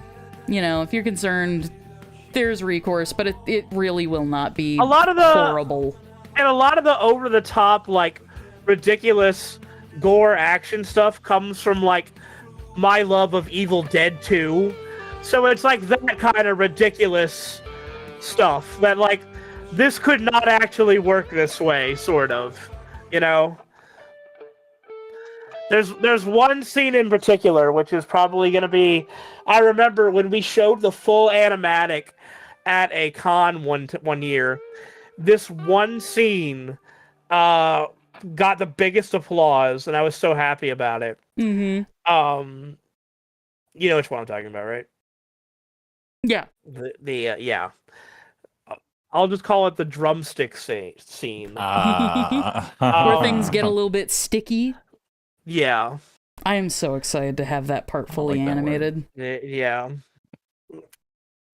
You know, if you're concerned, there's recourse, but it really will not be A lot of the horrible. And a lot of the over-the-top, like, ridiculous gore action stuff comes from, like, my love of Evil Dead 2. So it's, like, that kind of ridiculous stuff that, like, this could not actually work this way, sort of. You know? There's one scene in particular, which is probably going to be... I remember when we showed the full animatic at a con one year, this one scene got the biggest applause, and I was so happy about it. Mm-hmm. You know which one I'm talking about, right? Yeah. Yeah. I'll just call it the drumstick scene. Where things get a little bit sticky. Yeah. I am so excited to have that part fully like that animated. Yeah.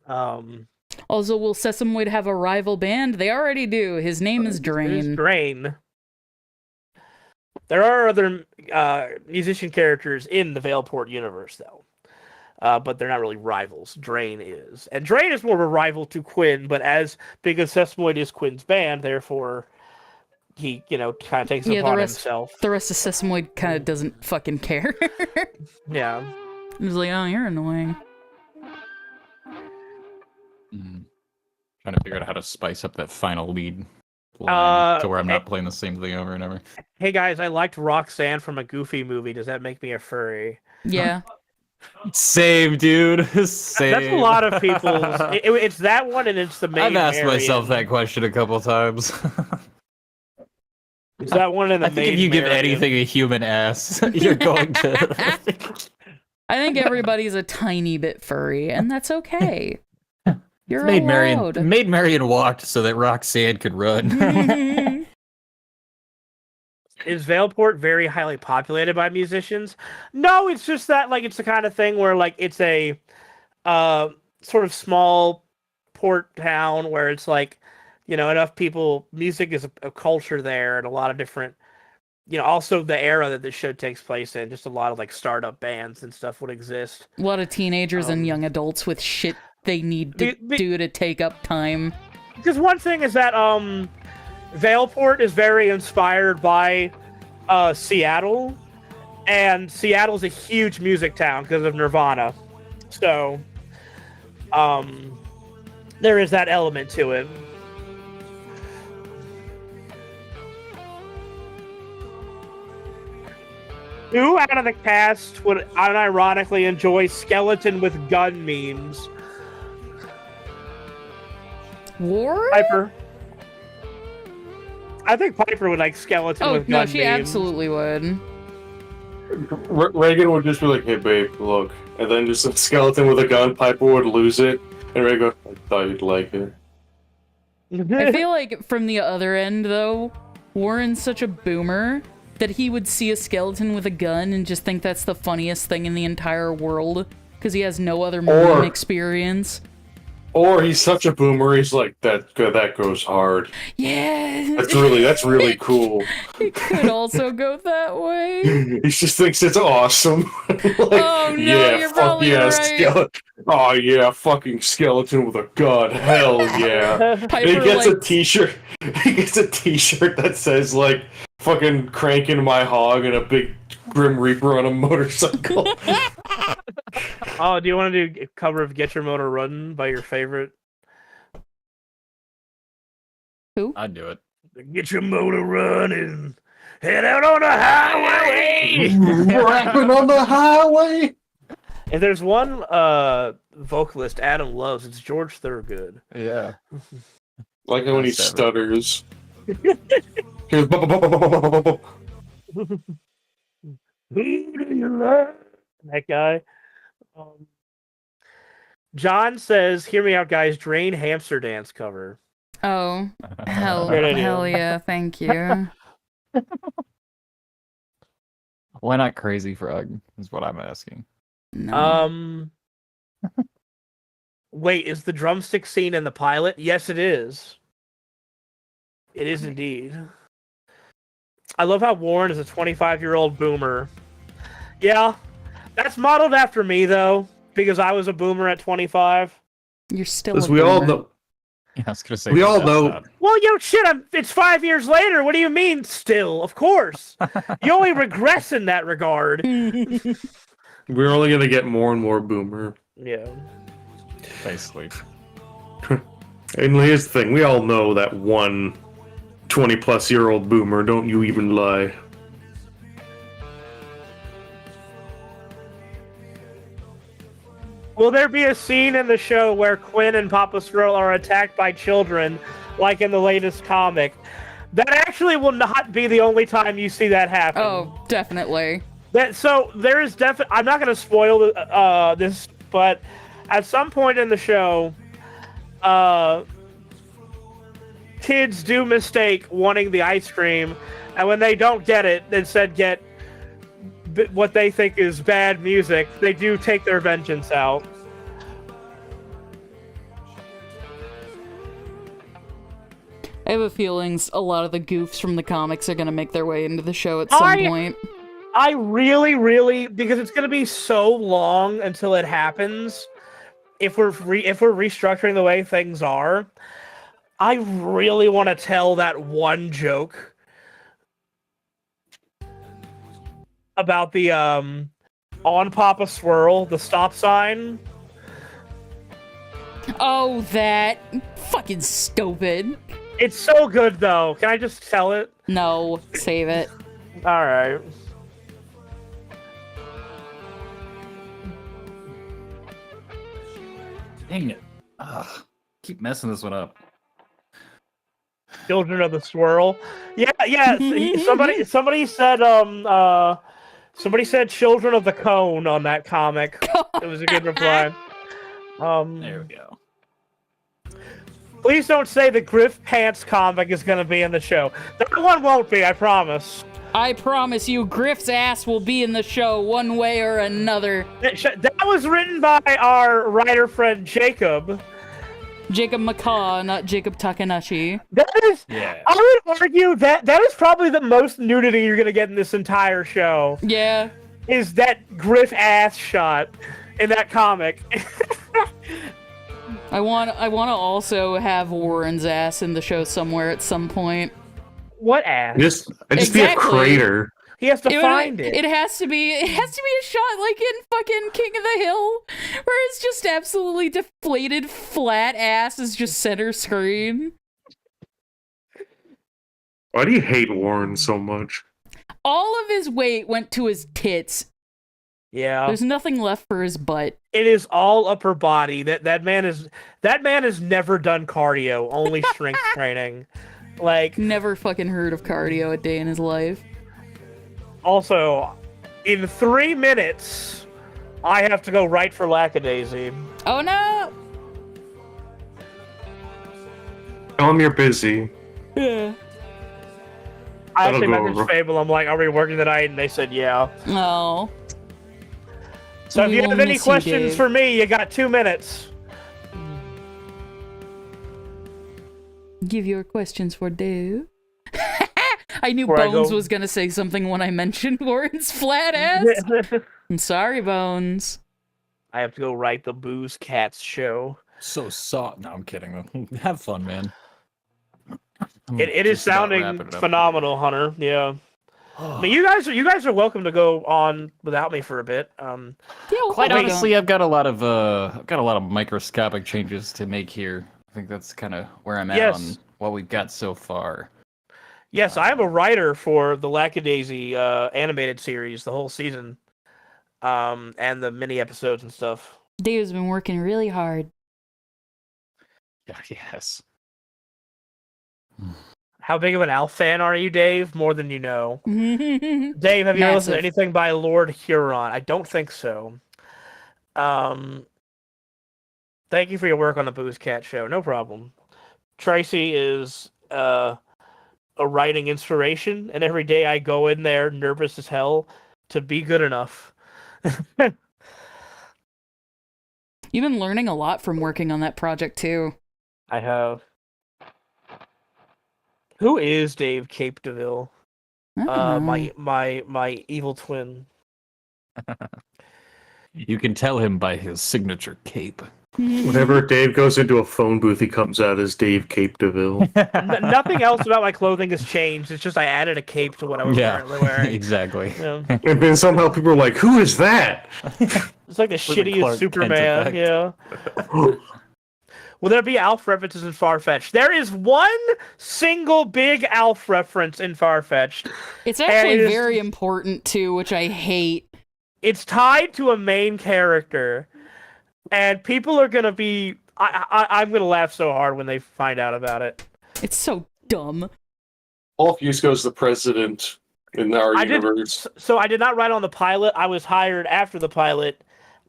Also, will Sesamoid have a rival band? They already do. His name is Drain. Drain. There are other musician characters in the Veilport universe, though. But they're not really rivals. Drain is. And Drain is more of a rival to Quinn, but as big as Sesamoid is Quinn's band, therefore he, kind of takes it upon himself. The rest of Sesamoid kind of doesn't fucking care. Yeah. He's like, oh, you're annoying. Trying to figure out how to spice up that final lead line to where I'm not playing the same thing over and over. Hey guys, I liked Roxanne from a Goofy movie. Does that make me a furry? Yeah. Same, dude. Same. That's a lot of people's. It's that one, and it's the main. I've asked myself Marion. that question a couple times. It's that one in the I think if main you give Marion. anything a human ass, you're going to. I think everybody's a tiny bit furry, and that's okay. You're made allowed. Marion walked so that Roxanne could run. Is Valeport very highly populated by musicians? No, it's just that like it's the kind of thing where like it's a sort of small port town where it's like, you know, enough people. Music is a culture there, and a lot of different. You know, also the era that this show takes place in, just a lot of like startup bands and stuff would exist. A lot of teenagers and young adults with shit they need to do to take up time. Because one thing is that Valeport is very inspired by Seattle, and Seattle's a huge music town because of Nirvana. So there is that element to it. Who out of the cast would unironically enjoy skeleton with gun memes? War? Piper. I think Piper would like skeleton Oh, with gun no, memes. she absolutely would. Reagan would just be like, "Hey, babe, look," and then just a skeleton with a gun. Piper would lose it, and Reagan go, "I thought you'd like it." I feel like from the other end, though, Warren's such a boomer that he would see a skeleton with a gun and just think that's the funniest thing in the entire world because he has no other meme experience. Or he's such a boomer, he's like, that goes hard. Yeah. That's really cool. It could also go that way. He just thinks it's awesome. Like, Oh, no, yeah, you're fuck probably yeah, right. Oh yeah, fucking skeleton with a gun. Hell yeah. And he Piper, gets a like, t-shirt. He gets a t-shirt that says like fucking cranking my hog and a big Grim Reaper on a motorcycle. Oh, do you want to do a cover of Get Your Motor Running by your favorite? who? I'd do it. Get your motor running. Head out on the highway. Rapping on the highway. If there's one vocalist Adam loves, it's George Thorogood. Yeah. Like when he That's stutters. Here's bu- bu- bu- bu- bu- bu- bu- bu- bu- Who do you love? That guy. John says, "Hear me out, guys. Drain hamster dance cover." Oh, hell Great idea. yeah, thank you. Why not Crazy Frog? Is what I'm asking. No. Wait, is the drumstick scene in the pilot? Yes, it is. It is indeed. I love how Warren is a 25-year-old boomer. Yeah, that's modeled after me, though, because I was a boomer at 25. You're still As a we all boomer. know, Yeah, I was gonna say. We all that's know- not- Well, shit, it's 5 years later. What do you mean, still? Of course. You only regress in that regard. we're only gonna get more and more boomer. Yeah. Basically. And here's the thing: we all know that one 20-plus-year-old boomer. Don't you even lie. Will there be a scene in the show where Quinn and Papa Squirrel are attacked by children, like in the latest comic? That actually will not be the only time you see that happen. Oh, definitely. So there is definitely. I'm not going to spoil this, but at some point in the show, kids do mistake wanting the ice cream, and when they don't get it, instead get what they think is bad music. They do take their vengeance out. I have a feeling a lot of the goofs from the comics are going to make their way into the show at some point. I really, because it's going to be so long until it happens. If we're restructuring the way things are, I really want to tell that one joke about the on Papa Swirl, the stop sign. Oh, that fucking stupid. It's so good though. Can I just tell it? No, save it. All right. Dang it. Ugh, keep messing this one up. Children of the Swirl. Yeah. Somebody said somebody said Children of the Cone on that comic. It was a good reply. There we go. Please don't say the Griff Pants comic is going to be in the show. That one won't be, I promise. I promise you, Griff's ass will be in the show one way or another. That was written by our writer friend Jacob. Jacob McCaw, not Jacob Takanashi. That is, Yeah. I would argue that is probably the most nudity you're going to get in this entire show. Yeah. Is that Griff ass shot in that comic. I want to also have Warren's ass in the show somewhere at some point. What ass? I just be a Exactly. crater. He has to find it. It has to be a shot like in fucking King of the Hill, where it's just absolutely deflated, flat ass is just center screen. Why do you hate Warren so much? All of his weight went to his tits. Yeah. There's nothing left for his butt. It is all upper body. That man has never done cardio, only strength training. Like, Never fucking heard of cardio a day in his life. also, in 3 minutes, I have to go right for Lackadaisy. Oh no! Tell him you're busy. Yeah. I actually That'll go messaged over. Fable. I'm like, "Are we working tonight?" And they said, "Yeah." Oh. So if We you will have any miss you, questions Dave. for me, you got 2 minutes. Give your questions for Dave. I knew Before I Bones go- was gonna say something when I mentioned Warren's flat ass. I'm sorry, Bones. I have to go write the Booze Cats show. So soft. No, I'm kidding. Have fun, man. I'm It is just about sounding wrapping it up phenomenal, Hunter. Yeah. here. I mean, you guys are welcome to go on without me for a bit. Yeah, we'll Quite hold on. honestly, I've got a lot of microscopic changes to make here. I think that's kind of where I'm at Yes. on what we've got so far. Yes, I am a writer for the Lackadaisy animated series, the whole season, and the mini episodes and stuff. Dave's been working really hard. Yeah, yes. How big of an Alf fan are you, Dave? More than you know. Massive. Dave, have you ever listened to anything by Lord Huron? I don't think so. Thank you for your work on the Booze Cat show. No problem. Tracy is a writing inspiration, and every day I go in there nervous as hell to be good enough. You've been learning a lot from working on that project too. I have. Who is Dave Cape DeVille? I don't know. My evil twin. You can tell him by his signature cape. Whenever Dave goes into a phone booth, he comes out as Dave Cape DeVille. Nothing else about my clothing has changed. It's just I added a cape to what I was currently wearing. exactly. Yeah. And then somehow people are like, "Who is that?" It's like the With the shittiest Clark Kent Superman. effect. Yeah. Will there be Alf references in Farfetch'd? There is one single big Alf reference in Farfetch'd. It's actually it is- very important too, which I hate. It's tied to a main character, and people are gonna be. I'm gonna laugh so hard when they find out about it. It's so dumb. Paul Fusco's the president in our universe. So I did not write on the pilot. I was hired after the pilot.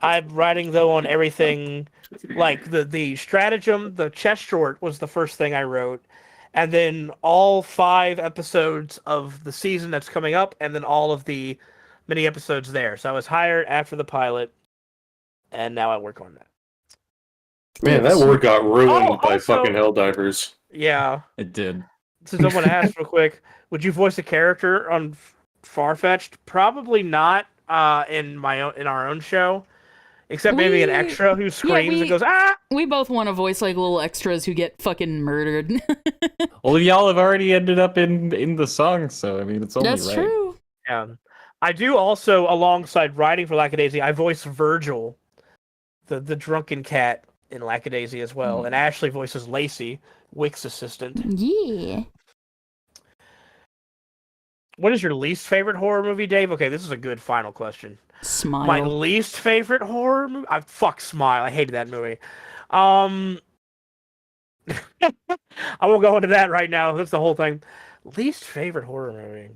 I'm writing though on everything, like the stratagem, the chess short was the first thing I wrote, and then all 5 episodes of the season that's coming up, and then all of the mini episodes there. So I was hired after the pilot, and now I work on that. Man, that word got ruined Oh, by also- fucking Helldivers. Yeah. It did. So someone asked real quick, would you voice a character on Farfetch'd? Probably not in our own show. Except maybe an We- extra who screams we- and goes, ah! We both want to voice like little extras who get fucking murdered. Well, y'all have already ended up in the song, so I mean, it's only That's right. true. I do also, alongside writing for Lackadaisy, I voice Virgil, the drunken cat in Lackadaisy as well. And Ashley voices Lacey, Wick's assistant. Yeah. What is your least favorite horror movie, Dave? Okay, this is a good final question. Smile. My least favorite horror movie? Fuck Smile. I hated that movie. I won't go into that right now. That's the whole thing. Least favorite horror movie.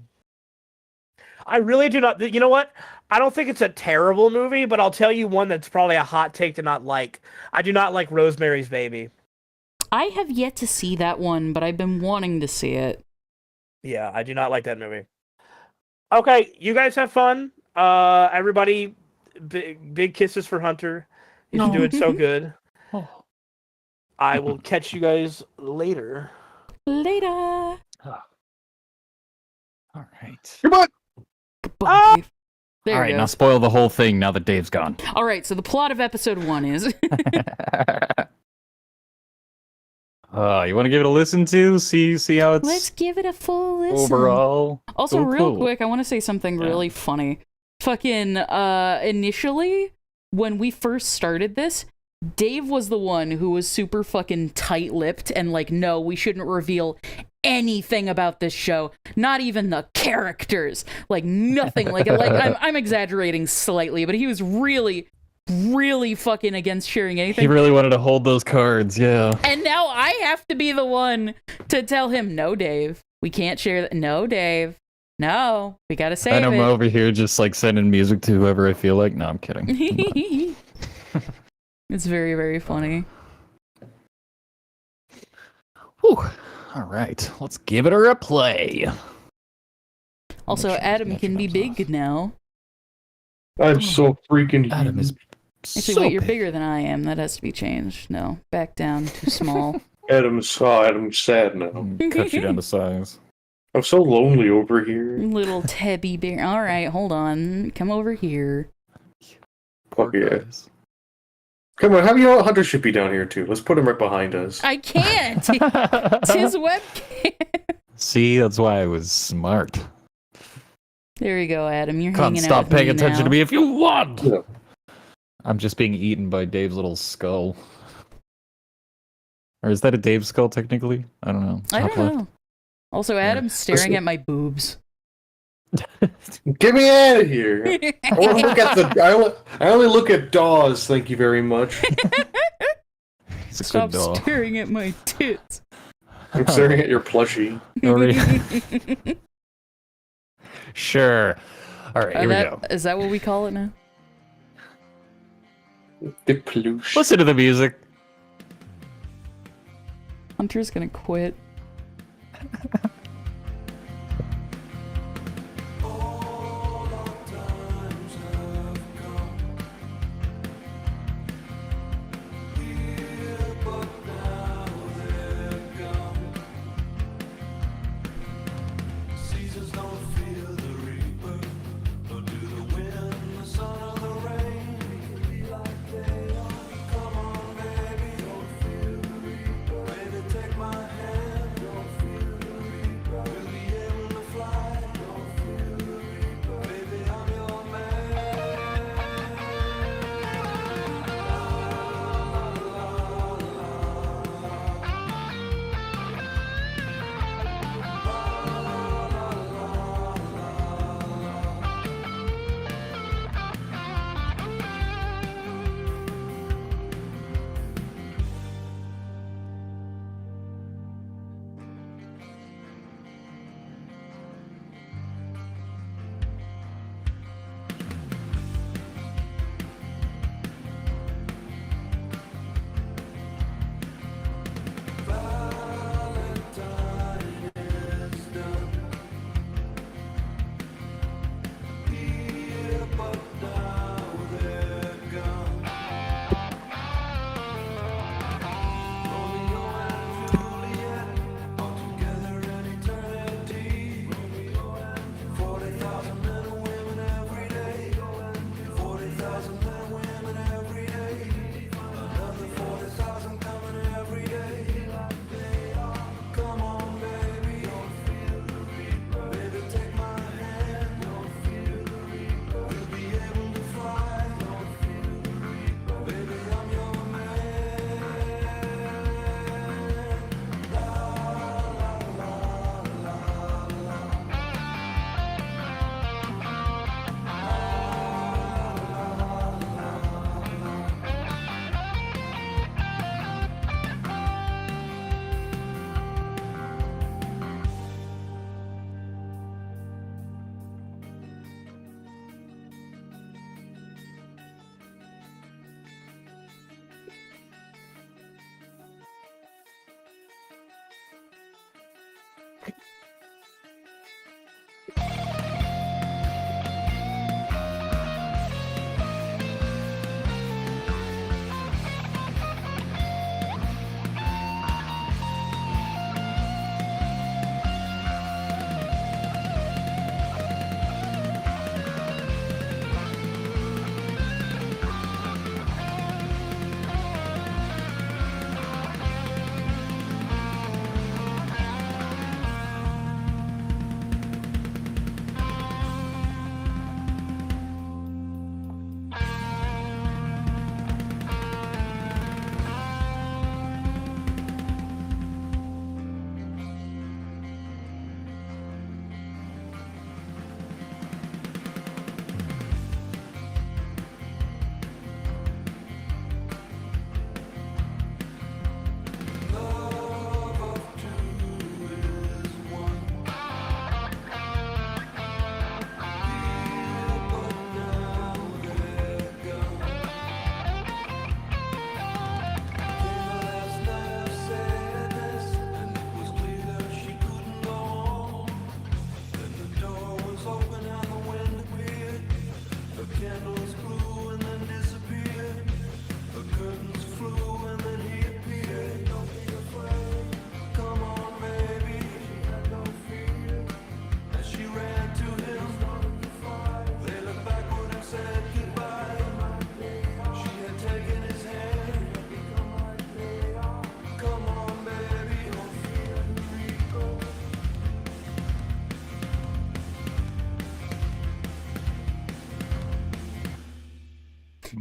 I really do not. You know what? I don't think it's a terrible movie, but I'll tell you one that's probably a hot take to not like. I do not like Rosemary's Baby. I have yet to see that one, but I've been wanting to see it. Yeah, I do not like that movie. Okay, you guys have fun. Everybody, big kisses for Hunter. He's doing so good. Oh. I will catch you guys later. Later. All right. Goodbye. Goodbye, Dave. There All you right, go. now spoil the whole thing now that Dave's gone. All right, so the plot of episode 1 is You want to give it a listen to? See how it's let's give it a full listen. overall. Also, Oh, real cool. quick, I want to say something really funny. Fucking, initially, when we first started this, Dave was the one who was super fucking tight-lipped and like, no, we shouldn't reveal anything about this show. Not even the characters. Like, nothing. Like I'm exaggerating slightly, but he was really, really fucking against sharing anything. He really wanted to hold those cards, yeah. And now I have to be the one to tell him, no, Dave, we can't share that. No, Dave. No, we gotta save And I'm it. over here just like sending music to whoever I feel like. No, I'm kidding. It's very, very funny. Whew. All right, let's give it a play. Also, Make sure Adam his can be metronom's big now. I'm so freaking Adam is Actually, so wait, you're big. bigger than I am. That has to be changed. No, back down. Too small. Adam's sad now. Cut you down to size. I'm so lonely over here. Little teddy bear. All right, hold on. Come over here. Fuck yeah. Come on, how you Hunter should be down here too. Let's put him right behind us. I can't. It's his webcam. See, that's why I was smart. There you go, Adam. You're Come, hanging out stop with paying me attention now. to me if you want. Yeah. I'm just being eaten by Dave's little skull. Or is that a Dave skull technically? I don't know. I Top don't left. know. Also, Adam's staring at my boobs. Get me out of here! I want to look at the. I only look at DAWs. Thank you very much. It's a Stop good doll. staring at my tits. I'm staring at your plushie. Sure. All right, here we go. Is that what we call it now? The plush. Listen to the music. Hunter's gonna quit.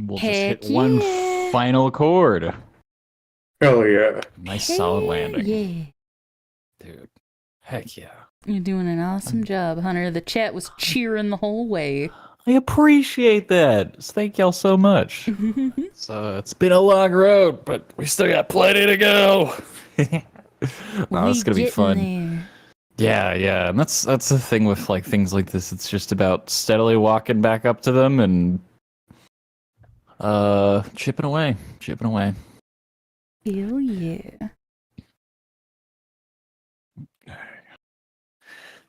we'll just Heck hit one yeah. final chord. Oh yeah. Nice solid landing. Yeah. Dude. Heck yeah. You're doing an awesome job, Hunter. The chat was cheering the whole way. I appreciate that. Thank y'all so much. So it's been a long road, but we still got plenty to go. No, it's gonna be fun. There. Yeah, and that's the thing with like things like this. It's just about steadily walking back up to them and chipping away. Hell yeah.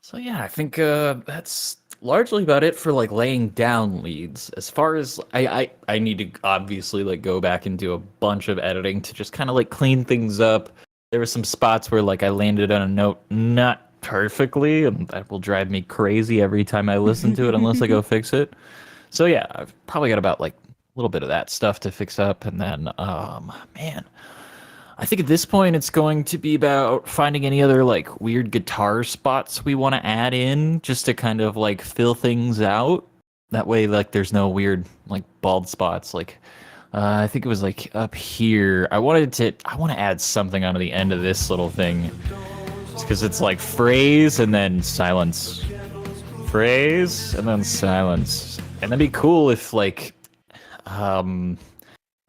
So yeah, I think that's largely about it for like laying down leads. As far as I need to obviously like go back and do a bunch of editing to just kind of like clean things up. There were some spots where like I landed on a note not perfectly, and that will drive me crazy every time I listen to it unless I go fix it. So yeah, I've probably got about like a little bit of that stuff to fix up, and then man, I think at this point it's going to be about finding any other like weird guitar spots we want to add in just to kind of like fill things out. That way like there's no weird like bald spots. Like I think it was like up here. I want to add something onto the end of this little thing. Because it's like phrase and then silence. Phrase and then silence. And that'd be cool if like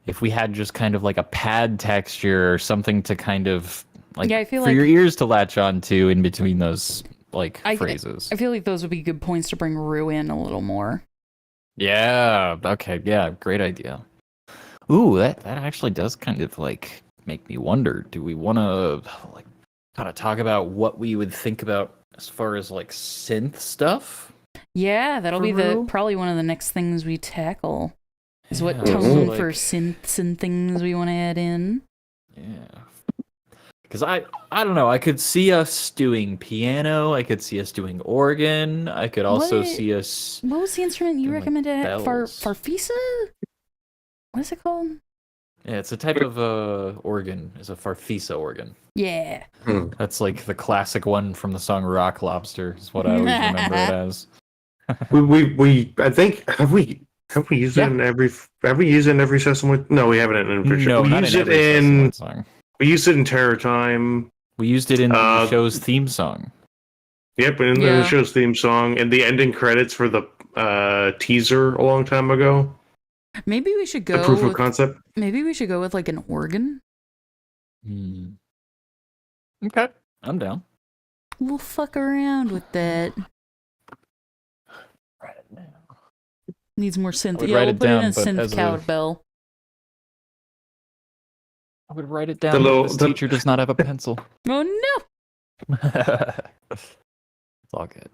if we had just kind of like a pad texture or something to kind of like Yeah, I feel for like- your ears to latch on to in between those like phrases. I feel like those would be good points to bring Rue in a little more. Yeah, okay, yeah, great idea. Ooh, that actually does kind of like make me wonder, do we want to like kind of talk about what we would think about as far as like synth stuff? Yeah, that'll For be Rue? probably one of the next things we tackle. Is what Yeah, tone like- for synths and things we want to add in. Yeah. Because I don't know, I could see us doing piano, I could see us doing organ, I could also What? see us... What was the instrument you Doing, like, recommended? bells. Farfisa? What is it called? Yeah, it's a type of organ, it's a farfisa organ. Yeah. That's like the classic one from the song Rock Lobster, is what I always remember it as. We I think have we used it in every system with no we haven't in every No, we not used in it every in Sesame song. we used it in Terror Time. We used it in the show's theme song. Yep, and in Yeah. the show's theme song and the ending credits for the teaser a long time ago. Maybe we should The go proof of with, concept. maybe we should go with like an organ. Okay, I'm down. We'll fuck around with that. Write it down. Needs more synth. I would Yeah, write we'll it put down, in a but synth as a- cowbell. I would write it down, but this teacher does not have a pencil. Oh no! It's all good.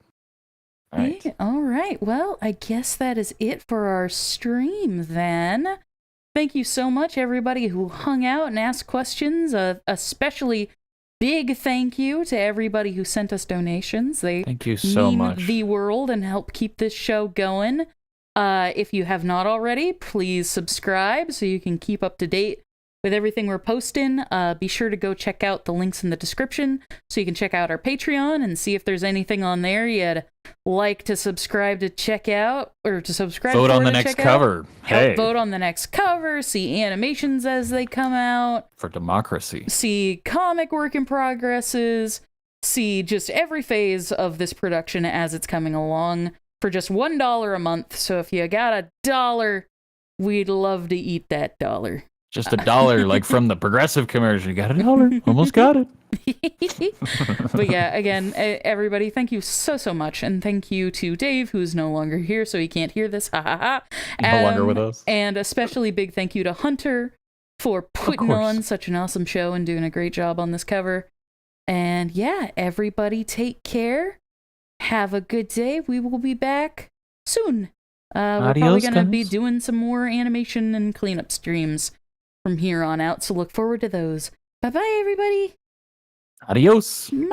All right. Hey, all right. Well, I guess that is it for our stream then. Thank you so much, everybody who hung out and asked questions. Especially big thank you to everybody who sent us donations. They Thank you so mean much. the world and help keep this show going. If you have not already, please subscribe so you can keep up to date with everything we're posting. Be sure to go check out the links in the description so you can check out our Patreon and see if there's anything on there you'd like to subscribe to check out or to subscribe Vote for on the to next check out. cover. Help Hey, vote on the next cover, see animations as they come out, for democracy. see comic work in progresses, see just every phase of this production as it's coming along for just $1 a month. So if you got $1, we'd love to eat that dollar. Just $1, like from the Progressive commercial. You got $1. Almost got it. But yeah, again, everybody, thank you so much. And thank you to Dave, who's no longer here, so he can't hear this. Ha ha ha. No longer with us. And especially big thank you to Hunter for putting course. on such an awesome show and doing a great job on this cover. And yeah, everybody take care. Have a good day. We will be back soon. We're probably Adios, going to be guys. doing some more animation and cleanup streams from here on out, so look forward to those. Bye-bye, everybody. Adios. Bye.